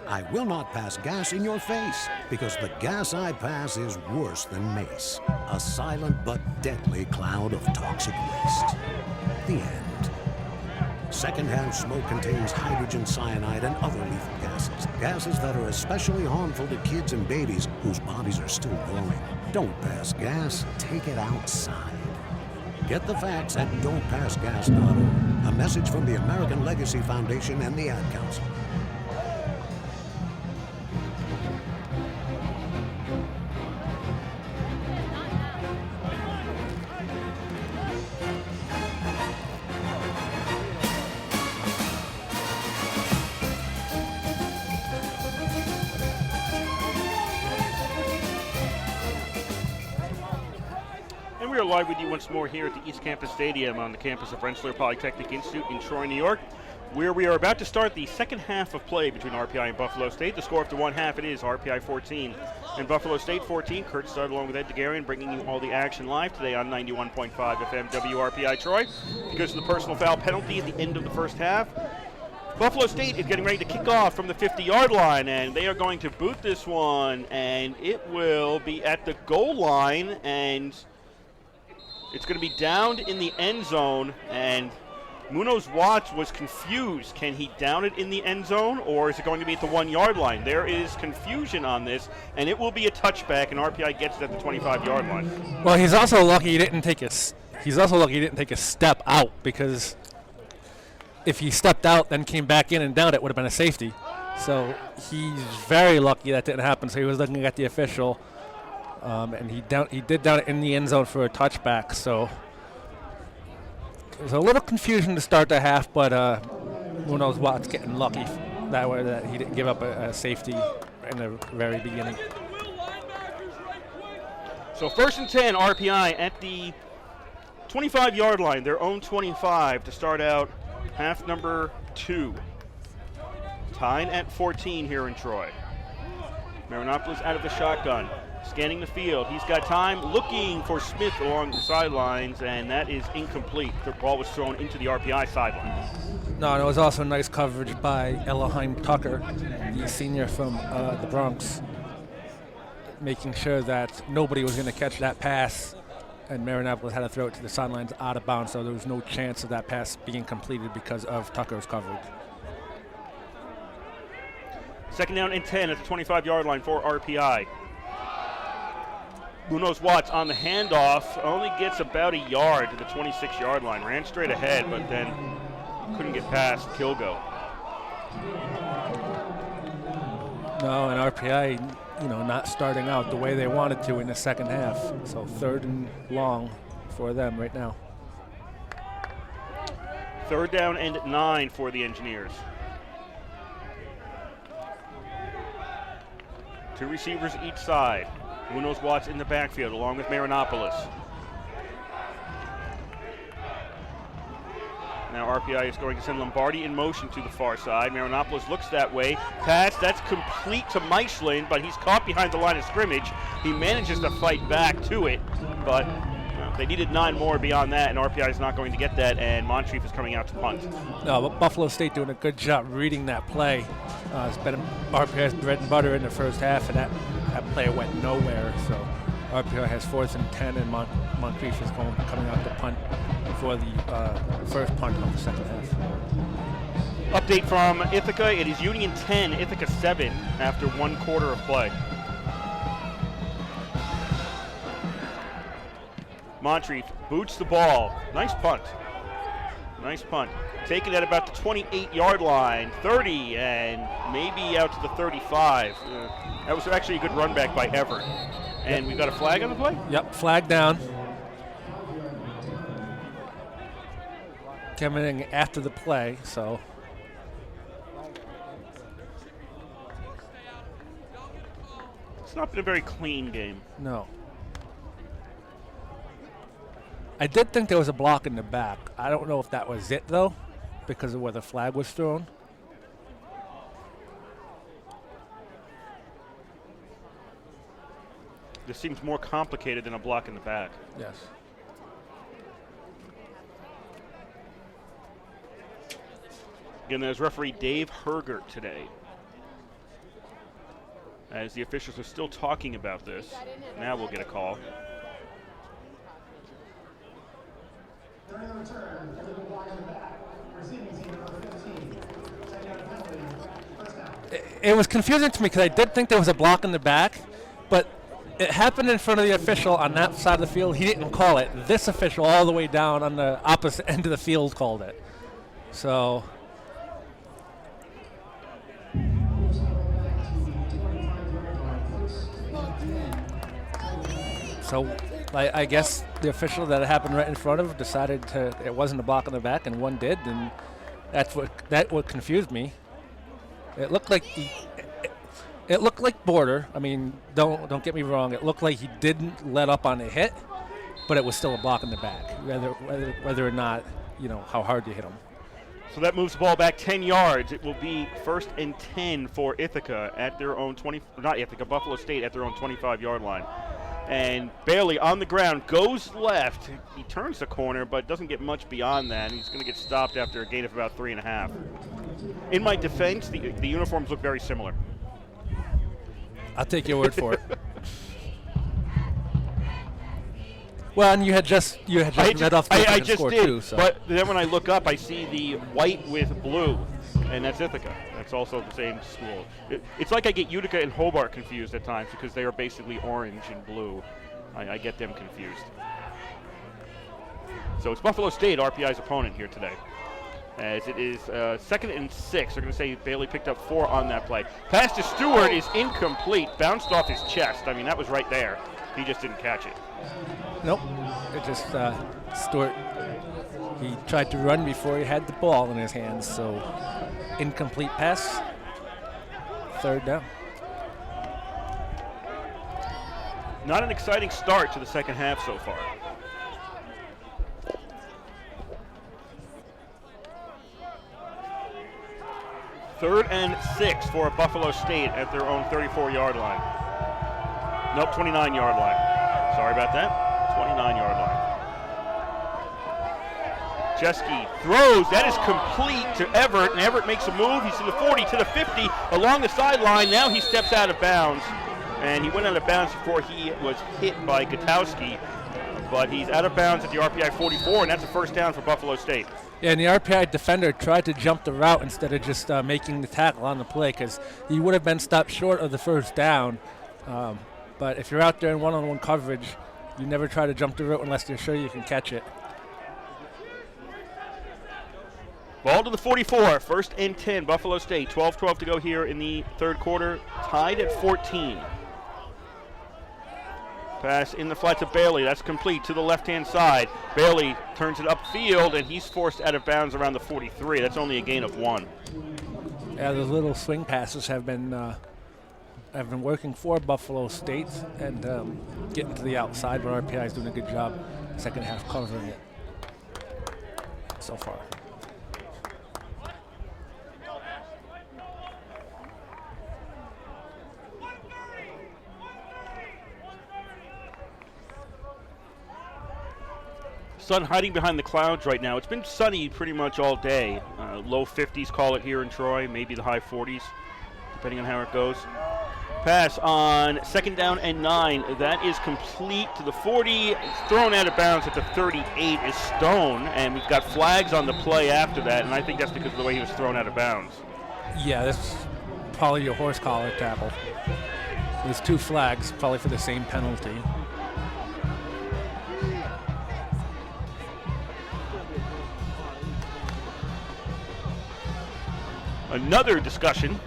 I will not pass gas in your face, because the gas I pass is worse than mace. A silent but deadly cloud of toxic waste. The end. Secondhand smoke contains hydrogen cyanide and other lethal gases. Gases that are especially harmful to kids and babies whose bodies are still growing. Don't pass gas, take it outside. Get the facts at don'tpassgas.org. A message from the American Legacy Foundation and the Ad Council. We are live with you once more here at the East Campus Stadium on the campus of Rensselaer Polytechnic Institute in Troy, New York, where we are about to start the second half of play between RPI and Buffalo State. The score after one half, it is RPI 14 and Buffalo State 14. Kurt started along with Ed DeGarian, bringing you all the action live today on 91.5 FM WRPI Troy. Because of the personal foul penalty at the end of the first half, Buffalo State is getting ready to kick off from the 50-yard line, and they are going to boot this one, and it will be at the goal line, and it's going to be downed in the end zone, and Munoz Watts was confused. Can he down it in the end zone, or is it going to be at the 1-yard line? There is confusion on this, and it will be a touchback, and RPI gets it at the 25-yard line. Well, he's also lucky he didn't take a step out, because if he stepped out then came back in and downed it, would have been a safety. So he's very lucky that didn't happen. So he was looking at the official. And he did down it in the end zone for a touchback. So there's a little confusion to start the half, but Munoz Watts getting lucky that way that he didn't give up a safety in the very beginning. So 1st and 10, RPI at the 25-yard line, their own 25 to start out half number 2. Tied at 14 here in Troy. Marinopoulos out of the shotgun. Scanning the field. He's got time, looking for Smith along the sidelines, and that is incomplete. The ball was thrown into the RPI sideline. No, and it was also nice coverage by Elohim Tucker, the senior from the Bronx, making sure that nobody was going to catch that pass, and Marinopoulos had to throw it to the sidelines out of bounds, so there was no chance of that pass being completed because of Tucker's coverage. 2nd down and 10 at the 25-yard line for RPI. Munoz Watts on the handoff only gets about a yard to the 26-yard line. Ran straight ahead, but then couldn't get past Kilgo. No, and RPI, not starting out the way they wanted to in the second half. So 3rd and long for them right now. 3rd down and 9 for the Engineers. 2 receivers each side. Munoz Watts in the backfield along with Marinopoulos. Now RPI is going to send Lombardi in motion to the far side. Marinopoulos looks that way. Pass, that's complete to Michelin, but he's caught behind the line of scrimmage. He manages to fight back to it, but they needed 9 more beyond that, and RPI is not going to get that, and Moncrief is coming out to punt. No, but Buffalo State doing a good job reading that play. It's been RPI's bread and butter in the first half, and that play went nowhere. So RPI has 4th and 10, and Moncrief is coming out to punt for the first punt of the second half. Update from Ithaca. It is Union 10, Ithaca 7 after 1 quarter of play. Moncrief boots the ball. Nice punt. Nice punt. Taken at about the 28-yard line, 30, and maybe out to the 35. That was actually a good run back by Everett. And we've got a flag on the play? Yep, flag down. Coming in after the play, so. It's not been a very clean game. No. I did think there was a block in the back. I don't know if that was it, though, because of where the flag was thrown. This seems more complicated than a block in the back. Yes. Again, there's referee Dave Hergert today. As the officials are still talking about this, now we'll get a call. During the return, illegal block in the back, receiving team number 15. Taking out a penalty, first down. It was confusing to me because I did think there was a block in the back, but it happened in front of the official on that side of the field. He didn't call it. This official all the way down on the opposite end of the field called it. So I guess the official that it happened right in front of decided it wasn't a block in the back, and one did, and that what confused me. It looked like it looked like border. I mean, don't get me wrong. It looked like he didn't let up on a hit, but it was still a block in the back, whether or not how hard you hit him. So that moves the ball back 10 yards. It will be 1st and 10 for Ithaca at their own Buffalo State at their own 25-yard line. And Bailey on the ground goes left. He turns the corner, but doesn't get much beyond that. He's going to get stopped after a gain of about 3.5. In my defense, the uniforms look very similar. I'll take your word for it. Well, and you had just read off the I just score did, too. So. But then when I look up, I see the white with blue, and that's Ithaca. That's also the same school. It's like I get Utica and Hobart confused at times because they are basically orange and blue. I get them confused. So it's Buffalo State, RPI's opponent here today. As it is 2nd and 6. They're going to say Bailey picked up 4 on that play. Pass to Stewart is incomplete. Bounced off his chest. I mean, that was right there. He just didn't catch it. Nope. It just Stewart. He tried to run before he had the ball in his hands, so incomplete pass. 3rd down. Not an exciting start to the second half so far. Third and 6 for Buffalo State at their own 34-yard line. Nope, 29-yard line. Sorry about that. 29-yard line. Jeske throws. That is complete to Everett, and Everett makes a move. He's to the 40, to the 50, along the sideline. Now he steps out of bounds, and he went out of bounds before he was hit by Gutowski. But he's out of bounds at the RPI 44, and that's a first down for Buffalo State. Yeah, and the RPI defender tried to jump the route instead of just making the tackle on the play because he would have been stopped short of the first down. But if you're out there in one-on-one coverage, you never try to jump the route unless you're sure you can catch it. Ball to the 44, 1st and 10, Buffalo State. 12-12 to go here in the 3rd quarter, tied at 14. Pass in the flat to Bailey. That's complete to the left-hand side. Bailey turns it upfield, and he's forced out of bounds around the 43. That's only a gain of 1. Yeah, those little swing passes have been working for Buffalo State and getting to the outside, but RPI is doing a good job second half covering it so far. Sun hiding behind the clouds right now. It's been sunny pretty much all day. Low 50s call it here in Troy, maybe the high 40s, depending on how it goes. Pass on 2nd down and 9. That is complete to the 40. It's thrown out of bounds at the 38 is Stone, and we've got flags on the play after that, and I think that's because of the way he was thrown out of bounds. Yeah, that's probably your horse collar tackle. There's 2 flags, probably for the same penalty. Another discussion.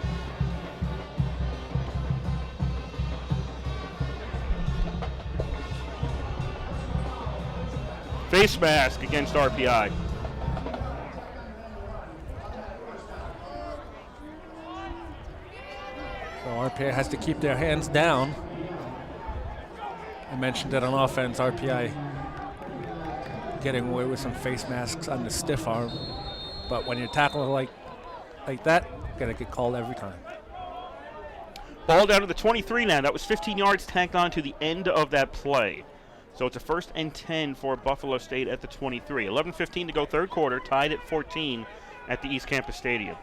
Face mask against RPI. So RPI has to keep their hands down. I mentioned that on offense, RPI getting away with some face masks on the stiff arm. But when you tackle like that, gotta get called every time. Ball down to the 23 now. That was 15 yards tacked on to the end of that play. So it's a 1st and 10 for Buffalo State at the 23. 11:15 to go 3rd quarter, tied at 14. at the East Campus Stadium.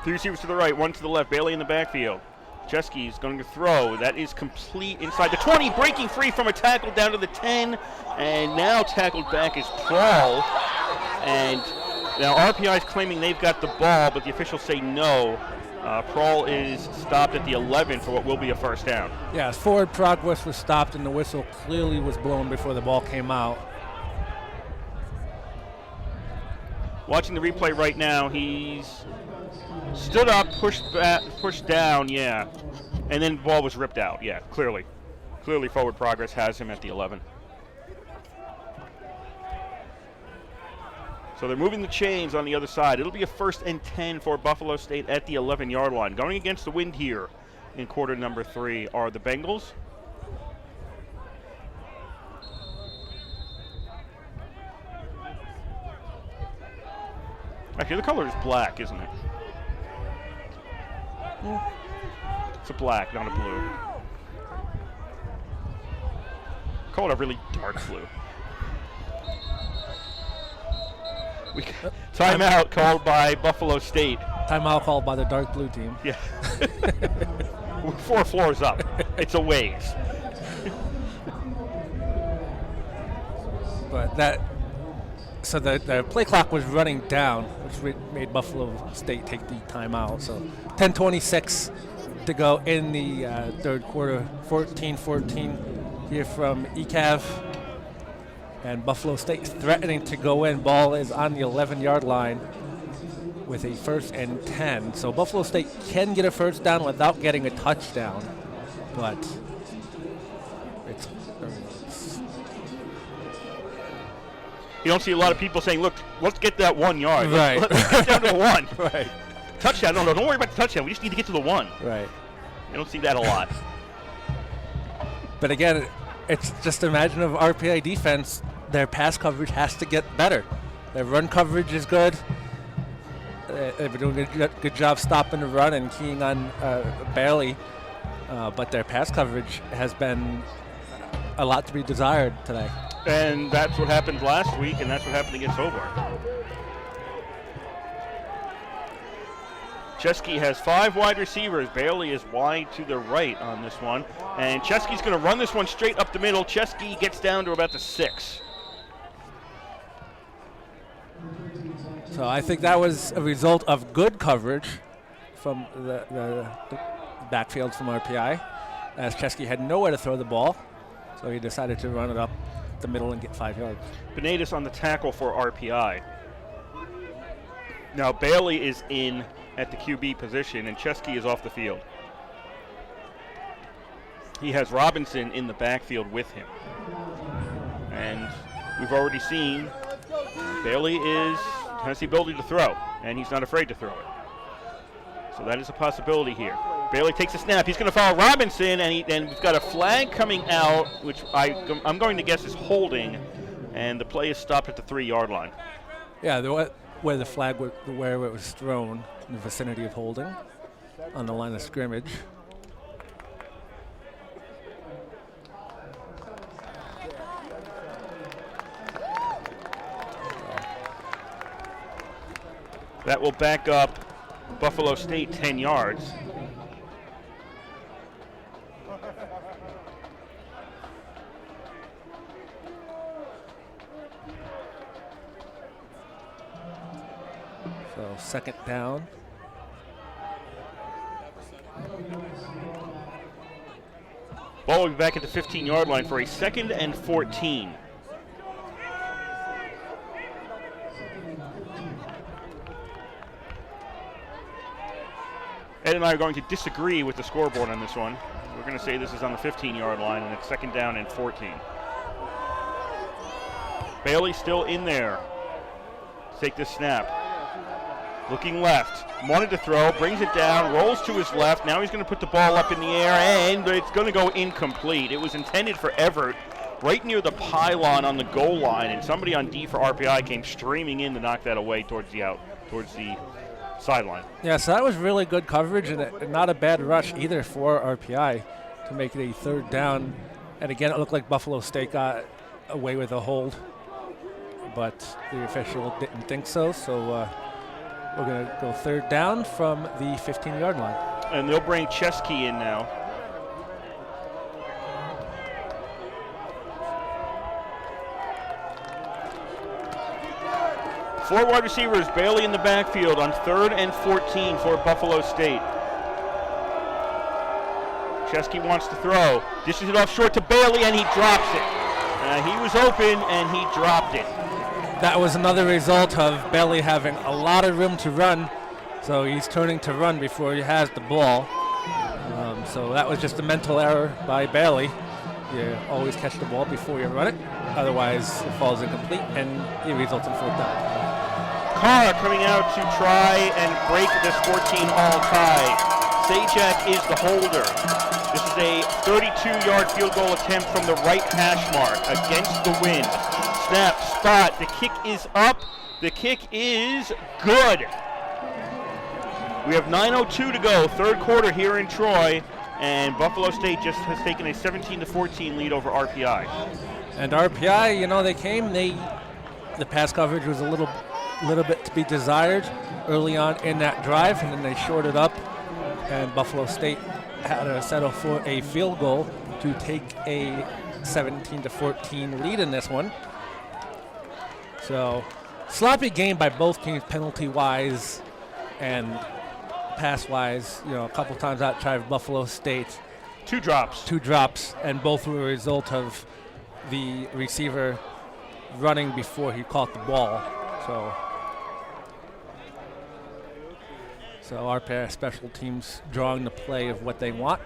Three receivers to the right, one to the left. Bailey in the backfield. Chesky is going to throw. That is complete inside the 20, breaking free from a tackle down to the 10, and now tackled back is Prawl. And now RPI is claiming they've got the ball, but the officials say no. Prawl is stopped at the 11 for what will be a first down. Yeah, forward progress was stopped, and the whistle clearly was blown before the ball came out. Watching the replay right now, he's stood up, pushed down, yeah, and then the ball was ripped out. Yeah, clearly forward progress has him at the 11. So they're moving the chains on the other side. It'll be a 1st and 10 for Buffalo State at the 11-yard line. Going against the wind here in quarter number 3 are the Bengals. Actually, the color is black, isn't it? It's a black, not a blue. Call it a really dark blue. Timeout called by Buffalo State. Timeout called by the dark blue team. Yeah. 4 floors up. It's a ways. But so the play clock was running down, which made Buffalo State take the timeout. So 10:26 to go in the third quarter, 14-14 here from ECAV. And Buffalo State threatening to go in. Ball is on the 11-yard line with a 1st and 10. So Buffalo State can get a first down without getting a touchdown, but it's you don't see a lot of people saying, look, let's get that 1 yard. Right. Let's get down to 1. Right. Touchdown. No, don't worry about the touchdown. We just need to get to the 1. Right. You don't see that a lot. But again, it's just imagine of RPI defense, their pass coverage has to get better. Their run coverage is good. They've been doing a good job stopping the run and keying on Bailey. But their pass coverage has been a lot to be desired today. And that's what happened last week, and that's what happened against Hobart. Chesky has 5 wide receivers. Bailey is wide to the right on this one. And Chesky's going to run this one straight up the middle. Chesky gets down to about the 6. So I think that was a result of good coverage from the backfield from RPI, as Chesky had nowhere to throw the ball. So he decided to run it up the middle and get 5 yards. Benatus on the tackle for RPI. Now Bailey is in at the QB position, and Chesky is off the field. He has Robinson in the backfield with him. And we've already seen Bailey has the ability to throw, and he's not afraid to throw it. So that is a possibility here. Bailey takes a snap. He's going to follow Robinson, and we've got a flag coming out, which I'm going to guess is holding, and the play is stopped at the 3-yard line. Yeah, where the flag where it was thrown in the vicinity of holding on the line of scrimmage. That will back up Buffalo State 10 yards. So 2nd down. Ball will be back at the 15-yard line for a 2nd and 14. Ed and I are going to disagree with the scoreboard on this one. We're going to say this is on the 15-yard line, and it's 2nd down and 14. Bailey still in there. Take this snap. Looking left. Wanted to throw, brings it down, rolls to his left. Now he's going to put the ball up in the air, and it's going to go incomplete. It was intended for Everett, right near the pylon on the goal line, and somebody on D for RPI came streaming in to knock that away towards the sideline. Yeah, so that was really good coverage and not a bad rush either for RPI to make it a 3rd down. And again, it looked like Buffalo State got away with a hold, but the official didn't think so. So we're going to go third down from the 15-yard line. And they'll bring Chesky in now. Four wide receivers, Bailey in the backfield on 3rd and 14 for Buffalo State. Chesky wants to throw. Dishes it off short to Bailey, and he drops it. He was open, and he dropped it. That was another result of Bailey having a lot of room to run, so he's turning to run before he has the ball. So that was just a mental error by Bailey. You always catch the ball before you run it, otherwise it falls incomplete, and it results in 4th down. Carr coming out to try and break this 14-all tie. Sajak is the holder. This is a 32-yard field goal attempt from the right hash mark against the wind. Snap, spot, the kick is up. The kick is good. We have 9:02 to go, 3rd quarter here in Troy, and Buffalo State just has taken a 17-14 lead over RPI. And RPI, you know, the pass coverage was a little bit to be desired early on in that drive, and then they shorted up, and Buffalo State had to settle for a field goal to take a 17-14 lead in this one. So sloppy game by both teams, penalty-wise and pass-wise. You know, a couple times outside Buffalo State. 2 drops. 2 drops, and both were a result of the receiver running before he caught the ball. So RPI special teams drawing the play of what they want.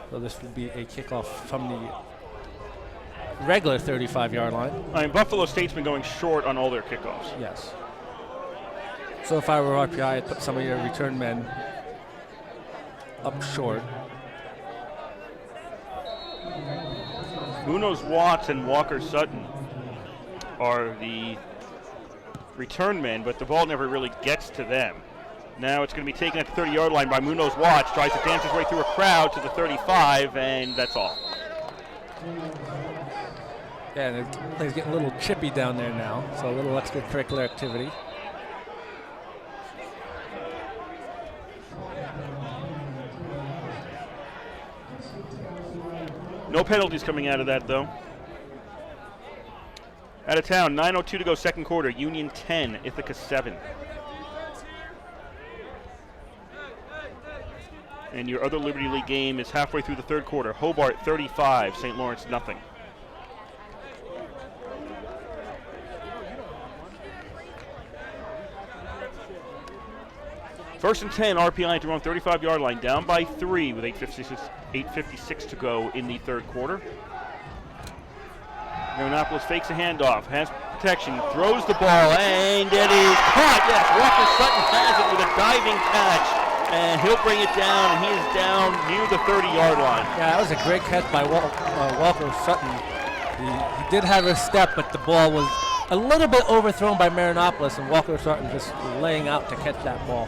So this will be a kickoff from the regular 35-yard line. I mean, Buffalo State's been going short on all their kickoffs. Yes. So if I were RPI, I'd put some of your return men up short. Munoz Watts and Walker Sutton are the return men, but the ball never really gets to them. Now it's going to be taken at the 30-yard line by Munoz Watts. Tries to dance his way through a crowd to the 35, and that's all. Yeah, and the play's getting a little chippy down there now, so a little extracurricular activity. No penalties coming out of that, though. Out of town, 9:02 to go, 2nd quarter. Union 10, Ithaca 7. And your other Liberty League game is halfway through the 3rd quarter. Hobart 35, St. Lawrence nothing. First and 10, RPI at their own 35-yard line, down by 3 with 8:56 to go in the 3rd quarter. Marinopoulos fakes a handoff, has protection, throws the ball, and it is caught. Yes, Walker Sutton has it with a diving catch. And he'll bring it down, and he is down near the 30-yard line. Yeah, that was a great catch by Walker Sutton. He did have a step, but the ball was a little bit overthrown by Marinopoulos, and Walker Sutton just laying out to catch that ball.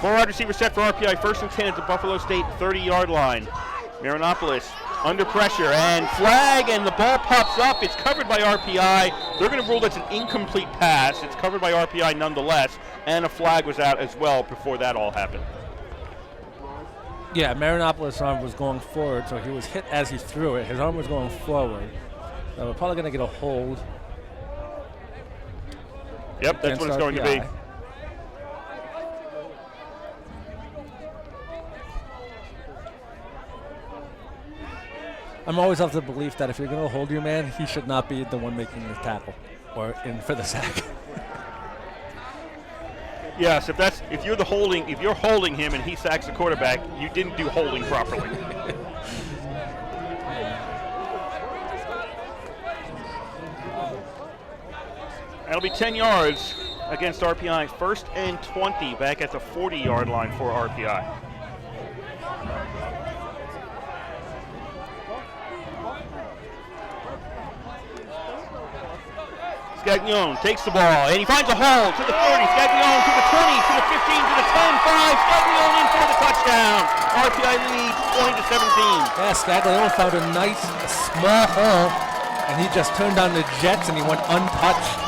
4 wide receiver set for RPI, 1st and 10 at the Buffalo State 30-yard line. Marinopoulos under pressure, and flag, and the ball pops up. It's covered by RPI. They're going to rule that's an incomplete pass. It's covered by RPI nonetheless, and a flag was out as well before that all happened. Yeah, Marinopoulos' arm was going forward, so he was hit as he threw it. His arm was going forward. So we're probably going to get a hold. Yep, that's what it's going to be. I'm always of the belief that if you're going to hold your man, he should not be the one making the tackle or in for the sack. Yes, if you're holding him and he sacks the quarterback, you didn't do holding properly. That'll be 10 yards against RPI. 1st and 20 back at the 40-yard line for RPI. Scagnon takes the ball, and he finds a hole to the 30. Scagnon to the 20, to the 15, to the 10, 5. Scagnon in for the touchdown. RPI leads 20-17. Yeah, Scagnon found a nice small hole and he just turned on the Jets and he went untouched.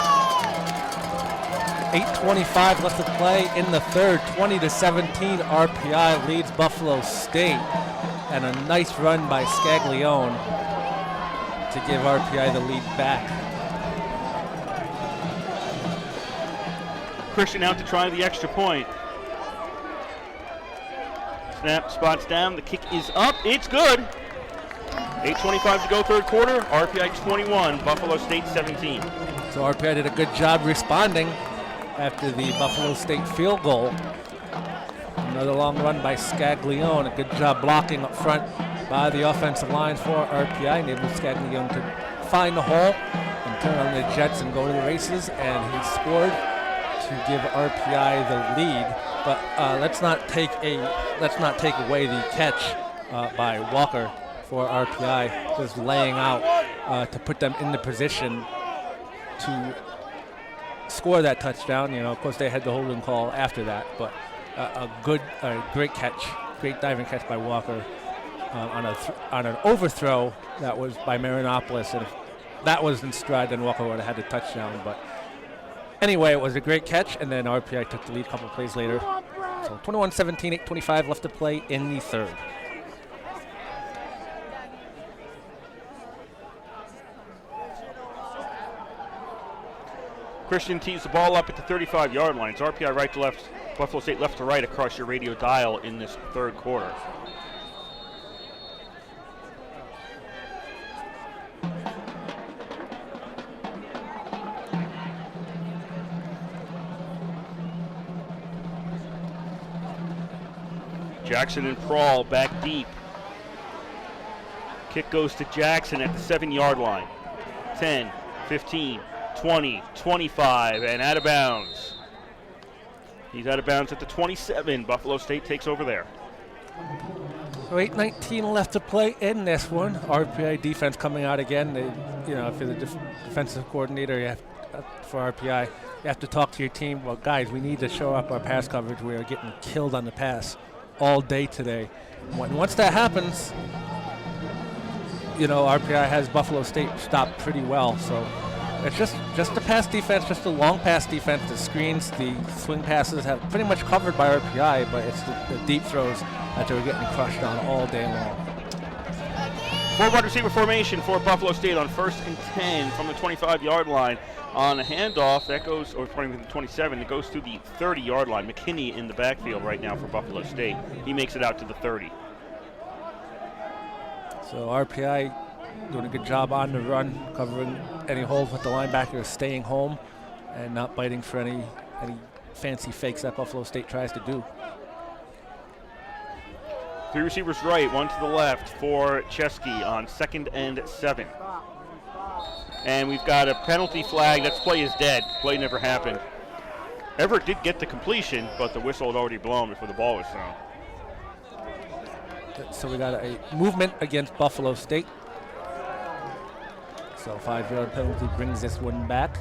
8:25 left to play in the third. 20-17, RPI leads Buffalo State, and a nice run by Scaglione to give RPI the lead back. Christian out to try the extra point. Snap, spots down, the kick is up, it's good. 8:25 to go third quarter, RPI 21, Buffalo State 17. So RPI did a good job responding after the Buffalo State field goal. Another long run by Scaglione, a good job blocking up front by the offensive line for RPI, enabled Scaglione to find the hole and turn on the Jets and go to the races, and he scored to give RPI the lead. But let's not take away the catch by Walker for RPI, just laying out to put them in the position to score that touchdown. You know, of course they had the holding call after that, but a great catch, great diving catch by Walker on an overthrow that was by Marinopoulos, and if that was in stride, then Walker would have had the touchdown. But anyway, it was a great catch, and then RPI took the lead a couple plays later. So 21-17, 8:25 left to play in the third. Christian tees the ball up at the 35-yard line. It's RPI right to left, Buffalo State left to right across your radio dial in this third quarter. Jackson and Prawl back deep. Kick goes to Jackson at the 7-yard line. 10, 15, 20, 25, and out of bounds. He's out of bounds at the 27. Buffalo State takes over there. So 8:19 left to play in this one. RPI defense coming out again. They, you know, if you're the defensive coordinator, you have for RPI, you have to talk to your team. Well, guys, we need to show up our pass coverage. We are getting killed on the pass all day today. Once that happens, you know, RPI has Buffalo State stopped pretty well. So it's just the pass defense, just the long pass defense, the screens, the swing passes have pretty much covered by RPI, but it's the deep throws that they were getting crushed on all day long. 4 wide receiver formation for Buffalo State on 1st and 10 from the 25-yard line. On a handoff, that goes, or from the 27, it goes to the 30-yard line. McKinney in the backfield right now for Buffalo State. He makes it out to the 30. So RPI doing a good job on the run, covering any holes with the linebackers, staying home and not biting for any fancy fakes that Buffalo State tries to do. 3 receivers right, 1 to the left for Chesky on 2nd and 7. And we've got a penalty flag. That play is dead. Play never happened. Everett did get the completion, but the whistle had already blown before the ball was thrown. So we got a movement against Buffalo State. So 5-yard penalty brings this one back.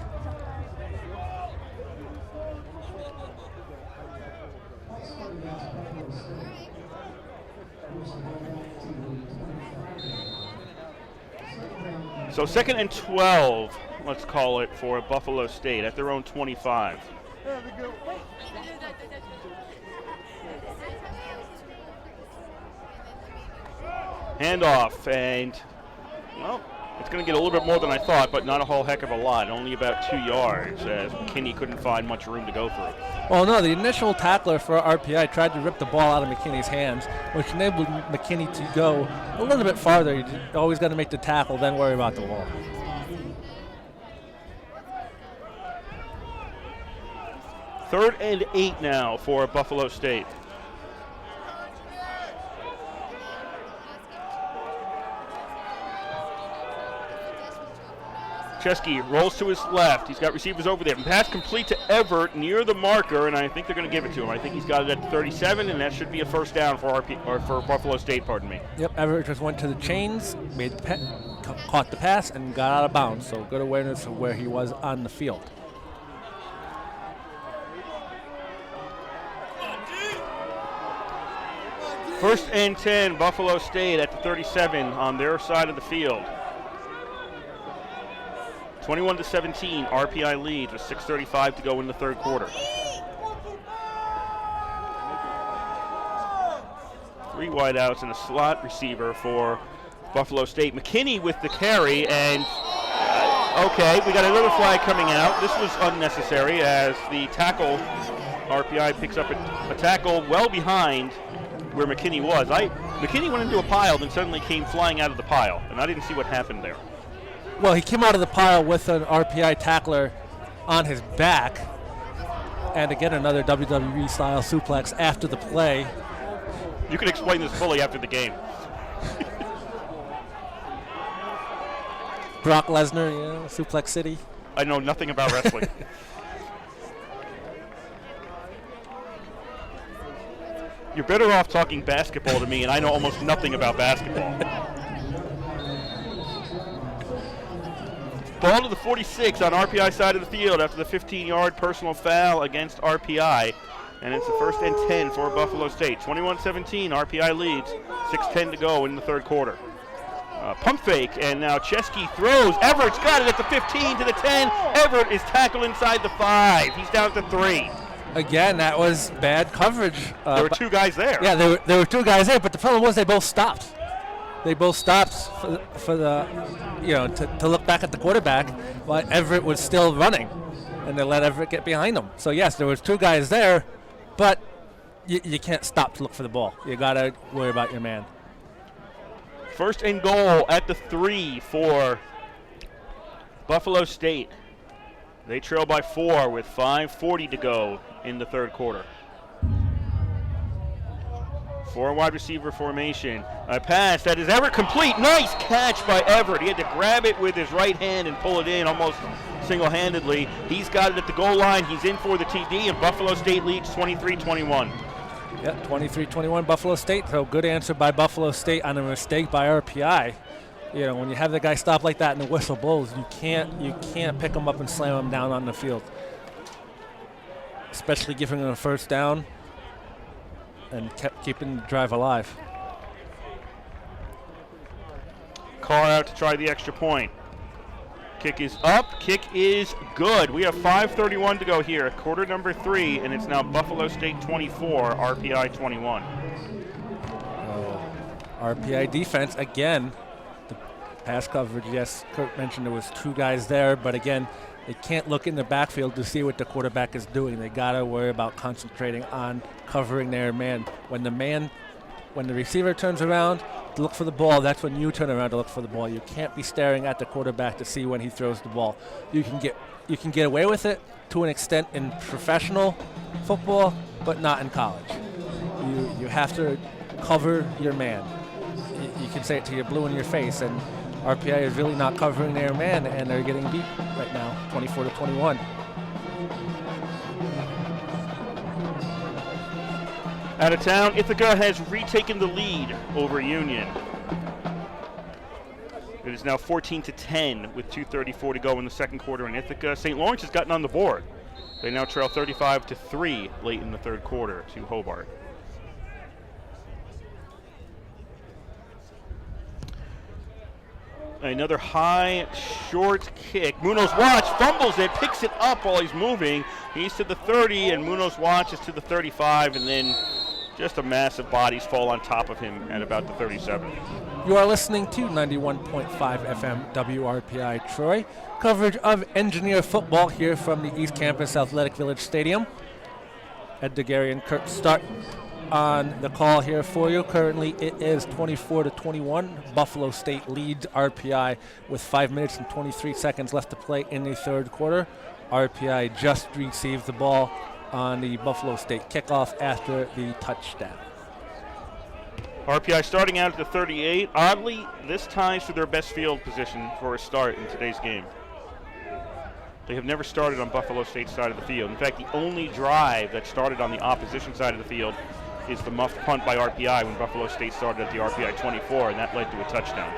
So 2nd and 12, let's call it, for Buffalo State at their own 25. Handoff, and, well, it's going to get a little bit more than I thought, but not a whole heck of a lot. Only about 2 yards, as McKinney couldn't find much room to go through. Well, no, the initial tackler for RPI tried to rip the ball out of McKinney's hands, which enabled McKinney to go a little bit farther. You always got to make the tackle, then worry about the ball. Third and 8 now for Buffalo State. Chesky rolls to his left. He's got receivers over there. Pass complete to Everett near the marker, and I think they're going to give it to him. I think he's got it at 37, and that should be a first down for for Buffalo State, pardon me. Yep, Everett just went to the chains, made caught the pass, and got out of bounds. So good awareness of where he was on the field. First and 10, Buffalo State at the 37 on their side of the field. 21-17, RPI leads with 6:35 to go in the third quarter. 3 wideouts and a slot receiver for Buffalo State. McKinney with the carry, and okay, we got another flag coming out. This was unnecessary as the tackle, RPI picks up a tackle well behind where McKinney was. McKinney went into a pile, then suddenly came flying out of the pile, and I didn't see what happened there. Well, he came out of the pile with an RPI tackler on his back, and again another WWE-style suplex after the play. You can explain this fully after the game. Brock Lesnar, Suplex City. I know nothing about wrestling. You're better off talking basketball to me, and I know almost nothing about basketball. Ball to the 46 on RPI side of the field after the 15-yard personal foul against RPI. And it's the 1st and 10 for Buffalo State. 21-17, RPI leads. 6:10 to go in the third quarter. Pump fake, and now Chesky throws. Everett's got it at the 15 to the 10. Everett is tackled inside the 5. He's down to 3. Again, that was bad coverage. There were 2 guys there. Yeah, there were 2 guys there, but the problem was they both stopped. They both stopped for the, to look back at the quarterback while Everett was still running, and they let Everett get behind him. So yes, there was 2 guys there, but you can't stop to look for the ball. You gotta worry about your man. 1st and goal at the 3 for Buffalo State. They trail by 4 with 5:40 to go in the third quarter. 4 wide receiver formation. A pass that is Everett complete. Nice catch by Everett. He had to grab it with his right hand and pull it in almost single-handedly. He's got it at the goal line. He's in for the TD, and Buffalo State leads 23-21. Yep, 23-21 Buffalo State. So good answer by Buffalo State on a mistake by RPI. When you have the guy stop like that and the whistle blows, you can't pick him up and slam him down on the field. Especially giving him a first down and keeping the drive alive. Carr out to try the extra point. Kick is up. Kick is good. We have 5:31 to go here. Quarter number 3, and it's now Buffalo State 24, RPI 21. RPI defense, again, the pass coverage, yes, Kurt mentioned there was 2 guys there, but again, they can't look in the backfield to see what the quarterback is doing. They got to worry about concentrating on covering their man. When the receiver turns around to look for the ball, that's when you turn around to look for the ball. You can't be staring at the quarterback to see when he throws the ball. You can get away with it to an extent in professional football, but not in college. You have to cover your man. You can say it till you're blue in your face, and RPI is really not covering their man, and they're getting beat right now, 24-21. Out of town, Ithaca has retaken the lead over Union. It is now 14-10 with 2:34 to go in the second quarter in Ithaca. St. Lawrence has gotten on the board. They now trail 35-3 late in the third quarter to Hobart. Another high, short kick. Munoz Watch fumbles it, picks it up while he's moving. He's to the 30, and Munoz Watch is to the 35, and then just a mass of bodies fall on top of him at about the 37. You are listening to 91.5 FM WRPI Troy. Coverage of Engineer football here from the East Campus Athletic Village Stadium. Ed DeGarry and Kurt start on the call here for you. Currently it is 24-21. Buffalo State leads RPI with 5 minutes and 23 seconds left to play in the third quarter. RPI just received the ball on the Buffalo State kickoff after the touchdown. RPI starting out at the 38. Oddly, this ties for their best field position for a start in today's game. They have never started on Buffalo State's side of the field. In fact, the only drive that started on the opposition side of the field is the muffed punt by RPI when Buffalo State started at the RPI 24, and that led to a touchdown.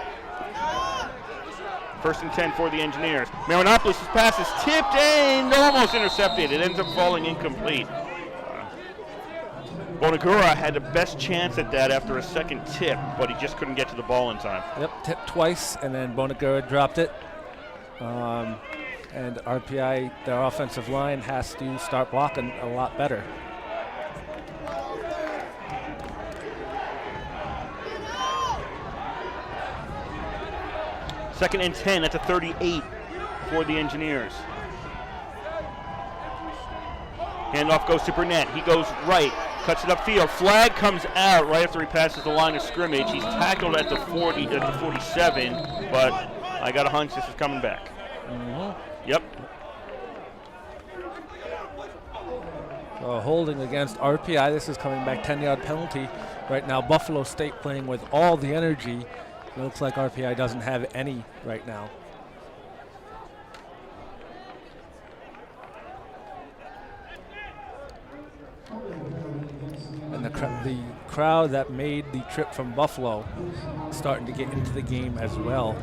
1st and 10 for the Engineers. Marinopoulos' pass is tipped and almost intercepted. It ends up falling incomplete. Bonagura had the best chance at that after a second tip, but he just couldn't get to the ball in time. Yep, tipped twice, and then Bonagura dropped it. And RPI, their offensive line, has to start blocking a lot better. Second and 10 at the 38 for the Engineers. Handoff goes to Burnett. He goes right, cuts it upfield. Flag comes out right after he passes the line of scrimmage. He's tackled at the 47, but I got a hunch this is coming back. Yep. So holding against RPI. This is coming back, 10-yard penalty. Right now, Buffalo State playing with all the energy. It looks like RPI doesn't have any right now. And the crowd that made the trip from Buffalo starting to get into the game as well.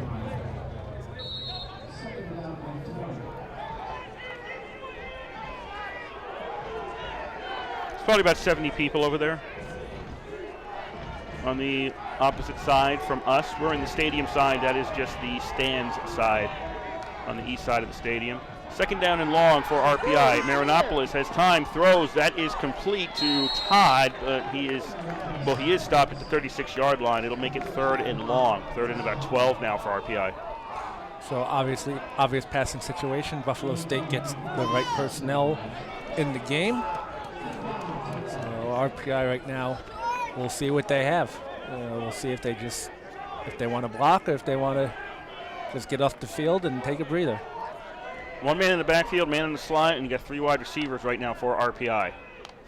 It's probably about 70 people over there. On the opposite side from us, we're in the stadium side. That is just the stands side on the east side of the stadium. Second down and long for RPI. Marinopoulos has time, throws. That is complete to Todd, but he is stopped at the 36-yard line. It'll make it third and long. Third and about 12 now for RPI. So obvious passing situation. Buffalo State gets the right personnel in the game. So RPI right now, we'll see what they have. We'll see if they want to block or if they want to just get off the field and take a breather. One man in the backfield, man in the slot, and you got 3 wide receivers right now for RPI.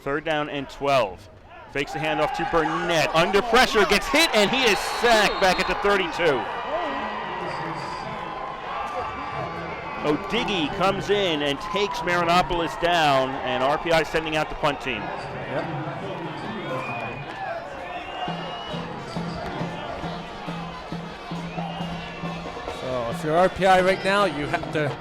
Third down and 12. Fakes the handoff to Burnett. Under pressure, gets hit, and he is sacked back at the 32. O'Diggy comes in and takes Marinopoulos down, and RPI sending out the punt team. Yep. So if you're RPI right now, you have to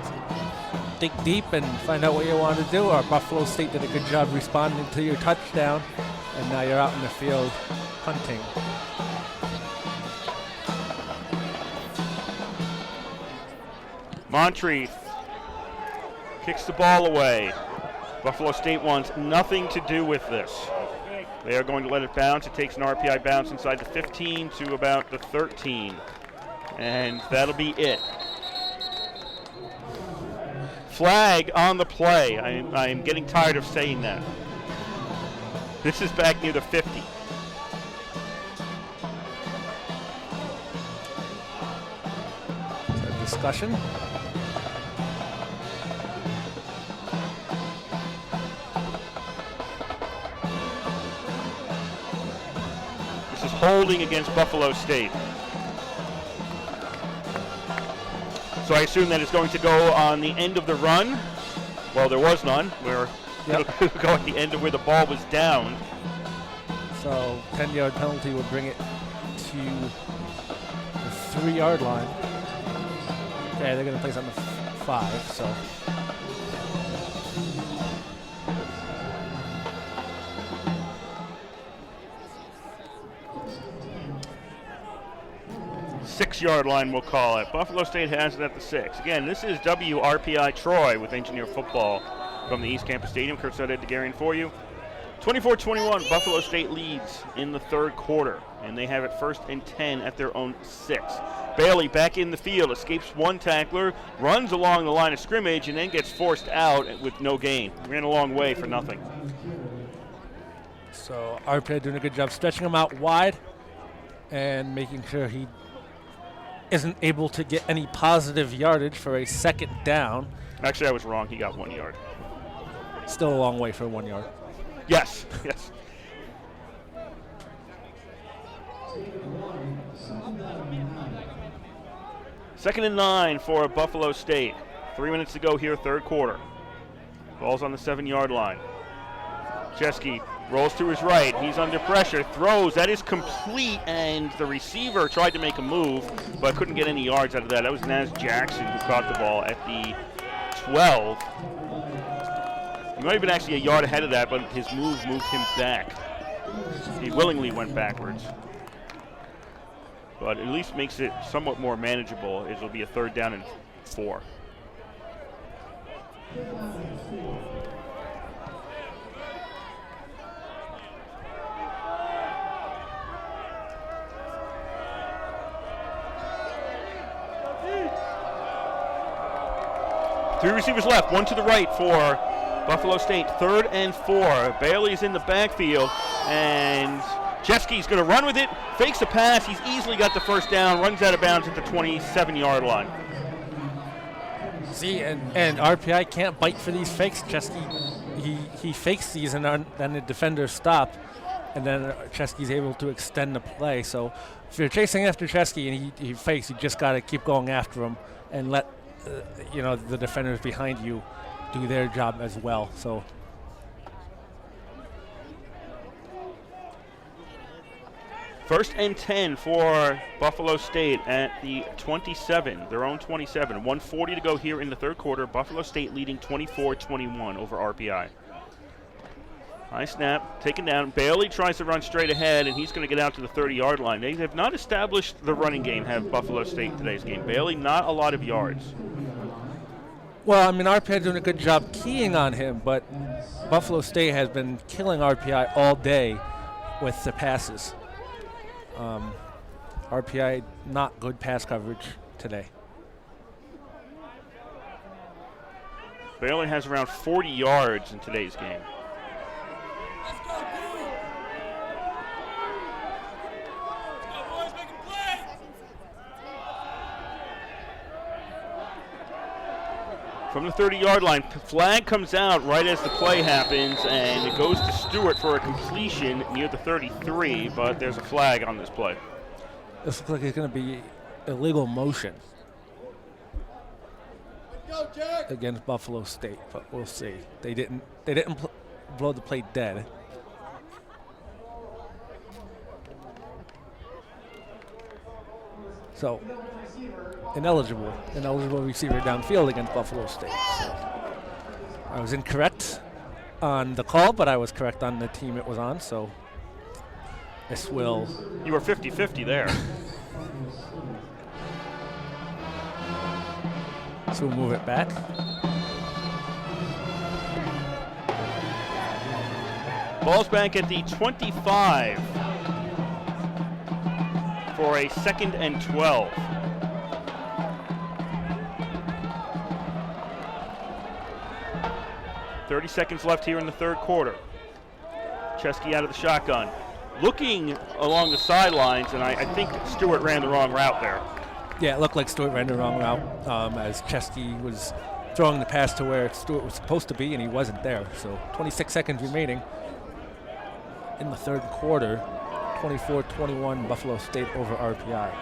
dig deep and find out what you want to do. Or Buffalo State did a good job responding to your touchdown, and now you're out in the field punting. Moncrief kicks the ball away. Buffalo State wants nothing to do with this. They are going to let it bounce. It takes an RPI bounce inside the 15 to about the 13. And that'll be it. Flag on the play. I'm getting tired of saying that. This is back near the 50. Discussion. This is holding against Buffalo State. So I assume that it's going to go on the end of the run. Well, there was none. It'll go at the end of where the ball was down. So 10-yard penalty would bring it to the 3-yard line. Okay, they're going to place on the 5, so. Six-yard line, we'll call it. Buffalo State has it at the 6. Again, this is WRPI Troy with Engineer Football from the East Campus Stadium. Kurt Sudette DeGarian for you. 24-21, Buffalo State leads in the third quarter, and they have it first and 10 at their own 6. Bailey back in the field, escapes one tackler, runs along the line of scrimmage, and then gets forced out with no gain. Ran a long way for nothing. So RPI doing a good job stretching him out wide and making sure he isn't able to get any positive yardage for a second down. Actually, I was wrong. He got 1 yard. Still a long way for 1 yard. Yes, yes. Second and 9 for Buffalo State. 3 minutes to go here, third quarter. Ball's on the 7-yard line. Chesky rolls to his right. He's under pressure. Throws. That is complete, and the receiver tried to make a move, but couldn't get any yards out of that. That was Naz Jackson who caught the ball at the 12. He might have been actually a yard ahead of that, but his move moved him back. He willingly went backwards. But at least makes it somewhat more manageable. It'll be a third down and 4. Three receivers left, one to the right for Buffalo State. 3rd and 4. Bailey's in the backfield, and Chesky's going to run with it, fakes a pass. He's easily got the first down, runs out of bounds at the 27-yard line. See, and RPI can't bite for these fakes. Chesky, he fakes these, and then the defenders stop, and then Chesky's able to extend the play. So if you're chasing after Chesky and he fakes, you just got to keep going after him and let the defenders behind you do their job as well. So first and 10 for Buffalo State at the 27, their own 27. 1:40 to go here in the third quarter. Buffalo State leading 24-21 over RPI. High snap, taken down. Bailey tries to run straight ahead, and he's going to get out to the 30-yard line. They have not established the running game, have Buffalo State in today's game. Bailey, not a lot of yards. Well, I mean, RPI doing a good job keying on him, but Buffalo State has been killing RPI all day with the passes. RPI, not good pass coverage today. Bailey has around 40 yards in today's game. From the 30-yard line, flag comes out right as the play happens, and it goes to Stewart for a completion near the 33, but there's a flag on this play. This looks like it's going to be illegal motion against Buffalo State, but we'll see. They didn't blow the play dead. So ineligible receiver downfield against Buffalo State. So I was incorrect on the call, but I was correct on the team it was on. So this will. You were 50-50 there. So we'll move it back. Ball's back at the 25 for a 2nd and 12. .30 seconds left here in the third quarter. Chesky out of the shotgun. Looking along the sidelines, and I think Stewart ran the wrong route there. Yeah, it looked like Stewart ran the wrong route as Chesky was throwing the pass to where Stewart was supposed to be, and he wasn't there. So 26 seconds remaining in the third quarter. 24-21 Buffalo State over RPI.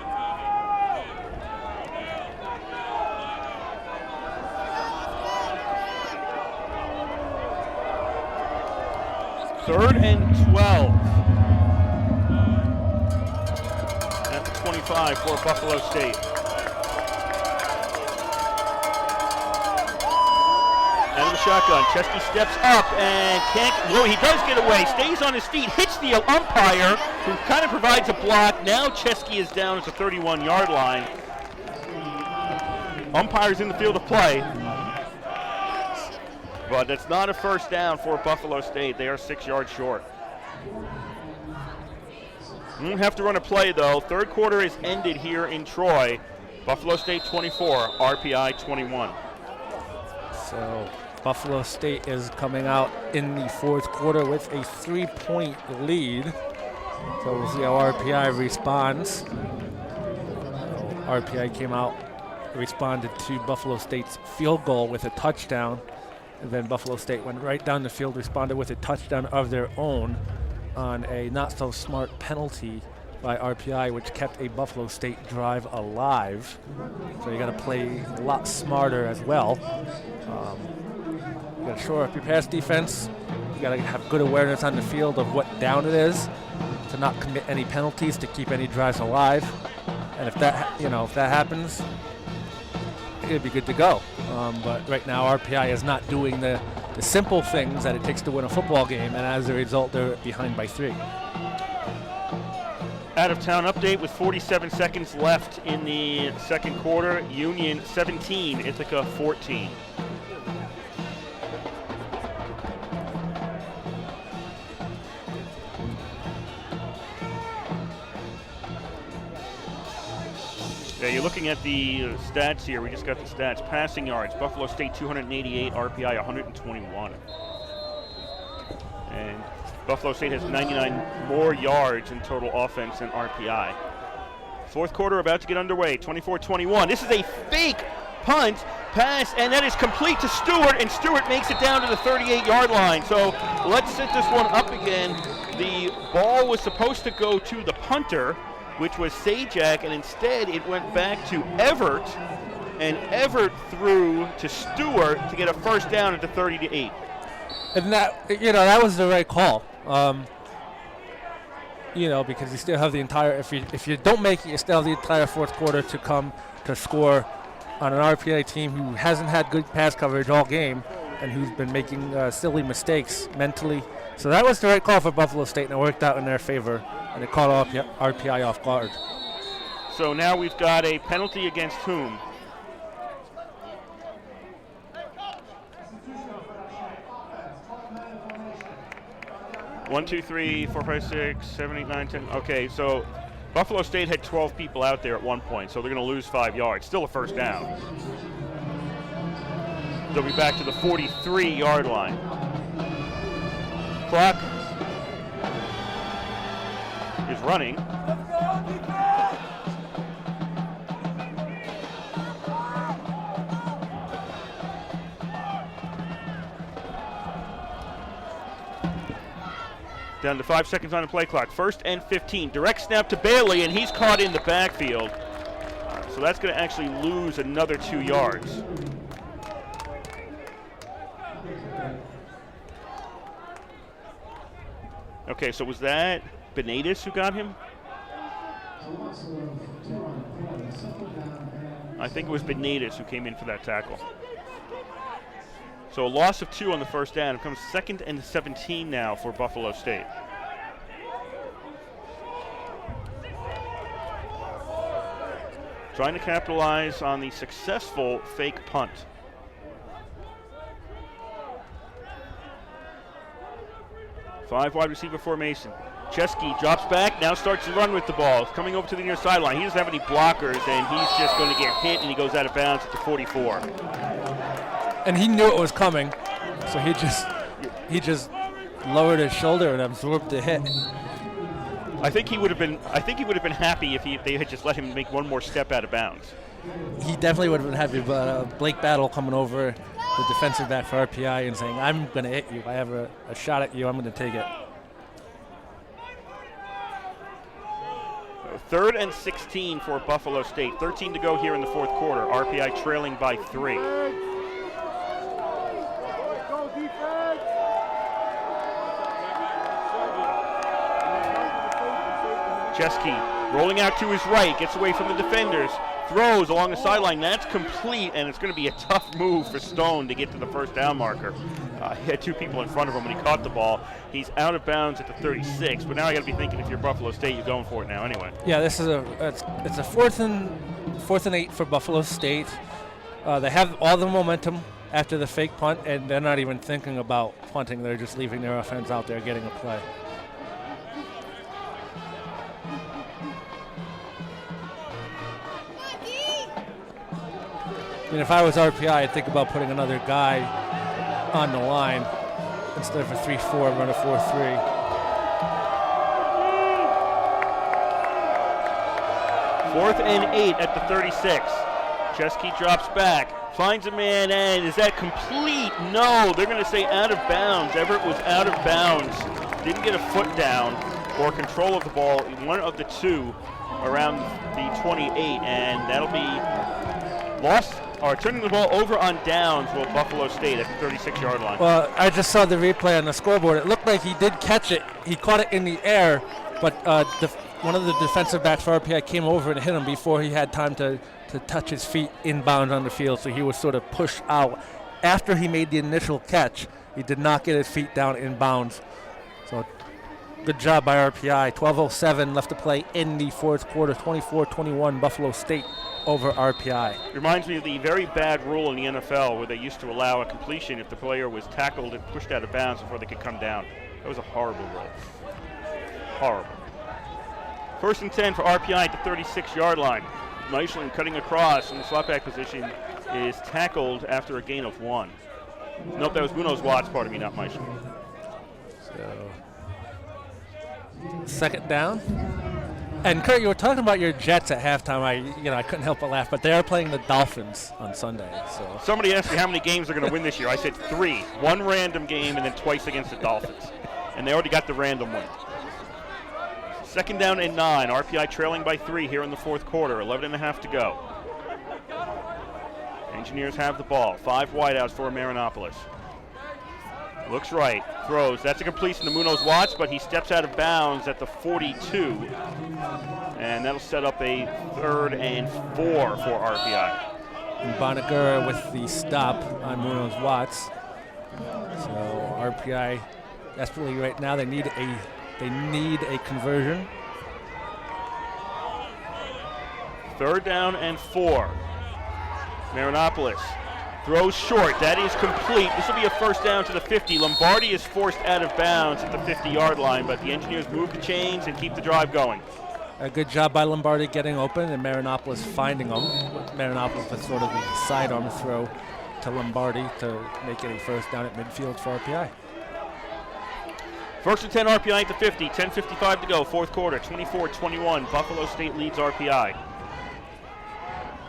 Third and 12 at the 25 for Buffalo State. Out of the shotgun, Chesky steps up and can't, well, he does get away, stays on his feet, hits the umpire, who kind of provides a block. Now Chesky is down at the 31-yard line. Umpire's in the field of play. But that's not a first down for Buffalo State. They are 6 yards short. Won't have to run a play, though. Third quarter is ended here in Troy. Buffalo State 24, RPI 21. So Buffalo State is coming out in the fourth quarter with a 3-point lead. So we'll see how RPI responds. So RPI came out, responded to Buffalo State's field goal with a touchdown. And then Buffalo State went right down the field, responded with a touchdown of their own on a not-so-smart penalty by RPI, which kept a Buffalo State drive alive. So you got to play a lot smarter as well. You got to shore up your pass defense. You got to have good awareness on the field of what down it is to not commit any penalties, to keep any drives alive. And if that happens, it'd be good to go. But right now, RPI is not doing the simple things that it takes to win a football game, and as a result, they're behind by 3. Out-of-town update with 47 seconds left in the second quarter. Union 17, Ithaca 14. Yeah, you're looking at the stats here. We just got the stats. Passing yards, Buffalo State 288, RPI 121. And Buffalo State has 99 more yards in total offense than RPI. Fourth quarter about to get underway, 24-21. This is a fake punt, pass, and that is complete to Stewart, and Stewart makes it down to the 38-yard line. So let's set this one up again. The ball was supposed to go to the punter, which was Sajak, and instead it went back to Everett, and Everett threw to Stewart to get a first down at the 38. And that was the right call. Because you still have the entire, if you don't make it, you still have the entire fourth quarter to come to score on an RPI team who hasn't had good pass coverage all game and who's been making silly mistakes mentally. So that was the right call for Buffalo State, and it worked out in their favor, and it caught RPI off guard. So now we've got a penalty against whom? One, two, three, 4, 5, 6, 7, 8, 9, 10. Okay, so Buffalo State had 12 people out there at one point, so they're going to lose 5 yards. Still a first down. They'll be back to the 43-yard line. Clock is running. Down to 5 seconds on the play clock. 1st and 15. Direct snap to Bailey, and he's caught in the backfield. So that's going to actually lose another 2 yards. Okay, so was that Benitez who got him? I think it was Benitez who came in for that tackle. So a loss of 2 on the first down. It becomes 2nd and 17 now for Buffalo State. Trying to capitalize on the successful fake punt. Five wide receiver formation. Chesky drops back, now starts to run with the ball. Coming over to the near sideline. He doesn't have any blockers, and he's just going to get hit, and he goes out of bounds at the 44. And he knew it was coming, so he just lowered his shoulder and absorbed the hit. I think he would have been happy if they had just let him make one more step out of bounds. He definitely would have been happy, but Blake Battle coming over, the defensive back for RPI, and saying, "I'm going to hit you. I have a shot at you. I'm going to take it." 3rd and 16 for Buffalo State. 13 to go here in the fourth quarter. RPI trailing by 3. Chesky rolling out to his right, gets away from the defenders, throws along the sideline. That's complete, and it's going to be a tough move for Stone to get to the first down marker. He had 2 people in front of him when he caught the ball. He's out of bounds at the 36, but now I got to be thinking if you're Buffalo State, you're going for it now anyway. Yeah, this is it's a 4th and 8 for Buffalo State. They have all the momentum after the fake punt, and they're not even thinking about punting. They're just leaving their offense out there getting a play. I mean, if I was RPI, I'd think about putting another guy on the line instead of a 3-4, run a 4-3. Fourth and 8 at the 36. Chesky drops back, finds a man, and is that complete? No, they're going to say out of bounds. Everett was out of bounds. Didn't get a foot down or control of the ball. One of the 2 around the 28, and that'll be lost. Or turning the ball over on downs will Buffalo State at the 36-yard line. Well, I just saw the replay on the scoreboard. It looked like he did catch it. He caught it in the air, but one of the defensive backs for RPI came over and hit him before he had time to touch his feet inbound on the field, so he was sort of pushed out. After he made the initial catch, he did not get his feet down inbounds. So good job by RPI. 12:07 left to play in the fourth quarter. 24-21 Buffalo State over RPI. Reminds me of the very bad rule in the NFL where they used to allow a completion if the player was tackled and pushed out of bounds before they could come down. That was a horrible rule. Horrible. 1st and 10 for RPI at the 36-yard line. Meischling cutting across from the slot back position is tackled after a gain of 1. Nope, that was Munoz Watts, pardon me, not Meischling. So, second down. And Kurt, you were talking about your Jets at halftime. I couldn't help but laugh, but they are playing the Dolphins on Sunday. So somebody asked me how many games they're going to win this year. I said 3. 1 random game and then twice against the Dolphins. And they already got the random win. Second down and 9. RPI trailing by 3 here in the fourth quarter. 11.5 to go. Engineers have the ball. 5 wideouts for Marinopolis. Looks right, throws. That's a completion to Munoz Watts, but he steps out of bounds at the 42. And that'll set up a 3rd and 4 for RPI. And Bonagura with the stop on Munoz Watts. So RPI desperately right now, they need a conversion. 3rd down and 4. Marinopolis throws short. That is complete. This will be a first down to the 50. Lombardi is forced out of bounds at the 50-yard line, but the Engineers move the chains and keep the drive going. A good job by Lombardi getting open and Marinopolis finding them. Marinopolis with sort of a sidearm throw to Lombardi to make it a first down at midfield for RPI. 1st and 10 RPI at the 50. 10:55 to go, fourth quarter. 24-21. Buffalo State leads RPI.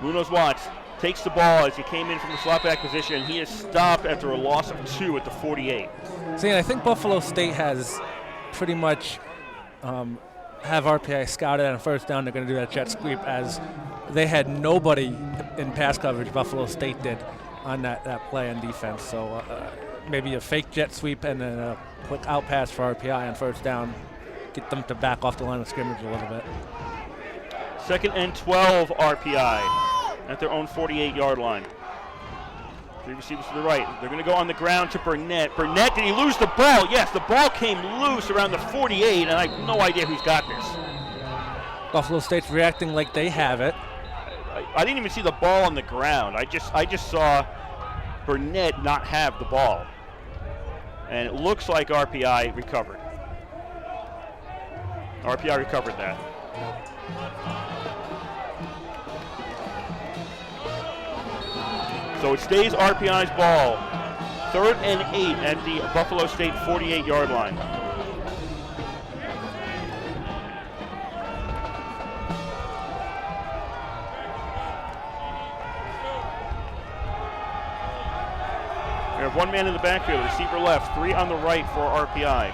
Munoz Watts takes the ball as he came in from the slot back position. He is stopped after a loss of 2 at the 48. See, I think Buffalo State has pretty much have RPI scouted on first down. They're going to do that jet sweep as they had nobody in pass coverage, Buffalo State did, on that play on defense. So maybe a fake jet sweep and then a quick out pass for RPI on first down. Get them to back off the line of scrimmage a little bit. 2nd and 12 RPI. At their own 48-yard line. 3 receivers to the right. They're going to go on the ground to Burnett. Burnett, did he lose the ball? Yes, the ball came loose around the 48, and I have no idea who's got this. Buffalo State's reacting like they have it. I didn't even see the ball on the ground. I just saw Burnett not have the ball. And it looks like RPI recovered. RPI recovered that. So it stays RPI's ball. 3rd and 8 at the Buffalo State 48-yard line. We have 1 man in the backfield, receiver left, 3 on the right for RPI.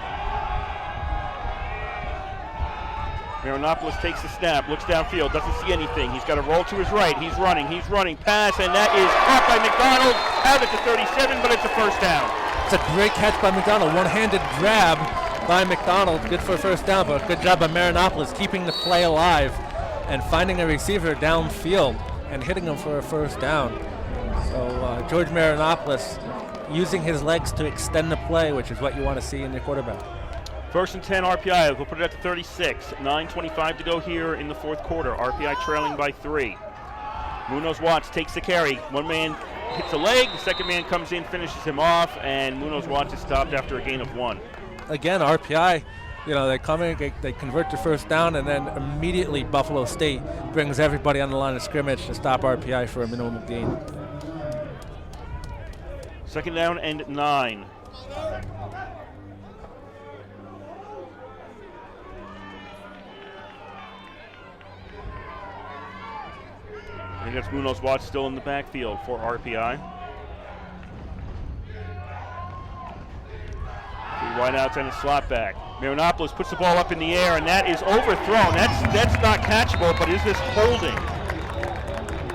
Marinopolis takes the snap, looks downfield, doesn't see anything. He's got a roll to his right. He's running, pass, and that is caught by McDonald out at the 37, but it's a first down. It's a great catch by McDonald. One-handed grab by McDonald. Good for a first down, but good job by Marinopolis keeping the play alive and finding a receiver downfield and hitting him for a first down. So George Marinopolis using his legs to extend the play, which is what you want to see in your quarterback. 1st and 10 RPI, we'll put it at the 36. 9:25 to go here in the fourth quarter. RPI trailing by 3. Munoz Watts takes the carry. 1 man hits a leg, the 2nd man comes in, finishes him off, and Munoz Watts is stopped after a gain of 1. Again, RPI, they come in, they convert to first down, and then immediately Buffalo State brings everybody on the line of scrimmage to stop RPI for a minimal gain. 2nd down and 9. I think that's Munoz Watts still in the backfield for RPI. 3 wideouts and a slot back. Marinopolis puts the ball up in the air, and that is overthrown. That's not catchable, but is this holding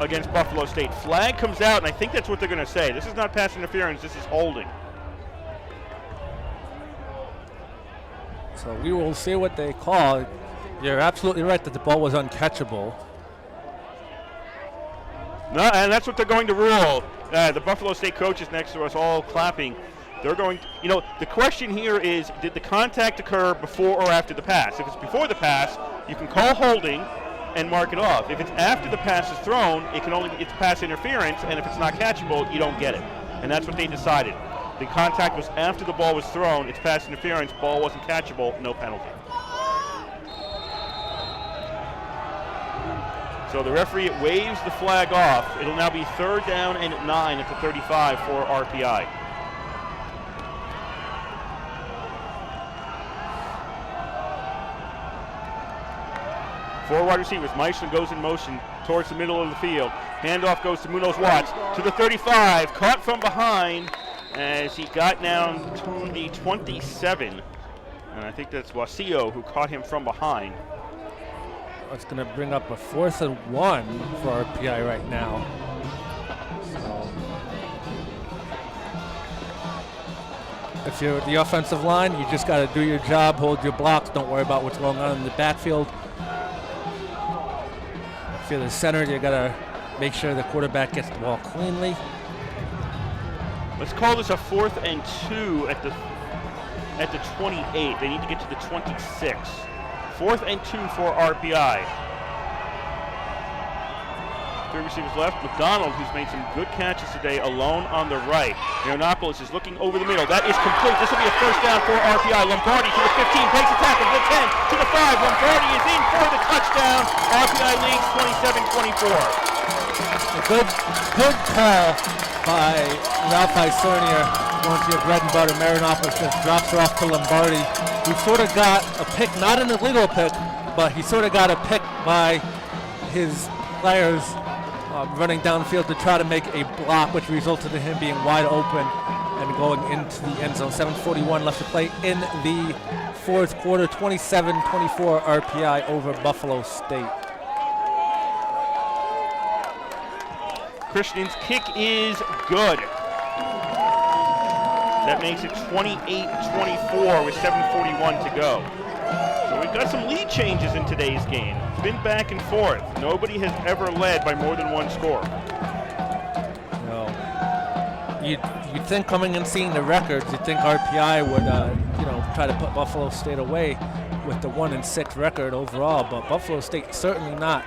against Buffalo State? Flag comes out, and I think that's what they're going to say. This is not pass interference, this is holding. So we will see what they call. You're absolutely right that the ball was uncatchable. No, and that's what they're going to rule. The Buffalo State coaches next to us all clapping. They're going to, the question here is, did the contact occur before or after the pass? If it's before the pass, you can call holding and mark it off. If it's after the pass is thrown, it's pass interference, and if it's not catchable, you don't get it. And that's what they decided. The contact was after the ball was thrown, it's pass interference, ball wasn't catchable, no penalty. So the referee waves the flag off. It'll now be 3rd down and 9 at the 35 for RPI. Four wide receivers. Meisler goes in motion towards the middle of the field. Handoff goes to Munoz Watts to the 35. Caught from behind as he got down to the 27. And I think that's Wasillo who caught him from behind. It's going to bring up a 4th and 1 for RPI right now. So if you're the offensive line, you just got to do your job, hold your blocks, don't worry about what's going on in the backfield. If you're the center, you got to make sure the quarterback gets the ball cleanly. Let's call this a 4th and 2 at the 28. They need to get to the 26. 4th and 2 for RPI. 3 receivers left. McDonald, who's made some good catches today, alone on the right. Leonopoulos is looking over the middle. That is complete. This will be a 1st down for RPI. Lombardi to the 15, breaks the tackle, the 10, to the 5. Lombardi is in for the touchdown. RPI leads 27-24. A good call by Ralph Isernier. Going to your bread and butter. Marinopoulos just drops her off to Lombardi. He sort of got a pick, not an illegal pick, but he sort of got a pick by his players running downfield to try to make a block, which resulted in him being wide open and going into the end zone. 7:41 left to play in the 4th quarter. 27-24 RPI over Buffalo State. Christian's kick is good. That makes it 28-24 with 7:41 to go. So we've got some lead changes in today's game. It's been back and forth. Nobody has ever led by more than one score. No. You'd think coming and seeing the records, you'd think RPI would, try to put Buffalo State away with the 1-6 record overall, but Buffalo State certainly not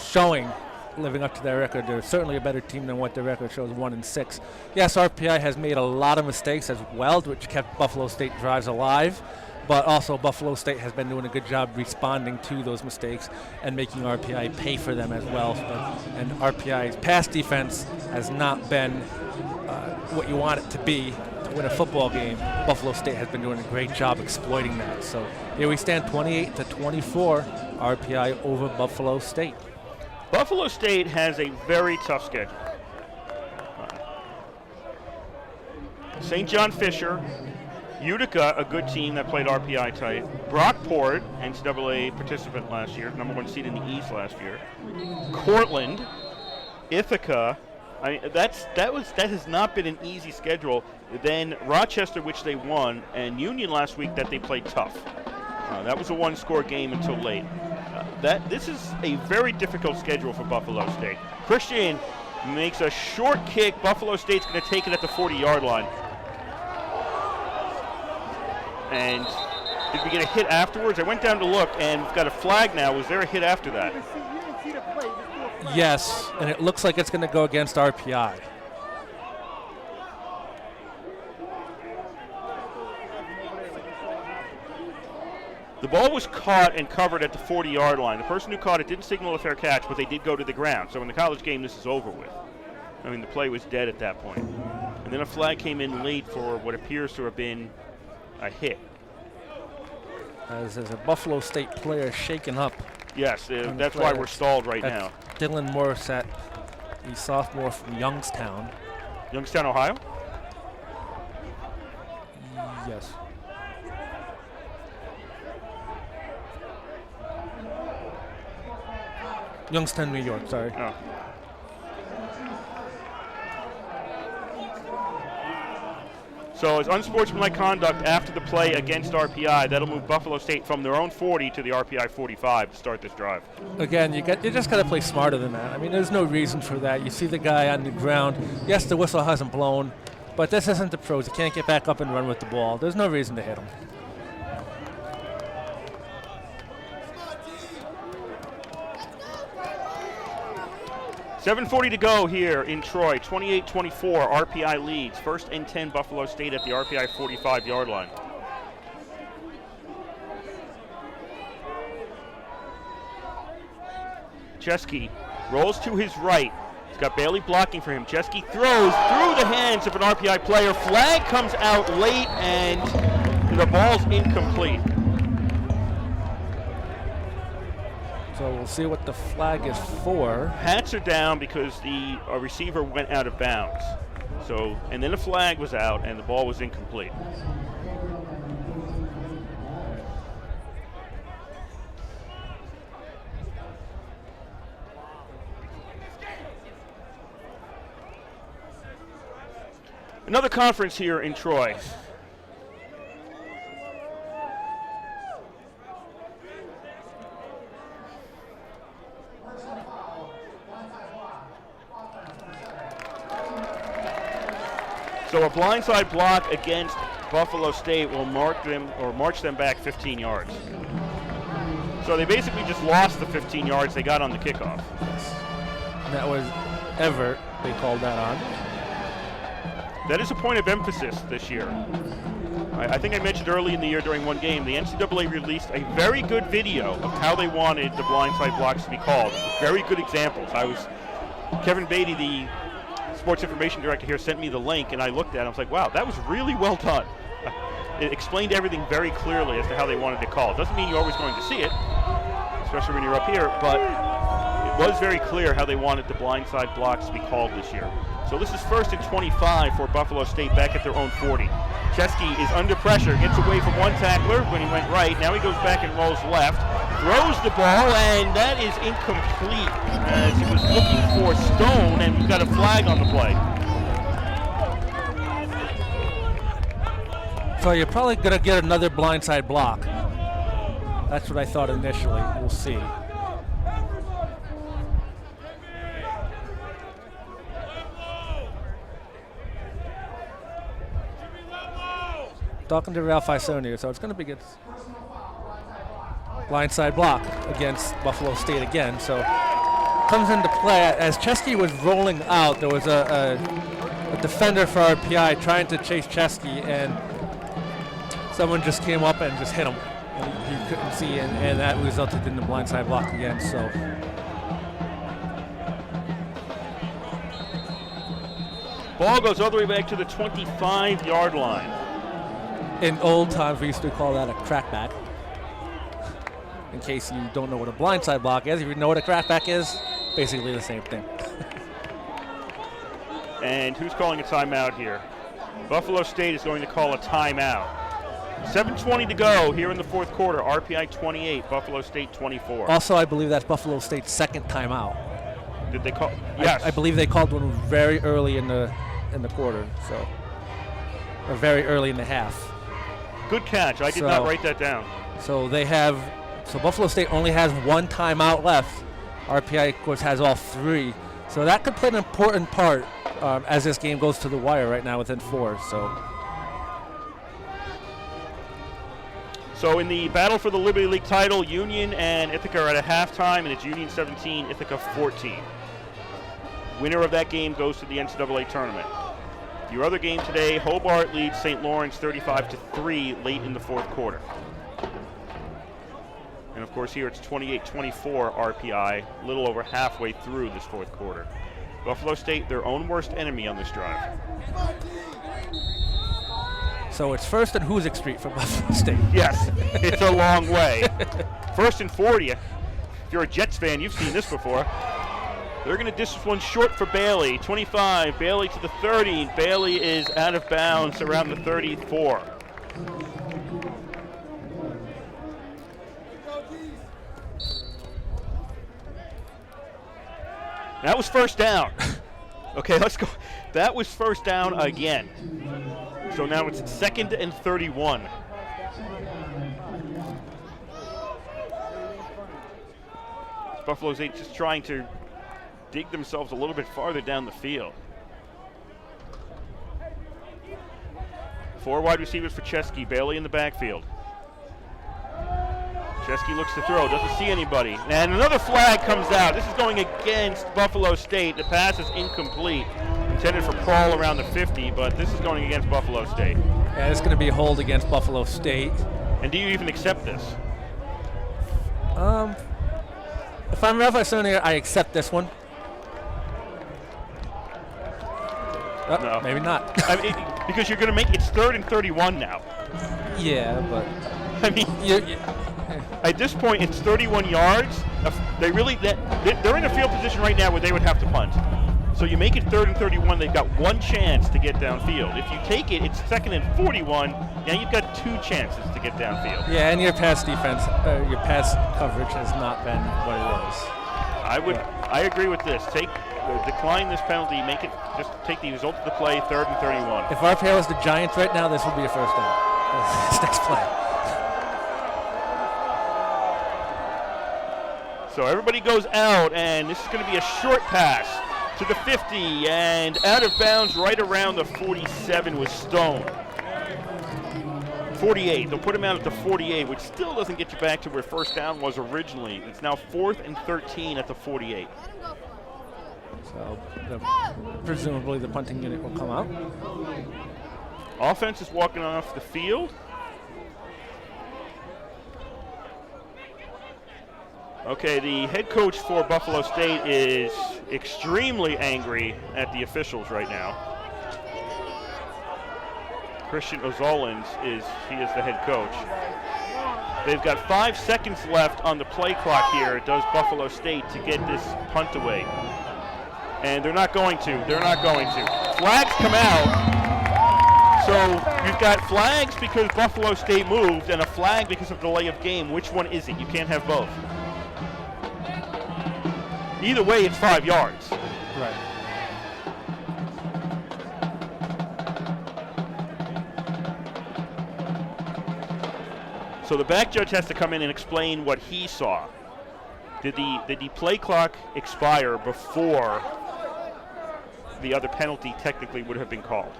showing living up to their record. They're certainly a better team than what their record shows, 1-6. Yes, RPI has made a lot of mistakes as well, which kept Buffalo State drives alive, but also Buffalo State has been doing a good job responding to those mistakes and making RPI pay for them as well. And RPI's pass defense has not been what you want it to be to win a football game. Buffalo State has been doing a great job exploiting that. So here we stand, 28-24, RPI over Buffalo State. Buffalo State has a very tough schedule. St. John Fisher, Utica, a good team that played RPI tight. Brockport, NCAA participant last year, #1 seed in the East last year. Cortland, Ithaca. That has not been an easy schedule. Then Rochester, which they won, and Union last week that they played tough. That was a 1-score game until late. This is a very difficult schedule for Buffalo State. Christian makes a short kick. Buffalo State's going to take it at the 40-yard line. And did we get a hit afterwards? I went down to look, and we've got a flag now. Was there a hit after that? Yes, and it looks like it's going to go against RPI. The ball was caught and covered at the 40-yard line. The person who caught it didn't signal a fair catch, but they did go to the ground. So in the college game, this is over with. I mean, the play was dead at that point. And then a flag came in late for what appears to have been a hit. As there's a Buffalo State player shaken up. Yes, that's why we're stalled right now. Dylan Morissette, the sophomore from Youngstown. Youngstown, Ohio? Yes. Youngstown, New York, sorry. Oh. So it's unsportsmanlike conduct after the play against RPI. That'll move Buffalo State from their own 40 to the RPI 45 to start this drive. Again, you just got to play smarter than that. I mean, there's no reason for that. You see the guy on the ground. Yes, the whistle hasn't blown, but this isn't the pros. You can't get back up and run with the ball. There's no reason to hit him. .740 to go here in Troy. 28-24, RPI leads. 1st and 10, Buffalo State at the RPI 45-yard line. Chesky rolls to his right. He's got Bailey blocking for him. Chesky throws through the hands of an RPI player. Flag comes out late, and the ball's incomplete. So we'll see what the flag is for. Hats are down because the receiver went out of bounds. So, and then the flag was out, and the ball was incomplete. Another conference here in Troy. So a blindside block against Buffalo State will march them back 15 yards. So they basically just lost the 15 yards they got on the kickoff. That was Everett, they called that on. That is a point of emphasis this year. I think I mentioned early in the year during one game, the NCAA released a very good video of how they wanted the blindside blocks to be called. Very good examples. Kevin Beatty, the sports information director here, sent me the link, and I looked at it. I was like, wow, that was really well done. It explained everything very clearly as to how they wanted to call. It doesn't mean you're always going to see it, especially when you're up here, but it was very clear how they wanted the blindside blocks to be called this year. So this is 1st and 25 for Buffalo State back at their own 40. Chesky is under pressure, gets away from one tackler when he went right. Now he goes back and rolls left, throws the ball, and that is incomplete as he was looking for Stone, and we've got a flag on the play. So you're probably going to get another blindside block. That's what I thought initially. We'll see. Talking to Ralph Isonier, so it's going to be good. Blindside block against Buffalo State again. So comes into play as Chesky was rolling out. There was a defender for RPI trying to chase Chesky, and someone just came up and just hit him. And he couldn't see, and that resulted in the blindside block again. So. Ball goes all the way back to the 25-yard line. In old times, we used to call that a crackback. In case you don't know what a blindside block is, if you know what a crackback is, basically the same thing. And who's calling a timeout here? Buffalo State is going to call a timeout. 7:20 to go here in the fourth quarter. RPI 28, Buffalo State 24. Also, I believe that's Buffalo State's second timeout. Did they call? Yes. I believe they called one very early in the quarter, so or very early in the half. Good catch. I did not write that down. So Buffalo State only has one timeout left. RPI, of course, has all three. So that could play an important part as this game goes to the wire right now within 4. So in the battle for the Liberty League title, Union and Ithaca are at a halftime, and it's Union 17, Ithaca 14. Winner of that game goes to the NCAA tournament. Your other game today, Hobart leads St. Lawrence 35-3 late in the fourth quarter. And of course here it's 28-24 RPI, a little over halfway through this fourth quarter. Buffalo State, their own worst enemy on this drive. So it's 1st and Hoosick Street for Buffalo State. Yes, it's a long way. 1st and 40. If you're a Jets fan, you've seen this before. They're going to dish this one short for Bailey. 25, Bailey to the 30. Bailey is out of bounds around the 34. That was first down. Okay, let's go. That was first down again. So now it's 2nd and 31. Buffalo State just trying to dig themselves a little bit farther down the field. 4 wide receivers for Chesky. Bailey in the backfield. Chesky looks to throw, doesn't see anybody. And another flag comes out. This is going against Buffalo State. The pass is incomplete. Intended for Prawl around the 50, but this is going against Buffalo State. Yeah, it's going to be a hold against Buffalo State. And do you even accept this? If I'm Ralph Arsonia, I accept this one. Oh, No. maybe not. I mean, because you're going to make it's 3rd and 31 now. Yeah, but I mean, at this point, it's 31 yards. They're in a field position right now where they would have to punt. So you make it 3rd and 31. They've got one chance to get downfield. If you take it, it's 2nd and 41. Now you've got 2 chances to get downfield. Yeah, and your pass defense, your pass coverage has not been what it was. I agree with this. Decline this penalty. Make it just take the result of the play. 3rd and 31. If RPI was the Giants right now, this would be a first down. This next play. So everybody goes out, and this is going to be a short pass to the 50, and out of bounds right around the 47 with Stone. 48. They'll put him out at the 48, which still doesn't get you back to where first down was originally. It's now 4th and 13 at the 48. So presumably the punting unit will come out. Offense is walking off the field. Okay, the head coach for Buffalo State is extremely angry at the officials right now. Christian Ozolins is the head coach. They've got 5 seconds left on the play clock here. It does Buffalo State to get this punt away. And they're not going to. They're not going to. Flags come out. So you've got flags because Buffalo State moved and a flag because of delay of game. Which one is it? You can't have both. Either way, it's 5 yards. Right. So the back judge has to come in and explain what he saw. Did the play clock expire before the other penalty technically would have been called?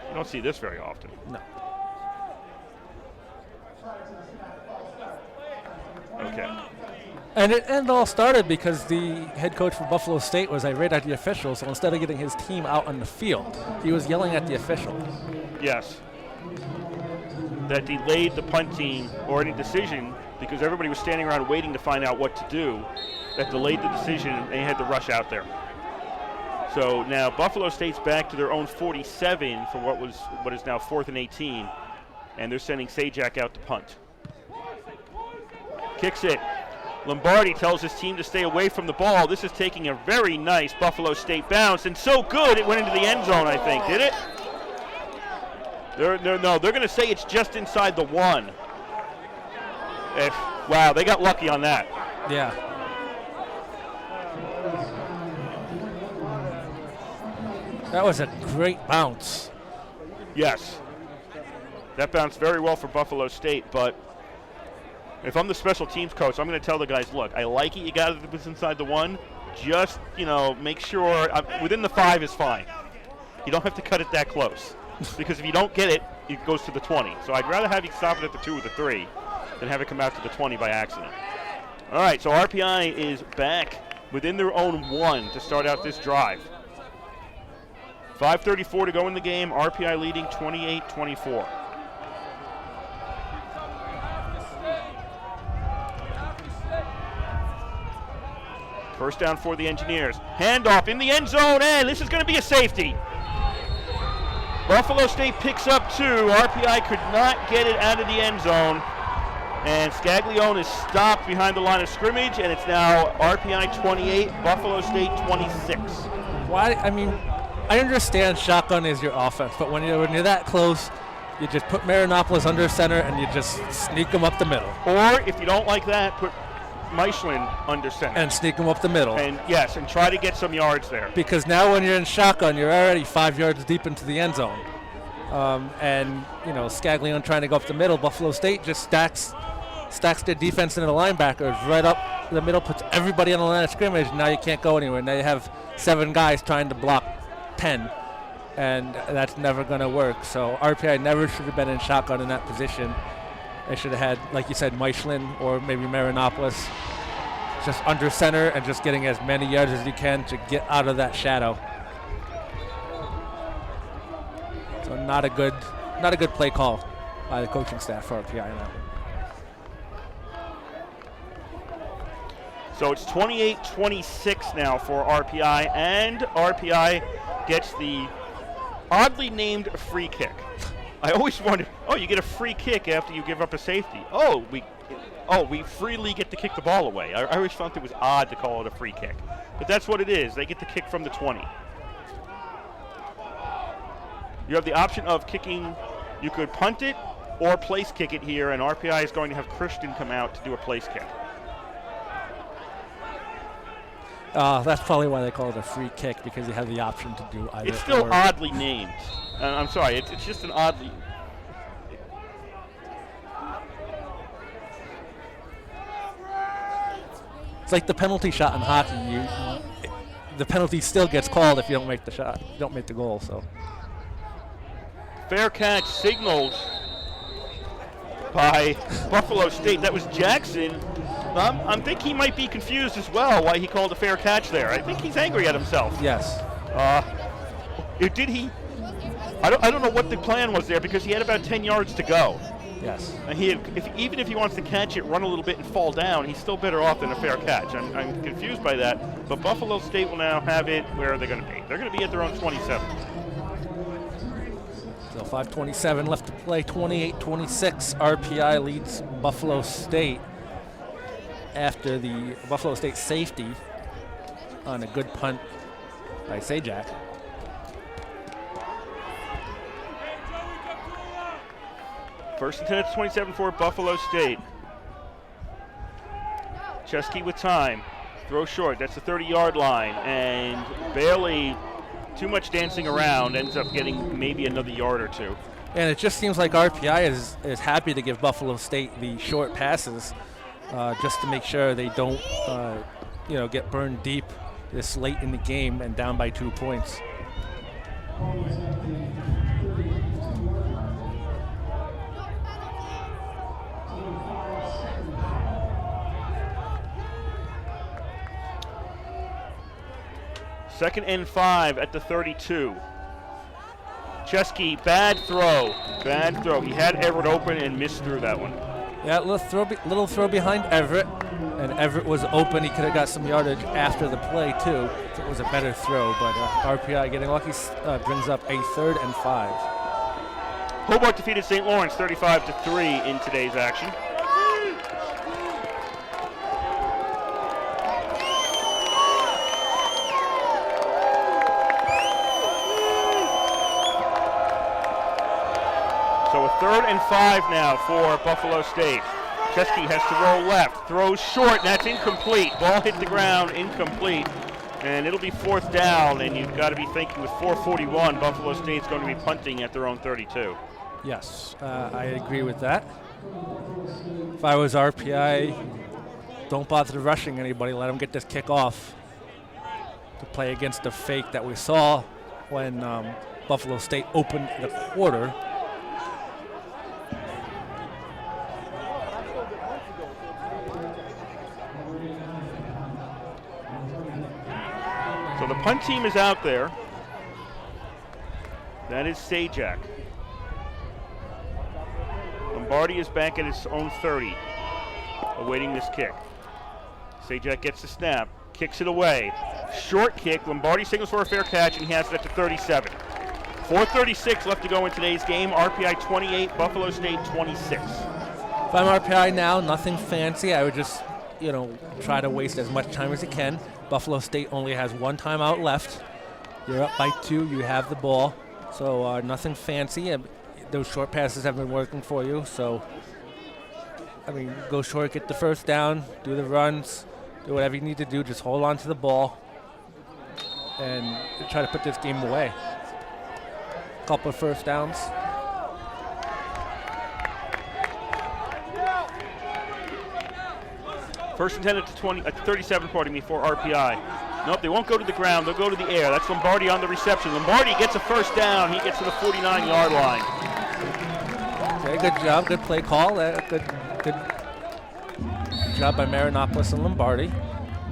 You don't see this very often. No. Okay. And it all started because the head coach for Buffalo State was irate at the officials, so instead of getting his team out on the field, he was yelling at the officials. Yes. That delayed the punting or any decision because everybody was standing around waiting to find out what to do. That delayed the decision and they had to rush out there. So now Buffalo State's back to their own 47 for what is now 4th and 18, and they're sending Sajak out to punt. Kicks it. Lombardi tells his team to stay away from the ball. This is taking a very nice Buffalo State bounce, and so good it went into the end zone, I think. Did it? No, they're going to say it's just inside the 1. Wow, they got lucky on that. Yeah. That was a great bounce. Yes. That bounced very well for Buffalo State, but if I'm the special teams coach, I'm going to tell the guys, look, I like it. You got it was inside the 1. Just, make sure within the 5 is fine. You don't have to cut it that close because if you don't get it, it goes to the 20. So I'd rather have you stop it at the 2 or the 3 than have it come out to the 20 by accident. All right, so RPI is back within their own 1 to start out this drive. 5:34 to go in the game. RPI leading 28-24. First down for the Engineers. Handoff in the end zone, and this is going to be a safety. Buffalo State picks up 2. RPI could not get it out of the end zone. And Scaglione is stopped behind the line of scrimmage, and it's now RPI 28, Buffalo State 26. Why? I mean, I understand shotgun is your offense, but when you're that close, you just put Marinopoulos under center and you just sneak them up the middle. Or if you don't like that, put Michelin under center. And sneak them up the middle. And yes, and try to get some yards there. Because now when you're in shotgun, you're already 5 yards deep into the end zone. And, Scaglione trying to go up the middle, Buffalo State just stacks their defense and the linebackers right up the middle, puts everybody on the line of scrimmage. Now you can't go anywhere. Now you have 7 guys trying to block 10, and that's never going to work. So RPI never should have been in shotgun in that position. They should have had, like you said, Michelin or maybe Marinopoulos just under center and just getting as many yards as you can to get out of that shadow. So not a good play call by the coaching staff for RPI now. So it's 28-26 now for RPI, and RPI gets the oddly named free kick. I always wondered, you get a free kick after you give up a safety. We freely get to kick the ball away. I always found it was odd to call it a free kick. But that's what it is. They get to kick from the 20. You have the option of kicking. You could punt it or place kick it here, and RPI is going to have Christian come out to do a place kick. That's probably why they call it a free kick, because you have the option to do either. It's still oddly named. I'm sorry, it's just an oddly. It's like the penalty shot in hockey. The penalty still gets called if you don't make the shot, you don't make the goal. So fair catch signaled by Buffalo State. That was Jackson. I think he might be confused as well why he called a fair catch there. I think he's angry at himself. Yes. Did he? I don't know what the plan was there, because he had about 10 yards to go. Yes. And even if he wants to catch it, run a little bit and fall down, he's still better off than a fair catch. I'm confused by that. But Buffalo State will now have it. Where are they going to be? They're going to be at their own 27. So 5:27 left to play. 28-26. RPI leads Buffalo State after the Buffalo State safety on a good punt by Sajak. First and 10 at 27 for Buffalo State. Chesky with time. Throw short. That's the 30-yard line. And Bailey, too much dancing around, ends up getting maybe another yard or two. And it just seems like RPI is happy to give Buffalo State the short passes just to make sure they don't get burned deep this late in the game and down by 2 points. Second and 5 at the 32. Chesky, bad throw. He had Everett open and missed through that one. Yeah, little throw behind Everett, and Everett was open. He could have got some yardage after the play too. If it was a better throw, but RPI getting lucky brings up a 3rd and 5. Hobart defeated St. Lawrence 35-3 in today's action. So a 3rd and 5 now for Buffalo State. Chesky has to roll left, throws short, and that's incomplete. Ball hit the ground, incomplete. And it'll be 4th down, and you've got to be thinking with 4:41, Buffalo State's going to be punting at their own 32. Yes, I agree with that. If I was RPI, don't bother rushing anybody. Let them get this kick off to play against the fake that we saw when Buffalo State opened the quarter. So the punt team is out there. That is Sajak. Lombardi is back at his own 30, awaiting this kick. Sajak gets the snap, kicks it away. Short kick, Lombardi signals for a fair catch, and he has it at the 37. 4:36 left to go in today's game. RPI 28, Buffalo State 26. If I'm RPI now, nothing fancy. I would just, try to waste as much time as you can. Buffalo State only has 1 timeout left. You're up by 2. You have the ball. So nothing fancy. Those short passes have been working for you. So, go short, get the 1st down, do the runs, do whatever you need to do. Just hold on to the ball and try to put this game away. Couple of 1st downs. First and 10 at the 37, for RPI. Nope, they won't go to the ground. They'll go to the air. That's Lombardi on the reception. Lombardi gets a 1st down. He gets to the 49-yard line. Okay, good job. Good play call. Good job by Marinopoulos and Lombardi.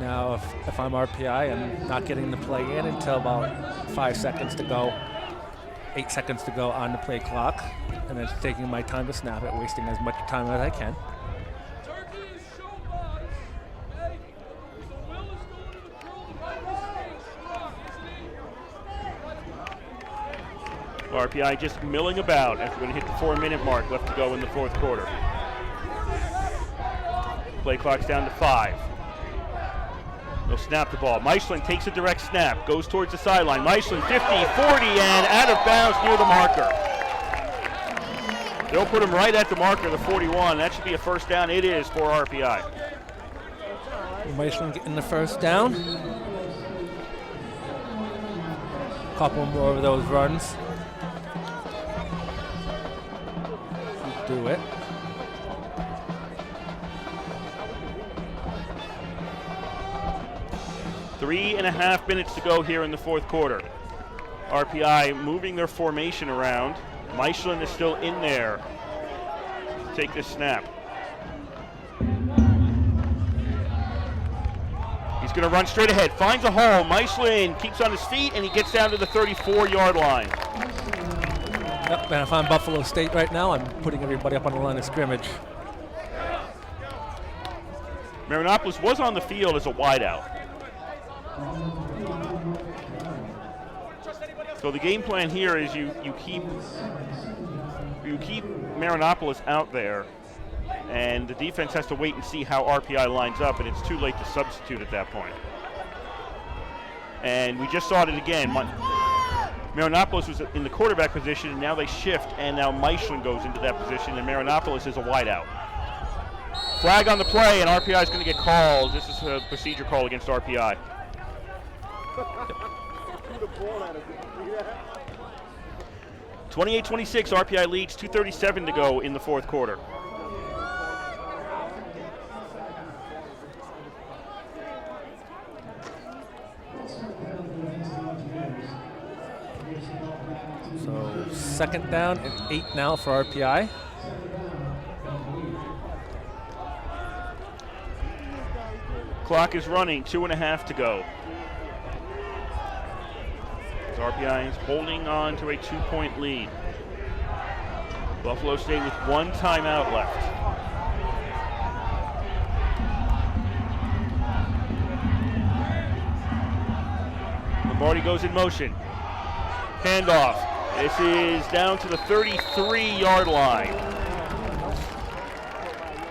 Now, if I'm RPI, I'm not getting the play in until about 5 seconds to go. 8 seconds to go on the play clock. And it's taking my time to snap it, wasting as much time as I can. RPI just milling about as we're going to hit the 4-minute mark left to go in the fourth quarter. Play clock's down to 5. They'll snap the ball. Meischlin takes a direct snap, goes towards the sideline. Meischlin 50, 40, and out of bounds near the marker. They'll put him right at the marker, the 41. That should be a first down. It is for RPI. Meischlin getting the first down. Couple more of those runs. Do it. Three and a half minutes to go here in the fourth quarter. RPI moving their formation around. Meischlin is still in there. Take this snap. He's going to run straight ahead, finds a hole. Meischlin keeps on his feet, and he gets down to the 34-yard line. Yep, and if I'm Buffalo State right now, I'm putting everybody up on the line of scrimmage. Marinopoulos was on the field as a wideout. So the game plan here is you keep Marinopoulos out there, and the defense has to wait and see how RPI lines up, and it's too late to substitute at that point. And we just saw it again. Marinopoulos was in the quarterback position, and now they shift, and now Meischlin goes into that position, and Marinopoulos is a wideout. Flag on the play, and RPI is going to get called. This is a procedure call against RPI. 28-26, RPI leads, 2:37 to go in the fourth quarter. So second down and 8 now for RPI. Clock is running, 2.5 to go. RPI is holding on to a 2-point lead. Buffalo State with 1 timeout left. Lombardi goes in motion. Handoff. This is down to the 33-yard line.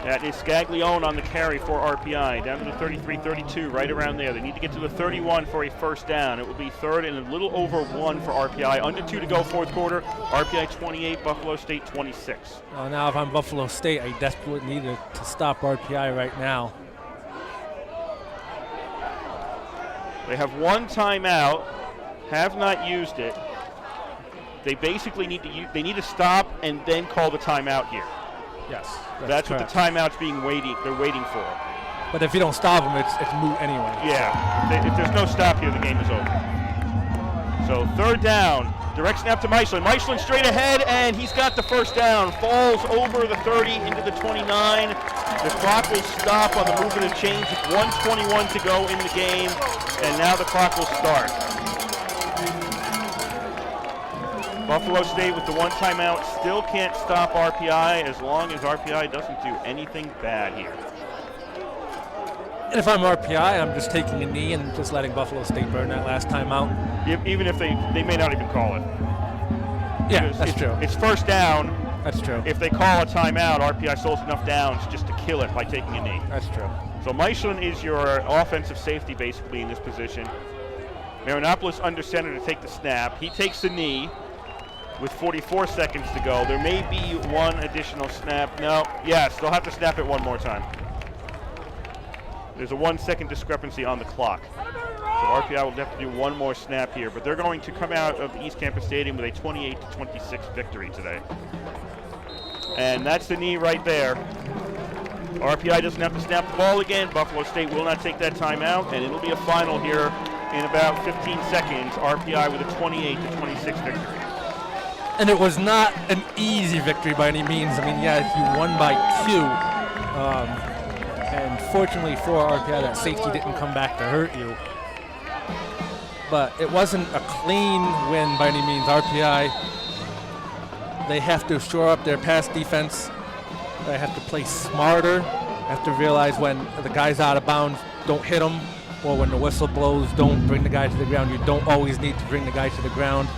That is Scaglione on the carry for RPI, down to the 33-32, right around there. They need to get to the 31 for a first down. It will be third and a little over 1 for RPI. Under 2 to go, fourth quarter. RPI 28, Buffalo State 26. Well, now if I'm Buffalo State, I desperately need to stop RPI right now. They have 1 timeout, have not used it. They basically need to stop and then call the timeout here. Yes, that's what the timeout's they're waiting for. But if you don't stop them, it's moot anyway. Yeah, if there's no stop here, the game is over. So third down, direct snap to Meischlin. Meischlin straight ahead, and he's got the first down. Falls over the 30 into the 29. The clock will stop on the movement and change. 1:21 to go in the game, and now the clock will start. Buffalo State with the 1 timeout still can't stop RPI as long as RPI doesn't do anything bad here. And if I'm RPI, I'm just taking a knee and just letting Buffalo State burn that last timeout. Even if they may not even call it. Yeah, that's true. It's first down. That's true. If they call a timeout, RPI still has enough downs just to kill it by taking a knee. That's true. So Meischlin is your offensive safety basically in this position. Marinopoulos under center to take the snap. He takes the knee. With 44 seconds to go, there may be 1 additional snap. No, yes, they'll have to snap it 1 more time. There's a 1-second discrepancy on the clock. So RPI will have to do 1 more snap here, but they're going to come out of the East Campus Stadium with a 28-26 victory today. And that's the knee right there. RPI doesn't have to snap the ball again. Buffalo State will not take that timeout, and it'll be a final here in about 15 seconds. RPI with a 28-26 victory. And it was not an easy victory by any means. I mean, yeah, you won by 2. And fortunately for RPI, that safety didn't come back to hurt you. But it wasn't a clean win by any means. RPI, they have to shore up their pass defense. They have to play smarter. Have to realize when the guy's out of bounds, don't hit him. Or when the whistle blows, don't bring the guy to the ground. You don't always need to bring the guy to the ground.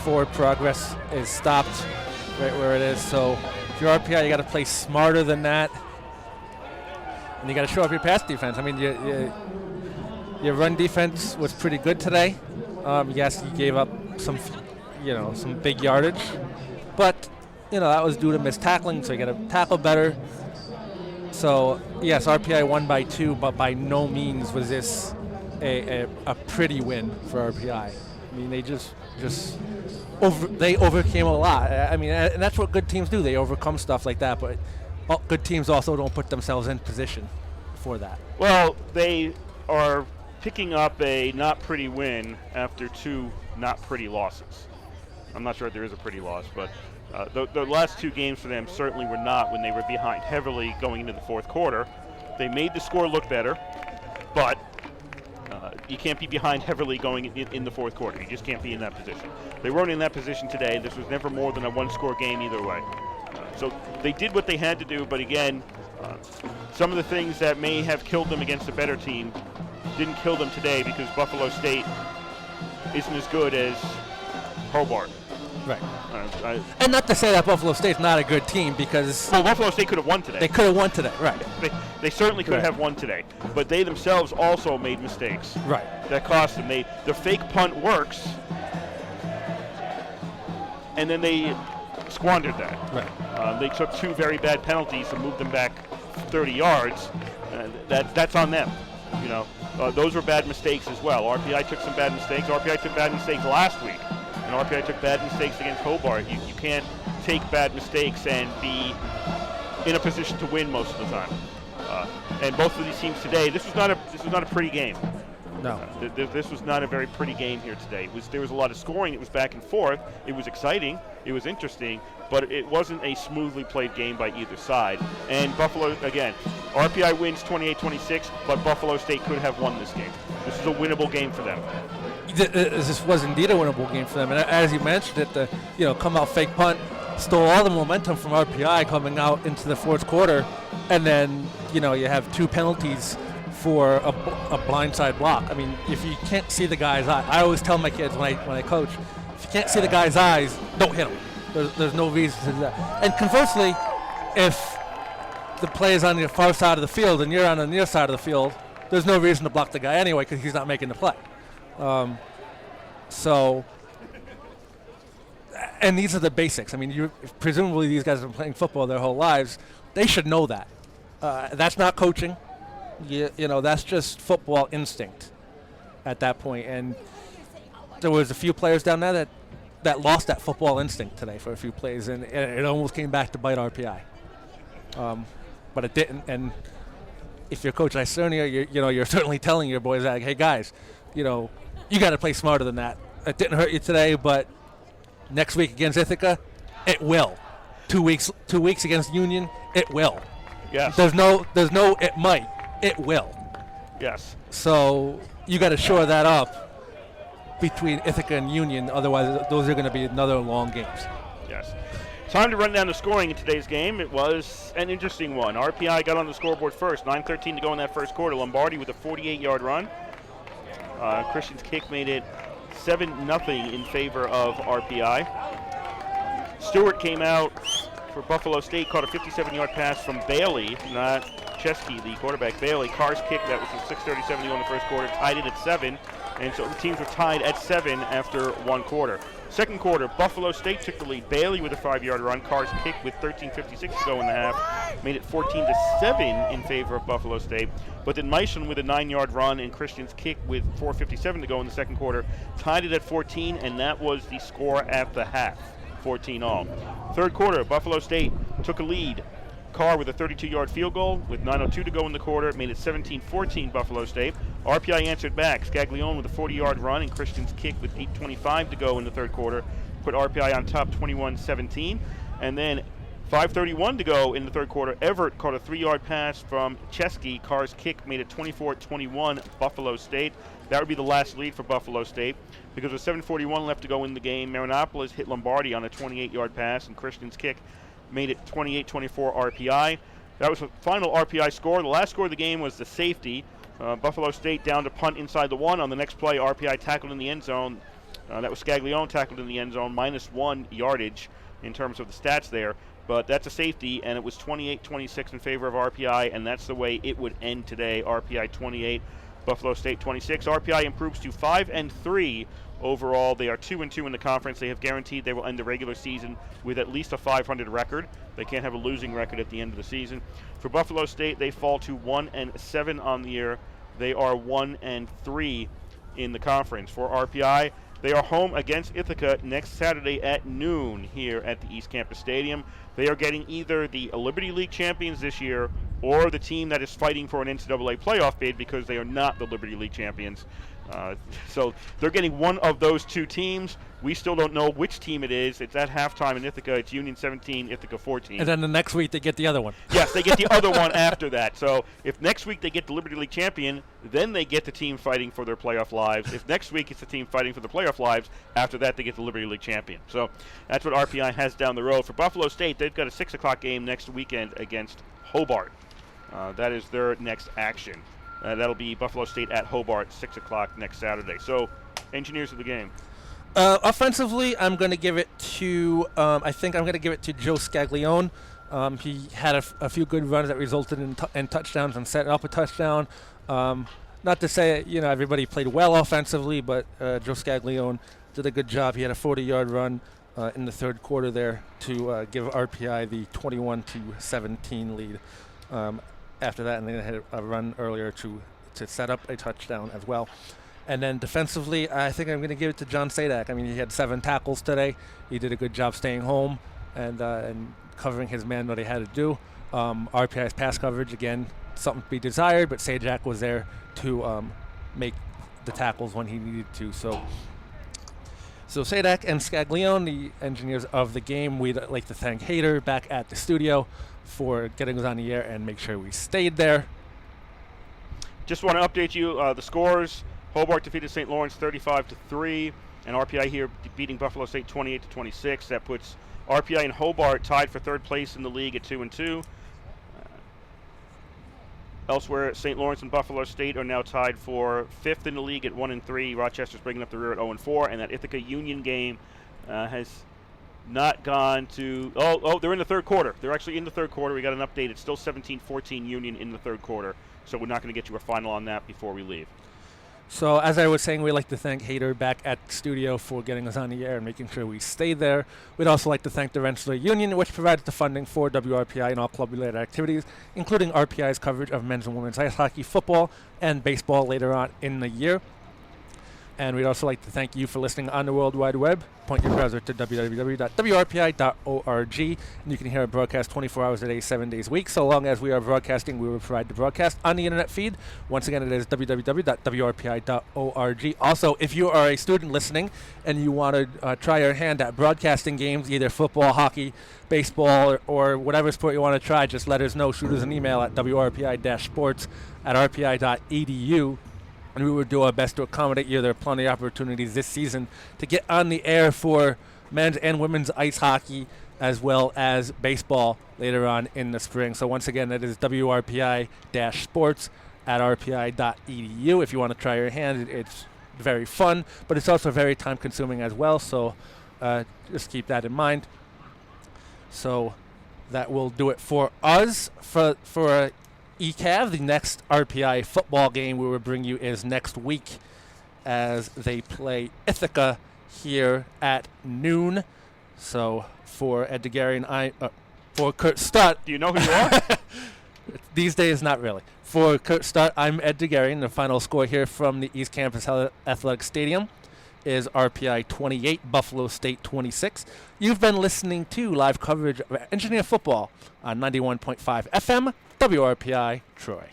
Forward progress is stopped right where it is. So if you're RPI, you got to play smarter than that, and you got to show up your pass defense. I mean, your run defense was pretty good today. Yes, you gave up some big yardage, but that was due to missed tackling. So you got to tackle better. So yes, RPI won by 2, but by no means was this a pretty win for RPI. I mean, they just overcame a lot. I mean, and that's what good teams do. They overcome stuff like that, but good teams also don't put themselves in position for that. Well, they are picking up a not pretty win after 2 not pretty losses. I'm not sure if there is a pretty loss, but the last 2 games for them certainly were not when they were behind heavily going into the fourth quarter. They made the score look better, but you can't be behind heavily going in the fourth quarter. You just can't be in that position. They weren't in that position today. This was never more than a 1-score game either way. So they did what they had to do, but again, some of the things that may have killed them against a better team didn't kill them today because Buffalo State isn't as good as Hobart. Right. And not to say that Buffalo State's not a good team because... Well, Buffalo State could have won today. They could have won today, right. They certainly could have won today. But they themselves also made mistakes. Right. That cost them. The fake punt works, and then they squandered that. Right. They took 2 very bad penalties to move them back 30 yards. That's on them. Those were bad mistakes as well. RPI took some bad mistakes. RPI took bad mistakes last week. And RPI took bad mistakes against Hobart. You can't take bad mistakes and be in a position to win most of the time. And both of these teams today, this was not a pretty game. No. This was not a very pretty game here today. There was a lot of scoring. It was back and forth. It was exciting. It was interesting. But it wasn't a smoothly played game by either side. And Buffalo, again, RPI wins 28-26, but Buffalo State could have won this game. This is a winnable game for them. This was indeed a winnable game for them. And as you mentioned, the come out fake punt stole all the momentum from RPI coming out into the fourth quarter. And then, you have 2 penalties for a blindside block. I mean, if you can't see the guy's eye, I always tell my kids when I coach, if you can't see the guy's eyes, don't hit him. There's no reason to do that. And conversely, if the play is on the far side of the field and you're on the near side of the field, there's no reason to block the guy anyway because he's not making the play. And these are the basics. I mean, presumably these guys have been playing football their whole lives. They should know that. That's not coaching. That's just football instinct at that point. And there was a few players down there that lost that football instinct today for a few plays, and it almost came back to bite RPI. But it didn't. And if you're Coach Isernia, you're certainly telling your boys that, hey guys, you got to play smarter than that. It didn't hurt you today, but next week against Ithaca, it will. 2 weeks against Union, it will. Yes. There's no it might. It will. Yes. So you got to shore that up between Ithaca and Union. Otherwise, those are going to be another long games. Yes. Time to run down the scoring in today's game. It was an interesting one. RPI got on the scoreboard first. 9:13 to go in that first quarter. Lombardi with a 48-yard run. Christian's kick made it 7-0 in favor of RPI. Stewart came out for Buffalo State, caught a 57-yard pass from Bailey, not Chesky, the quarterback. Bailey, Carr's kick, that was a 6:30 in the first quarter, tied it at 7. And so the teams were tied at 7 after 1 quarter. Second quarter, Buffalo State took the lead. Bailey with a 5-yard run. Carr's kick with 13:56 to go in the half made it 14-7 in favor of Buffalo State. But then Meissen with a 9-yard run and Christian's kick with 4:57 to go in the second quarter tied it at 14, and that was the score at the half, 14-all. Third quarter, Buffalo State took a lead. Carr with a 32-yard field goal with 9:02 to go in the quarter made it 17-14 Buffalo State. RPI answered back. Scaglione with a 40-yard run and Christian's kick with 8:25 to go in the third quarter put RPI on top 21-17. And then 5:31 to go in the third quarter. Everett caught a 3-yard pass from Chesky. Carr's kick made it 24-21 Buffalo State. That would be the last lead for Buffalo State because with 7:41 left to go in the game, Marinopolis hit Lombardi on a 28-yard pass and Christian's kick made it 28-24 RPI. That was the final RPI score. The last score of the game was the safety. Buffalo State down to punt inside the 1. On the next play, RPI tackled in the end zone. That was Scaglione tackled in the end zone, -1 yardage in terms of the stats there. But that's a safety, and it was 28-26 in favor of RPI, and that's the way it would end today. RPI 28, Buffalo State 26. RPI improves to 5-3 overall. They are 2-2 in the conference. They have guaranteed they will end the regular season with at least a 500 record. They can't have a losing record at the end of the season. For Buffalo State, they fall to 1-7 on the year. They are 1-3 in the conference. For RPI, they are home against Ithaca next Saturday at noon here at the East Campus Stadium. They are getting either the Liberty League champions this year or the team that is fighting for an NCAA playoff bid, because they are not the Liberty League champions. So they're getting one of those two teams. We still don't know which team it is. It's at halftime in Ithaca. It's Union 17, Ithaca 14. And then the next week they get the other one. Yes, they get the other one after that. So if next week they get the Liberty League champion, then they get the team fighting for their playoff lives. If next week it's the team fighting for the playoff lives, after that they get the Liberty League champion. So that's what RPI has down the road. For Buffalo State, they've got a 6 o'clock game next weekend against Hobart. That is their next action. That'll be Buffalo State at Hobart, 6 o'clock next Saturday. So, engineers of the game. Offensively, I'm going to give it to, I think I'm going to give it to Joe Scaglione. He had a few good runs that resulted in touchdowns and set up a touchdown. Not to say, everybody played well offensively, but Joe Scaglione did a good job. He had a 40-yard run in the third quarter there to give RPI the 21-17 lead. After that, and then they had a run earlier to set up a touchdown as well. And then defensively, I think I'm going to give it to John Sadak. I mean, he had 7 tackles today. He did a good job staying home and covering his man what he had to do. RPI's pass coverage, again, something to be desired, but Sadak was there to make the tackles when he needed to. So Sadak and Scaglione, the engineers of the game, we'd like to thank Hader back at the studio for getting us on the air and make sure we stayed there. Just want to update you the scores. Hobart defeated St. Lawrence 35-3, and RPI here beating Buffalo State 28-26. That puts RPI and Hobart tied for third place in the league at 2-2. Elsewhere, St. Lawrence and Buffalo State are now tied for 5th in the league at 1-3. Rochester's bringing up the rear at 0-4, and that Ithaca Union game has not gone to... Oh, they're in the third quarter. They're actually in the third quarter. We got an update. It's still 17-14 Union in the third quarter, so we're not going to get you a final on that before we leave. So as I was saying, we'd like to thank Hader back at the studio for getting us on the air and making sure we stay there. We'd also like to thank the Rensselaer Union, which provides the funding for WRPI and all club-related activities, including RPI's coverage of men's and women's ice hockey, football, and baseball later on in the year. And we'd also like to thank you for listening on the World Wide Web. Point your browser to www.wrpi.org, and you can hear our broadcast 24 hours a day, 7 days a week. So long as we are broadcasting, we will provide the broadcast on the internet feed. Once again, it is www.wrpi.org. Also, if you are a student listening and you want to try your hand at broadcasting games, either football, hockey, baseball, or whatever sport you want to try, just let us know. Shoot us an email at wrpi-sports@rpi.edu. And we will do our best to accommodate you. There are plenty of opportunities this season to get on the air for men's and women's ice hockey, as well as baseball later on in the spring. So once again, that is wrpi-sports@rpi.edu. If you want to try your hand, it's very fun, but it's also very time-consuming as well. So just keep that in mind. So that will do it for us for ECAV. The next RPI football game we will bring you is next week as they play Ithaca here at noon. So for Ed DeGarry and for Kurt Stutt. Do you know who you are? These days, not really. For Kurt Stutt, I'm Ed DeGarry, and the final score here from the East Campus Athletic Stadium is RPI 28, Buffalo State 26. You've been listening to live coverage of Engineer Football on 91.5 FM, WRPI, Troy.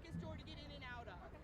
quickest door to get in and out of.